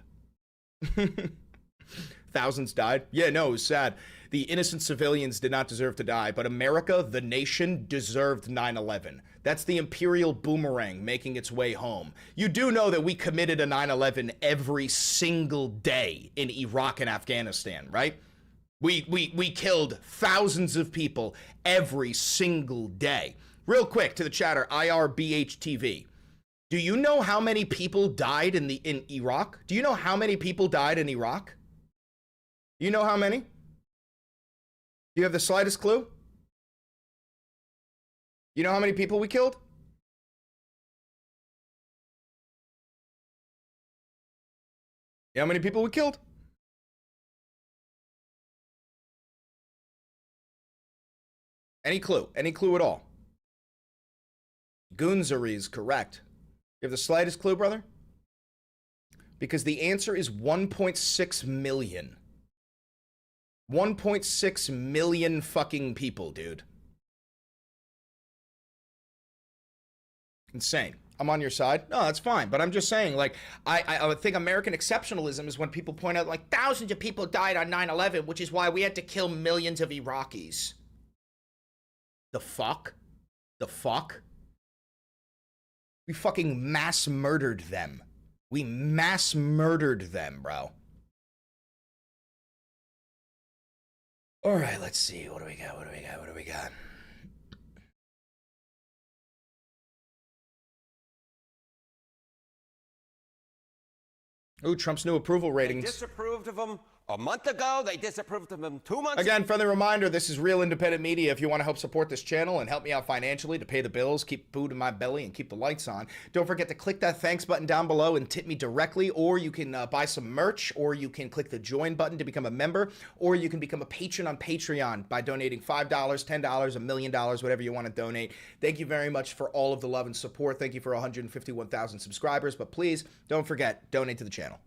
Thousands died. Yeah, no, it was sad. The innocent civilians did not deserve to die, but America, the nation, deserved 9/11. That's the imperial boomerang making its way home. You do know that we committed a 9/11 every single day in Iraq and Afghanistan, right? We killed thousands of people every single day. Real quick to the chatter, IRBHTV. Do you know how many people died in Iraq? Do you know how many people died in Iraq? Do you know how many? Do you have the slightest clue? You know how many people we killed? You know how many people we killed? Any clue? Any clue at all? Goonzery is correct. You have the slightest clue, brother? Because the answer is 1.6 million. 1.6 million fucking people, dude. Insane. I'm on your side. No, that's fine. But I'm just saying, like, I think American exceptionalism is when people point out, like, thousands of people died on 9/11, which is why we had to kill millions of Iraqis. The fuck? The fuck? We fucking mass murdered them. We mass murdered them, bro. All right, let's see. What do we got? What do we got? What do we got? Ooh, Trump's new approval ratings. They disapproved of him a month ago. They disapproved of him 2 months Again, friendly reminder, this is real independent media. If you want to help support this channel and help me out financially to pay the bills, keep food in my belly, and keep the lights on, don't forget to click that thanks button down below and tip me directly, or you can buy some merch, or you can click the join button to become a member, or you can become a patron on Patreon by donating $5, $10, $1 million, whatever you want to donate. Thank you very much for all of the love and support. Thank you for 151,000 subscribers, but please don't forget, donate to the channel.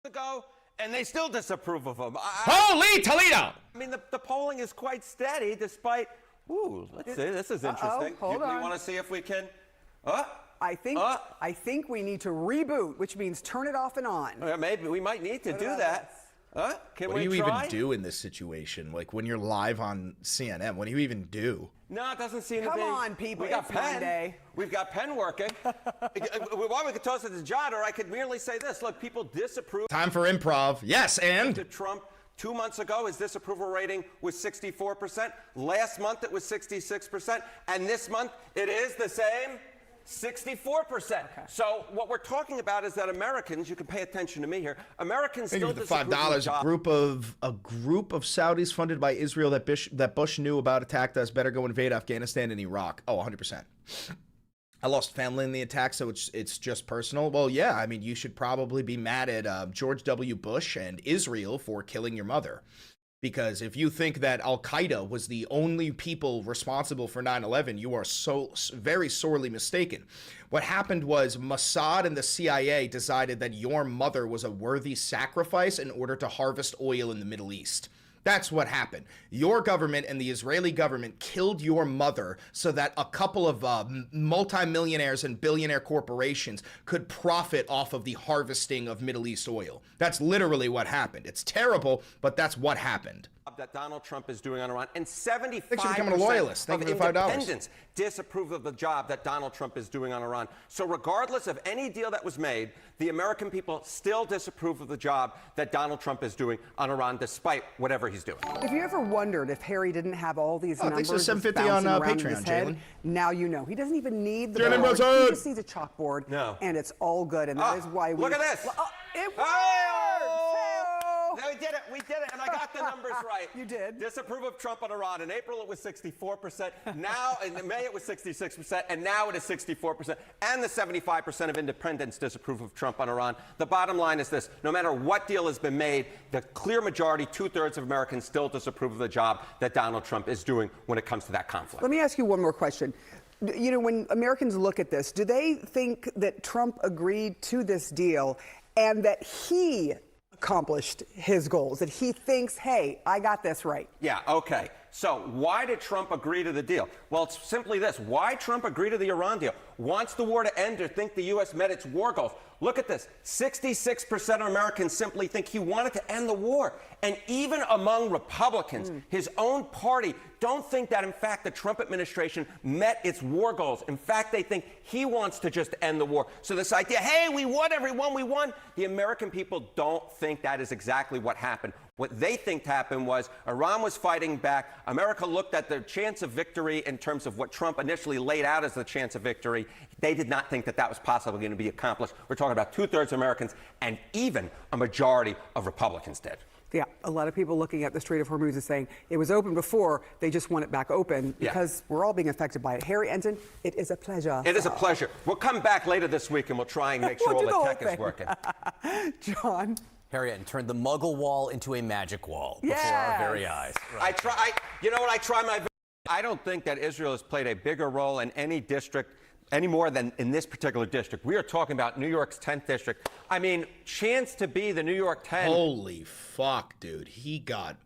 Ago, and they still disapprove of him. Holy Toledo! I mean, the polling is quite steady despite. Ooh, let's see. This is interesting. Hold on. We want to see if we can. I think we need to reboot, which means turn it off and on. Maybe we might need to do that. Can what we do you try? even do in this situation? Like when you're live on CNN, what do you even do? No, it doesn't seem to be. Come on, people. We got it's Penn. Monday. We've got Penn working. Why we could toss it to John, or I could merely say this. Look, people disapprove. Time for improv. Yes, and? To Trump 2 months ago, his disapproval rating was 64%. Last month, it was 66%. And this month, it is the same. 64%. Okay. So what we're talking about is that Americans, you can pay attention to me here, Americans Thank you still for the $5. A group of Saudis funded by Israel that Bush knew about attacked us. Better go invade Afghanistan and Iraq. Oh, 100%. I lost family in the attack, so it's just personal. Well, yeah, I mean, you should probably be mad at George W. Bush and Israel for killing your mother. Because if you think that Al-Qaeda was the only people responsible for 9/11, you are so very sorely mistaken. What happened was Mossad and the CIA decided that your mother was a worthy sacrifice in order to harvest oil in the Middle East. That's what happened. Your government and the Israeli government killed your mother so that a couple of multimillionaires and billionaire corporations could profit off of the harvesting of Middle East oil. That's literally what happened. It's terrible, but that's what happened. That Donald Trump is doing on Iran, and 75% becoming a loyalist. Thank of you for the $5. independents disapprove of the job that Donald Trump is doing on Iran. So regardless of any deal that was made, the American people still disapprove of the job that Donald Trump is doing on Iran, despite whatever he's doing. If you ever wondered if Harry didn't have all these thanks numbers for just $7.50 on bouncing around in Patreon, his head, Jalen. now you know. He doesn't even need the Jalen board. Brunson! He just needs a chalkboard, and it's all good. And that is why we... Look at this! It works! go. We did it, and I got the numbers right. You did. Disapprove of Trump on Iran. In April, it was 64%. Now, in May, it was 66%, and now it is 64%. And the 75% of independents disapprove of Trump on Iran. The bottom line is this. No matter what deal has been made, the clear majority, 2/3 of Americans, still disapprove of the job that Donald Trump is doing when it comes to that conflict. Let me ask you one more question. You know, when Americans look at this, do they think that Trump agreed to this deal and that he accomplished his goals, that he thinks, hey, I got this right? Yeah, okay. So why did Trump agree to the deal? Well, it's simply this. Why Trump agree to the Iran deal? Wants the war to end or think the U.S. met its war goals? Look at this. 66% of Americans simply think he wanted to end the war. And even among Republicans, his own party, don't think that, in fact, the Trump administration met its war goals. In fact, they think he wants to just end the war. So this idea, hey, we won, everyone, we won. The American people don't think that is exactly what happened. What they think happened was Iran was fighting back. America looked at the chance of victory in terms of what Trump initially laid out as the chance of victory. They did not think that that was possibly going to be accomplished. We're talking about 2/3 of Americans, and even a majority of Republicans did. Yeah, a lot of people looking at the Strait of Hormuz is saying it was open before, they just want it back open because we're all being affected by it. Harry Enton, it is a pleasure. It is a pleasure. We'll come back later this week and we'll try and make sure all the tech is working. John. Harriet turned the Muggle wall into a magic wall before our very eyes. Right. I don't think that Israel has played a bigger role in any district any more than in this particular district. We are talking about New York's 10th district. I mean, chance to be the New York 10. Holy fuck, dude. He got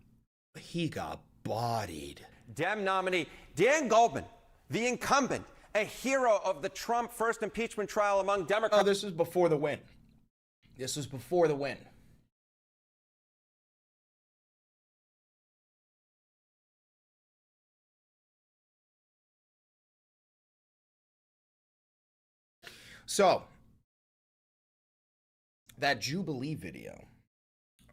bodied. Dem nominee Dan Goldman, the incumbent, a hero of the Trump first impeachment trial among Democrats. Oh, this was before the win. This was before the win. So, that Jubilee video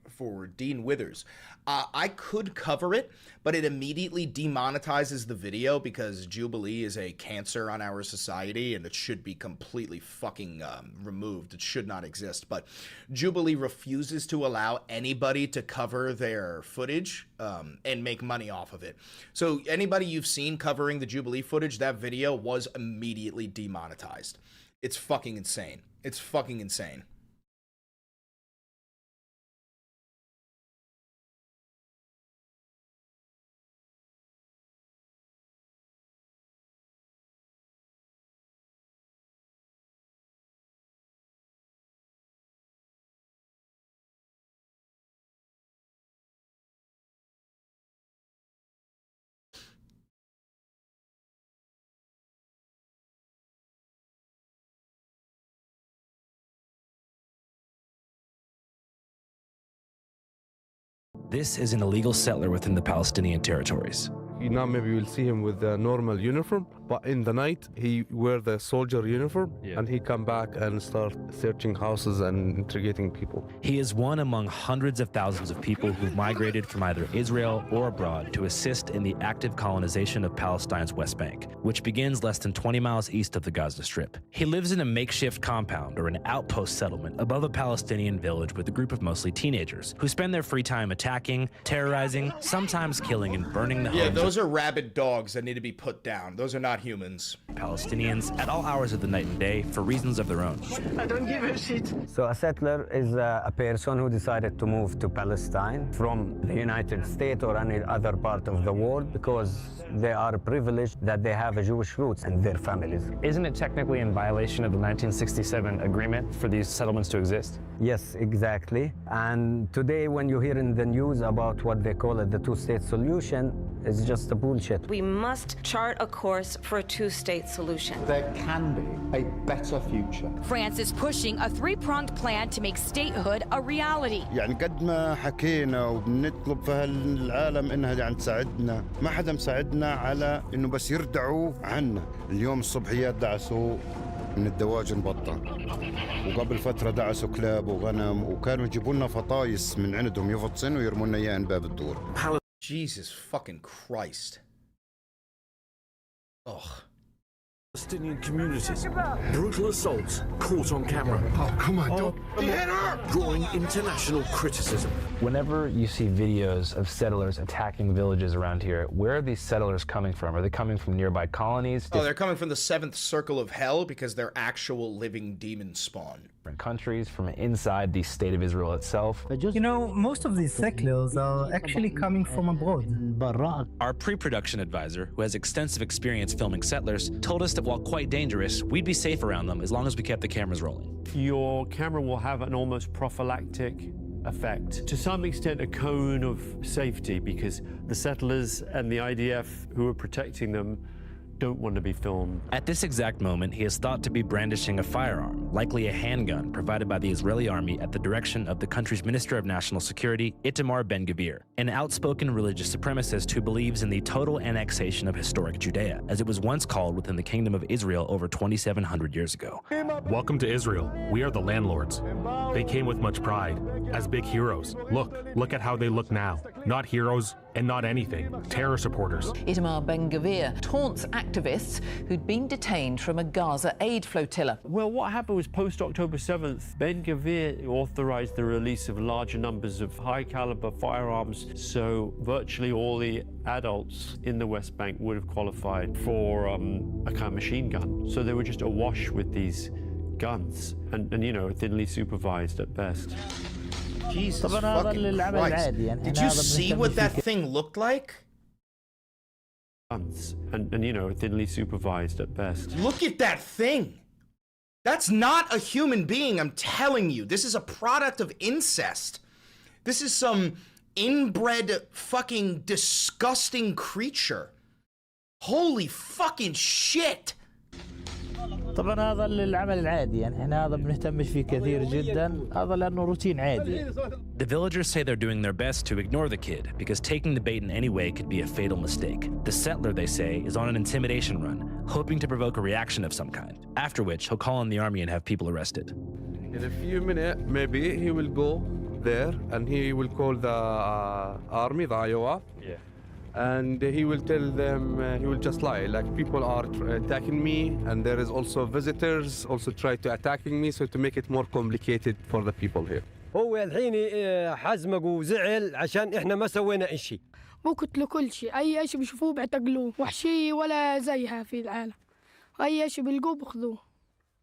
for Dean Withers, I could cover it, but it immediately demonetizes the video because Jubilee is a cancer on our society and it should be completely fucking removed. It should not exist. But Jubilee refuses to allow anybody to cover their footage and make money off of it. So anybody you've seen covering the Jubilee footage, that video was immediately demonetized. It's fucking insane. It's fucking insane. This is an illegal settler within the Palestinian territories. Now maybe you'll see him with the normal uniform, but in the night he wear the soldier uniform and he come back and start searching houses and interrogating people. He is one among hundreds of thousands of people who've migrated from either Israel or abroad to assist in the active colonization of Palestine's West Bank, which begins less than 20 miles east of the Gaza Strip. He lives in a makeshift compound or an outpost settlement above a Palestinian village with a group of mostly teenagers who spend their free time attacking, terrorizing, sometimes killing and burning the homes. Those are rabid dogs that need to be put down. Those are not humans. Palestinians at all hours of the night and day for reasons of their own. I don't give a shit. So a settler is a person who decided to move to Palestine from the United States or any other part of the world because they are privileged that they have a Jewish roots in their families. Isn't it technically in violation of the 1967 agreement for these settlements to exist? Yes, exactly. And today when you hear in the news about what they call it the two-state solution, it's just a bullshit. We must chart a course for a two-state solution. There can be a better future. France is pushing a three-pronged plan to make statehood a reality. يعني قد ما حكينا وبنطلب في هالعالم انها يعني تساعدنا، ما حدا مساعدنا على انه بس يردعوا عنا. اليوم الصبحيات دعسوا من الدواجن بطة، وقبل فترة دعسوا كلاب وغنم، وكانوا يجيبوا لنا فطايس من عندهم يفطسن ويرموا لنا اياها باب الدور. Jesus fucking Christ. Ugh. Palestinian communities. Brutal assaults caught on camera. Oh, come on, don't. He hit her! Drawing international criticism. Whenever you see videos of settlers attacking villages around here, where are these settlers coming from? Are they coming from nearby colonies? Oh, they're coming from the 7th circle of hell because they're actual living demon spawn. Different countries, from inside the state of Israel itself. You know, most of these settlers are actually coming from abroad. Our pre-production advisor, who has extensive experience filming settlers, told us that while quite dangerous, we'd be safe around them as long as we kept the cameras rolling. Your camera will have an almost prophylactic effect, to some extent a cone of safety, because the settlers and the IDF who are protecting them don't want to be filmed. At this exact moment, he is thought to be brandishing a firearm, likely a handgun provided by the Israeli army at the direction of the country's Minister of National Security, Itamar Ben-Gvir, an outspoken religious supremacist who believes in the total annexation of historic Judea, as it was once called within the Kingdom of Israel over 2,700 years ago. Welcome to Israel. We are the landlords. They came with much pride, as big heroes. Look at how they look now. Not heroes and not anything. Terror supporters. Itamar Ben-Gvir taunts activists who'd been detained from a Gaza aid flotilla. Well, what happened was post-October 7th, Ben-Gvir authorized the release of larger numbers of high-caliber firearms, so virtually all the adults in the West Bank would have qualified for a kind of machine gun. So they were just awash with these guns, and you know, thinly supervised at best. Jesus fucking Christ. Did you see what that thing looked like? And you know, thinly supervised at best. Look at that thing. That's not a human being, I'm telling you. This is a product of incest. This is some inbred fucking disgusting creature. Holy fucking shit. طبعا هذا العمل العادي يعني احنا هذا بنهتمش فيه كثير جدا هذا لانه روتين عادي. The villagers say they're doing their best to ignore the kid because taking the bait in any way could be a fatal mistake. The settler, they say, is on an intimidation run, hoping to provoke a reaction of some kind, after which he'll call on the army and have people arrested. In a few minutes, maybe he will go there and he will call the army, the Iowa. Yeah. And he will tell them, he will just lie, like people are attacking me and there is also visitors also try to attacking me, so to make it more complicated for the people here. هو الحين حزمق وزعل عشان احنا ما سوينا اشي. مو قتلوا كل شيء، اي شيء بيشوفوه بيعتقلوه، وحشية ولا زيها في العالم. اي شيء بيلقوه بياخذوه.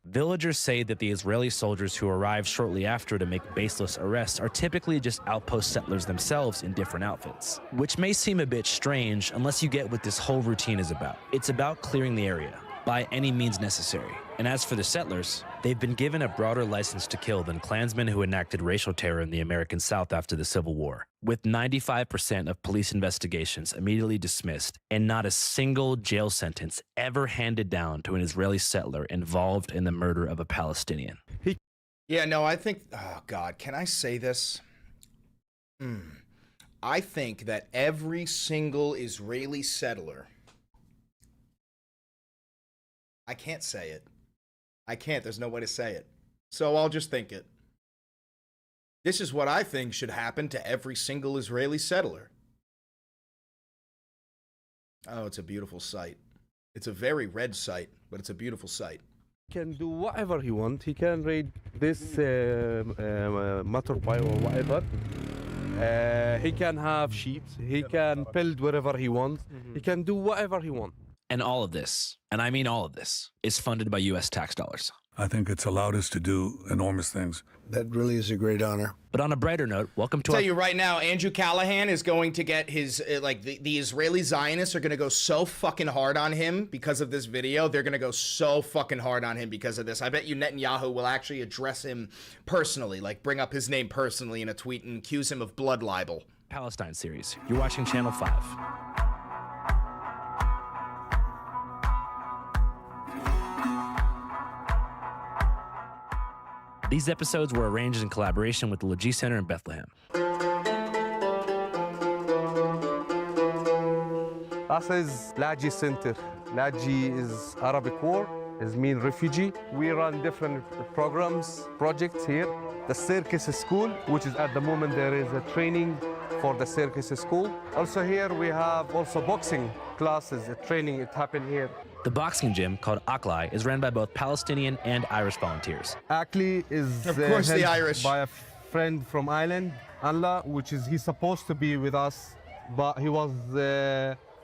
Villagers say that the Israeli soldiers who arrive shortly after to make baseless arrests are typically just outpost settlers themselves in different outfits, which may seem a bit strange unless you get what this whole routine is about. It's about clearing the area by any means necessary. And as for the settlers, they've been given a broader license to kill than Klansmen who enacted racial terror in the American South after the Civil War, with 95% of police investigations immediately dismissed and not a single jail sentence ever handed down to an Israeli settler involved in the murder of a Palestinian. Yeah, no, I think, oh God, can I say this? I think that every single Israeli settler, I can't say it. I can't, there's no way to say it. So I'll just think it. This is what I think should happen to every single Israeli settler. Oh, it's a beautiful sight. It's a very red sight, but it's a beautiful sight. He can do whatever he wants. He can raid this motorbike or whatever. He can have sheep. He can build wherever he wants. He can do whatever he wants. And all of this, and I mean all of this, is funded by U.S. tax dollars. I think it's allowed us to do enormous things. That really is a great honor. But on a brighter note, welcome to I'll tell you right now, Andrew Callahan is going to get his, the Israeli Zionists are going to go so fucking hard on him because of this video. They're going to go so fucking hard on him because of this. I bet you Netanyahu will actually address him personally, like bring up his name personally in a tweet and accuse him of blood libel. Palestine series. You're watching Channel 5. These episodes were arranged in collaboration with the Lajee Center in Bethlehem. Us is Lajee Center. Lajee is Arabic word, is mean refugee. We run different programs, projects here. The circus school, which is at the moment there is a training for the circus school. Also here we have also boxing classes, training, it happened here. The boxing gym, called Aklai, is ran by both Palestinian and Irish volunteers. Akli is Of course, the held Irish. by a friend from Ireland, Allah, which is he's supposed to be with us, but he was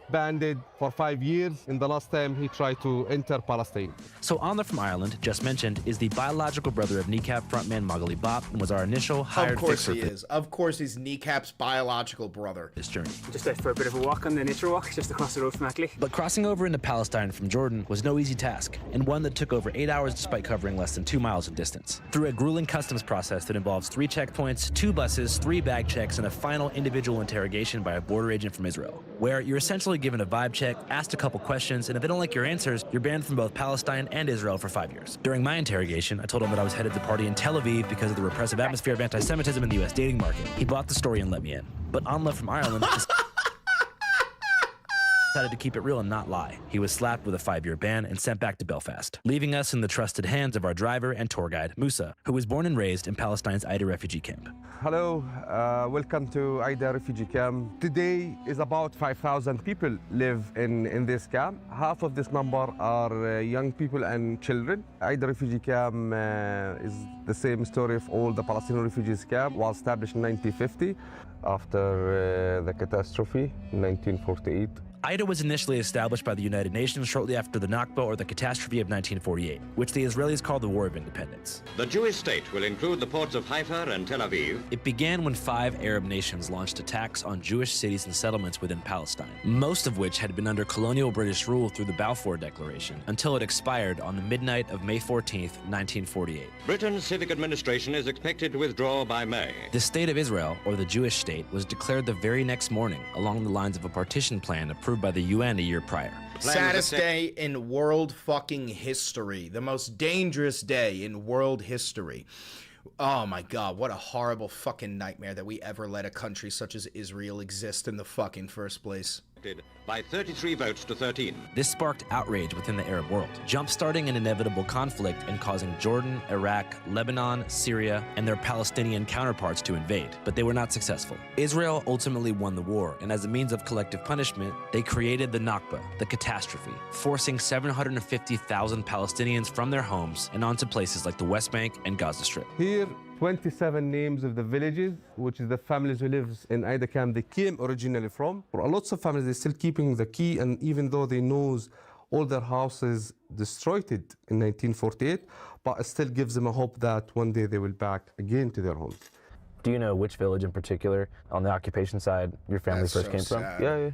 banned for 5 years. In the last time he tried to enter Palestine. So Anla from Ireland, just mentioned, is the biological brother of Kneecap frontman Magali Bop and was our initial hired Of course fixer he for is. Of course he's Kneecap's biological brother. this journey. Just out for a bit of a walk on the nature walk, just across the road from Ackley. But crossing over into Palestine from Jordan was no easy task, and one that took over 8 hours despite covering less than 2 miles of distance. Through a grueling customs process that involves 3 checkpoints, 2 buses, 3 bag checks, and a final individual interrogation by a border agent from Israel, where you're essentially given a vibe check, asked a couple questions, and if they don't like your answers, you're banned from both Palestine and Israel for 5 years. During my interrogation, I told him that I was headed to party in Tel Aviv because of the repressive atmosphere of anti-Semitism in the U.S. dating market. He bought the story and let me in. But Anla from Ireland decided to keep it real and not lie. He was slapped with a 5-year ban and sent back to Belfast, leaving us in the trusted hands of our driver and tour guide, Musa, who was born and raised in Palestine's Aida refugee camp. Hello, welcome to Aida refugee camp. Today is about 5,000 people live in this camp. Half of this number are young people and children. Aida refugee camp is the same story of all the Palestinian refugees camp. Was established in 1950 after the catastrophe in 1948. Aida was initially established by the United Nations shortly after the Nakba, or the catastrophe of 1948, which the Israelis called the War of Independence. The Jewish state will include the ports of Haifa and Tel Aviv. It began when 5 Arab nations launched attacks on Jewish cities and settlements within Palestine, most of which had been under colonial British rule through the Balfour Declaration, until it expired on the midnight of May 14th, 1948. Britain's civic administration is expected to withdraw by May. The State of Israel, or the Jewish state, was declared the very next morning, along the lines of a partition plan approved by the UN a year prior. Saddest day in world fucking history. The most dangerous day in world history. Oh my God, what a horrible fucking nightmare that we ever let a country such as Israel exist in the fucking first place. By 33 votes to 13. This sparked outrage within the Arab world, jump-starting an inevitable conflict and causing Jordan, Iraq, Lebanon, Syria, and their Palestinian counterparts to invade, but they were not successful. Israel ultimately won the war, and as a means of collective punishment, they created the Nakba, the catastrophe, forcing 750,000 Palestinians from their homes and onto places like the West Bank and Gaza Strip. Here, 27 names of the villages, which is the families who live in Aida camp, they came originally from. For lots of families, they're still keeping the key, and even though they knows all their houses destroyed in 1948, but it still gives them a hope that one day they will back again to their homes. Do you know which village in particular on the occupation side your family first came from? Yeah.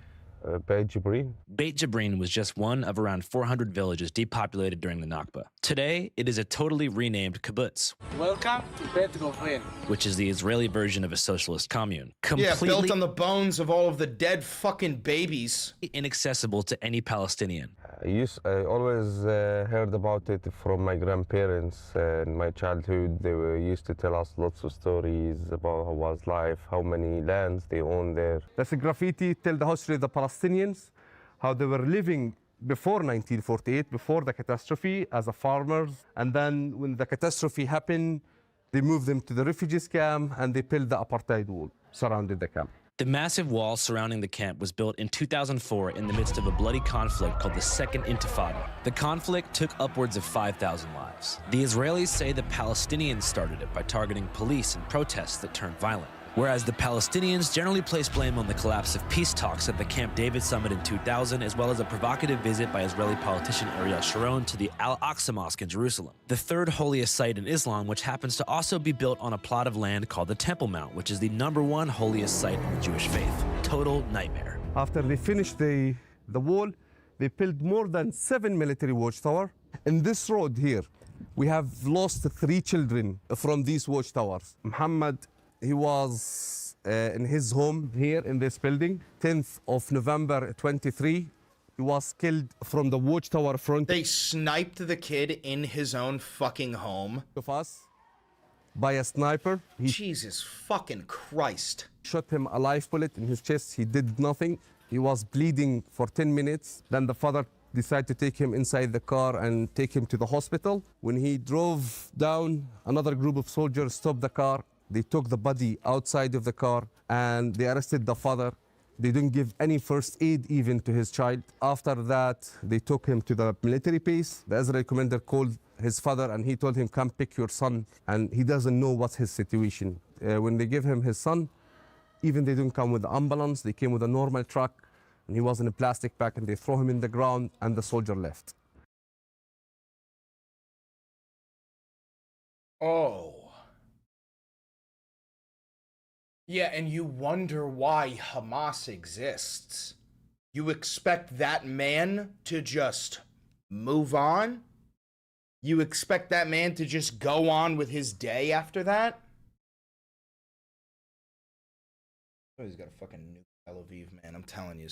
Beit Jibrin. Beit Jibrin was just one of around 400 villages depopulated during the Nakba. Today, it is a totally renamed kibbutz. Welcome to Beit Jibrin, which is the Israeli version of a socialist commune. Yeah, built on the bones of all of the dead fucking babies. Inaccessible to any Palestinian. I always heard about it from my grandparents in my childhood. They used to tell us lots of stories about how was life, how many lands they owned there. That's a graffiti tell the history of the Palestinians, how they were living before 1948, before the catastrophe, as a farmers. And then when the catastrophe happened, they moved them to the refugees camp and they built the apartheid wall surrounding the camp. The massive wall surrounding the camp was built in 2004 in the midst of a bloody conflict called the Second Intifada. The conflict took upwards of 5,000 lives. The Israelis say the Palestinians started it by targeting police and protests that turned violent, whereas the Palestinians generally place blame on the collapse of peace talks at the Camp David summit in 2000, as well as a provocative visit by Israeli politician Ariel Sharon to the Al-Aqsa Mosque in Jerusalem, the third holiest site in Islam, which happens to also be built on a plot of land called the Temple Mount, which is the #1 holiest site in the Jewish faith. Total nightmare. After they finished the wall, they built more than 7 military watchtowers. In this road here, we have lost 3 children from these watchtowers. Muhammad, he was in his home here in this building, 10th of November 23. He was killed from the watchtower front. They sniped the kid in his own fucking home. Of us by a sniper. Jesus fucking Christ. Shot him a live bullet in his chest. He did nothing. He was bleeding for 10 minutes. Then the father decided to take him inside the car and take him to the hospital. When he drove down, another group of soldiers stopped the car. They took the body outside of the car and they arrested the father. They didn't give any first aid even to his child. After that, they took him to the military base. The Israeli commander called his father and he told him, come pick your son. And he doesn't know what's his situation. When they give him his son, even they didn't come with the ambulance, they came with a normal truck, and he was in a plastic bag, and they throw him in the ground, and the soldier left. Oh. Yeah, and you wonder why Hamas exists. You expect that man to just move on? You expect that man to just go on with his day after that? Oh, he's got a fucking nuke Tel Aviv, man. I'm telling you.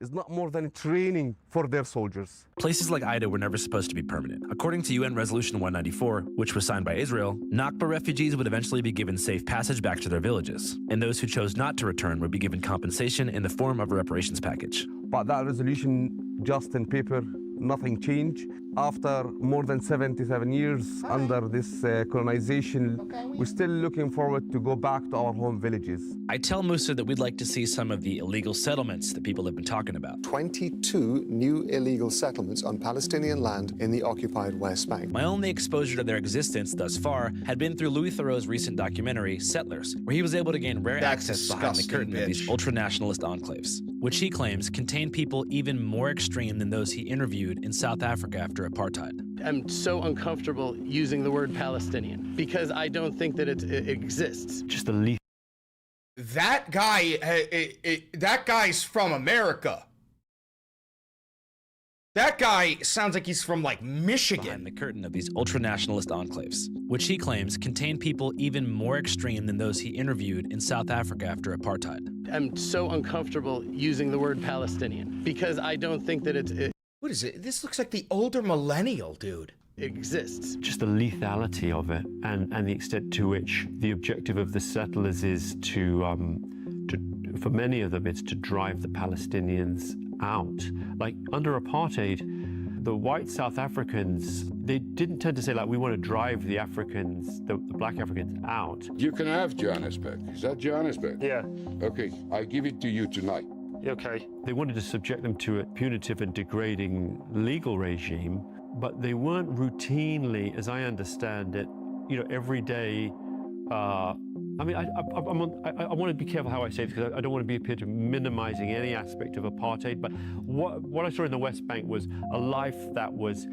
It's not more than training for their soldiers. Places like Ida were never supposed to be permanent. According to UN Resolution 194, which was signed by Israel, Nakba refugees would eventually be given safe passage back to their villages, and those who chose not to return would be given compensation in the form of a reparations package. But that resolution, just in paper, nothing changed. After more than 77 years under this colonization, we're still looking forward to go back to our home villages. I tell Musa that we'd like to see some of the illegal settlements that people have been talking about. 22 new illegal settlements on Palestinian land in the occupied West Bank. My only exposure to their existence thus far had been through Louis Theroux's recent documentary, Settlers, where he was able to gain rare access behind the curtain of these ultra-nationalist enclaves, which he claims contain people even more extreme than those he interviewed in South Africa after apartheid. I'm so uncomfortable using the word Palestinian because I don't think that it exists. Just the least. That guy, that guy's from America. That guy sounds like he's from, like, Michigan. Behind the curtain of these ultra-nationalist enclaves, which he claims contain people even more extreme than those he interviewed in South Africa after apartheid. I'm so uncomfortable using the word Palestinian because I don't think that it What is it? This looks like the older millennial, dude. Exists. Just the lethality of it and the extent to which the objective of the settlers is to for many of them, it's to drive the Palestinians out. Like under apartheid, the white South Africans, they didn't tend to say, like, we want to drive the Africans, the black Africans out. You can have Johannesburg. Is that Johannesburg? Yeah. Okay, I give it to you tonight. Okay. They wanted to subject them to a punitive and degrading legal regime, but they weren't routinely, as I understand it, every day. I mean, I want to be careful how I say this because I don't want to appear to minimizing any aspect of apartheid. But what I saw in the West Bank was a life that was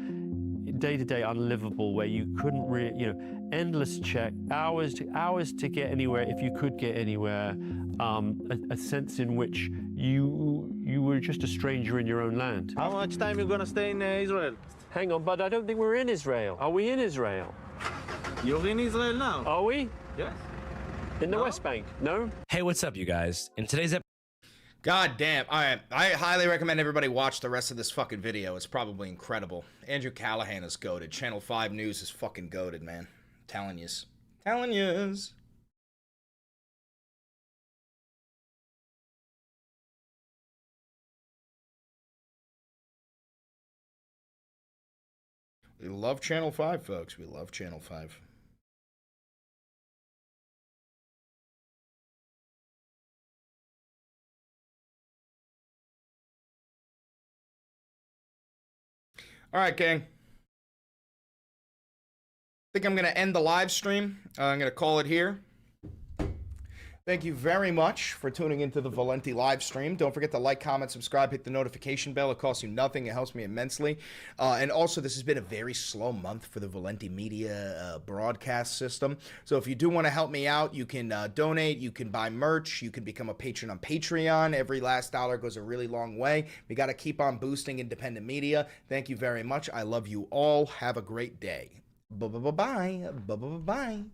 day-to-day unlivable, where you couldn't really, endless check, hours to get anywhere if you could get anywhere. A sense in which you were just a stranger in your own land. How much time are you gonna stay in Israel? Hang on, but I don't think we're in Israel. Are we in Israel? You're in Israel now. Are we? Yes. In the West Bank? No? Hey, what's up, you guys? In today's episode... God damn. All right. I highly recommend everybody watch the rest of this fucking video. It's probably incredible. Andrew Callahan is goated. Channel 5 News is fucking goated, man. Telling yous. Telling yous. We love Channel 5, folks. We love Channel 5. All right, gang. I think I'm going to end the live stream. I'm going to call it here. Thank you very much for tuning into the Valenti live stream. Don't forget to like, comment, subscribe, hit the notification bell. It costs you nothing. It helps me immensely. And also, this has been a very slow month for the Valenti Media broadcast system. So if you do want to help me out, you can donate. You can buy merch. You can become a patron on Patreon. Every last dollar goes a really long way. We got to keep on boosting independent media. Thank you very much. I love you all. Have a great day. Bye-bye. Bye-bye. Bye-bye.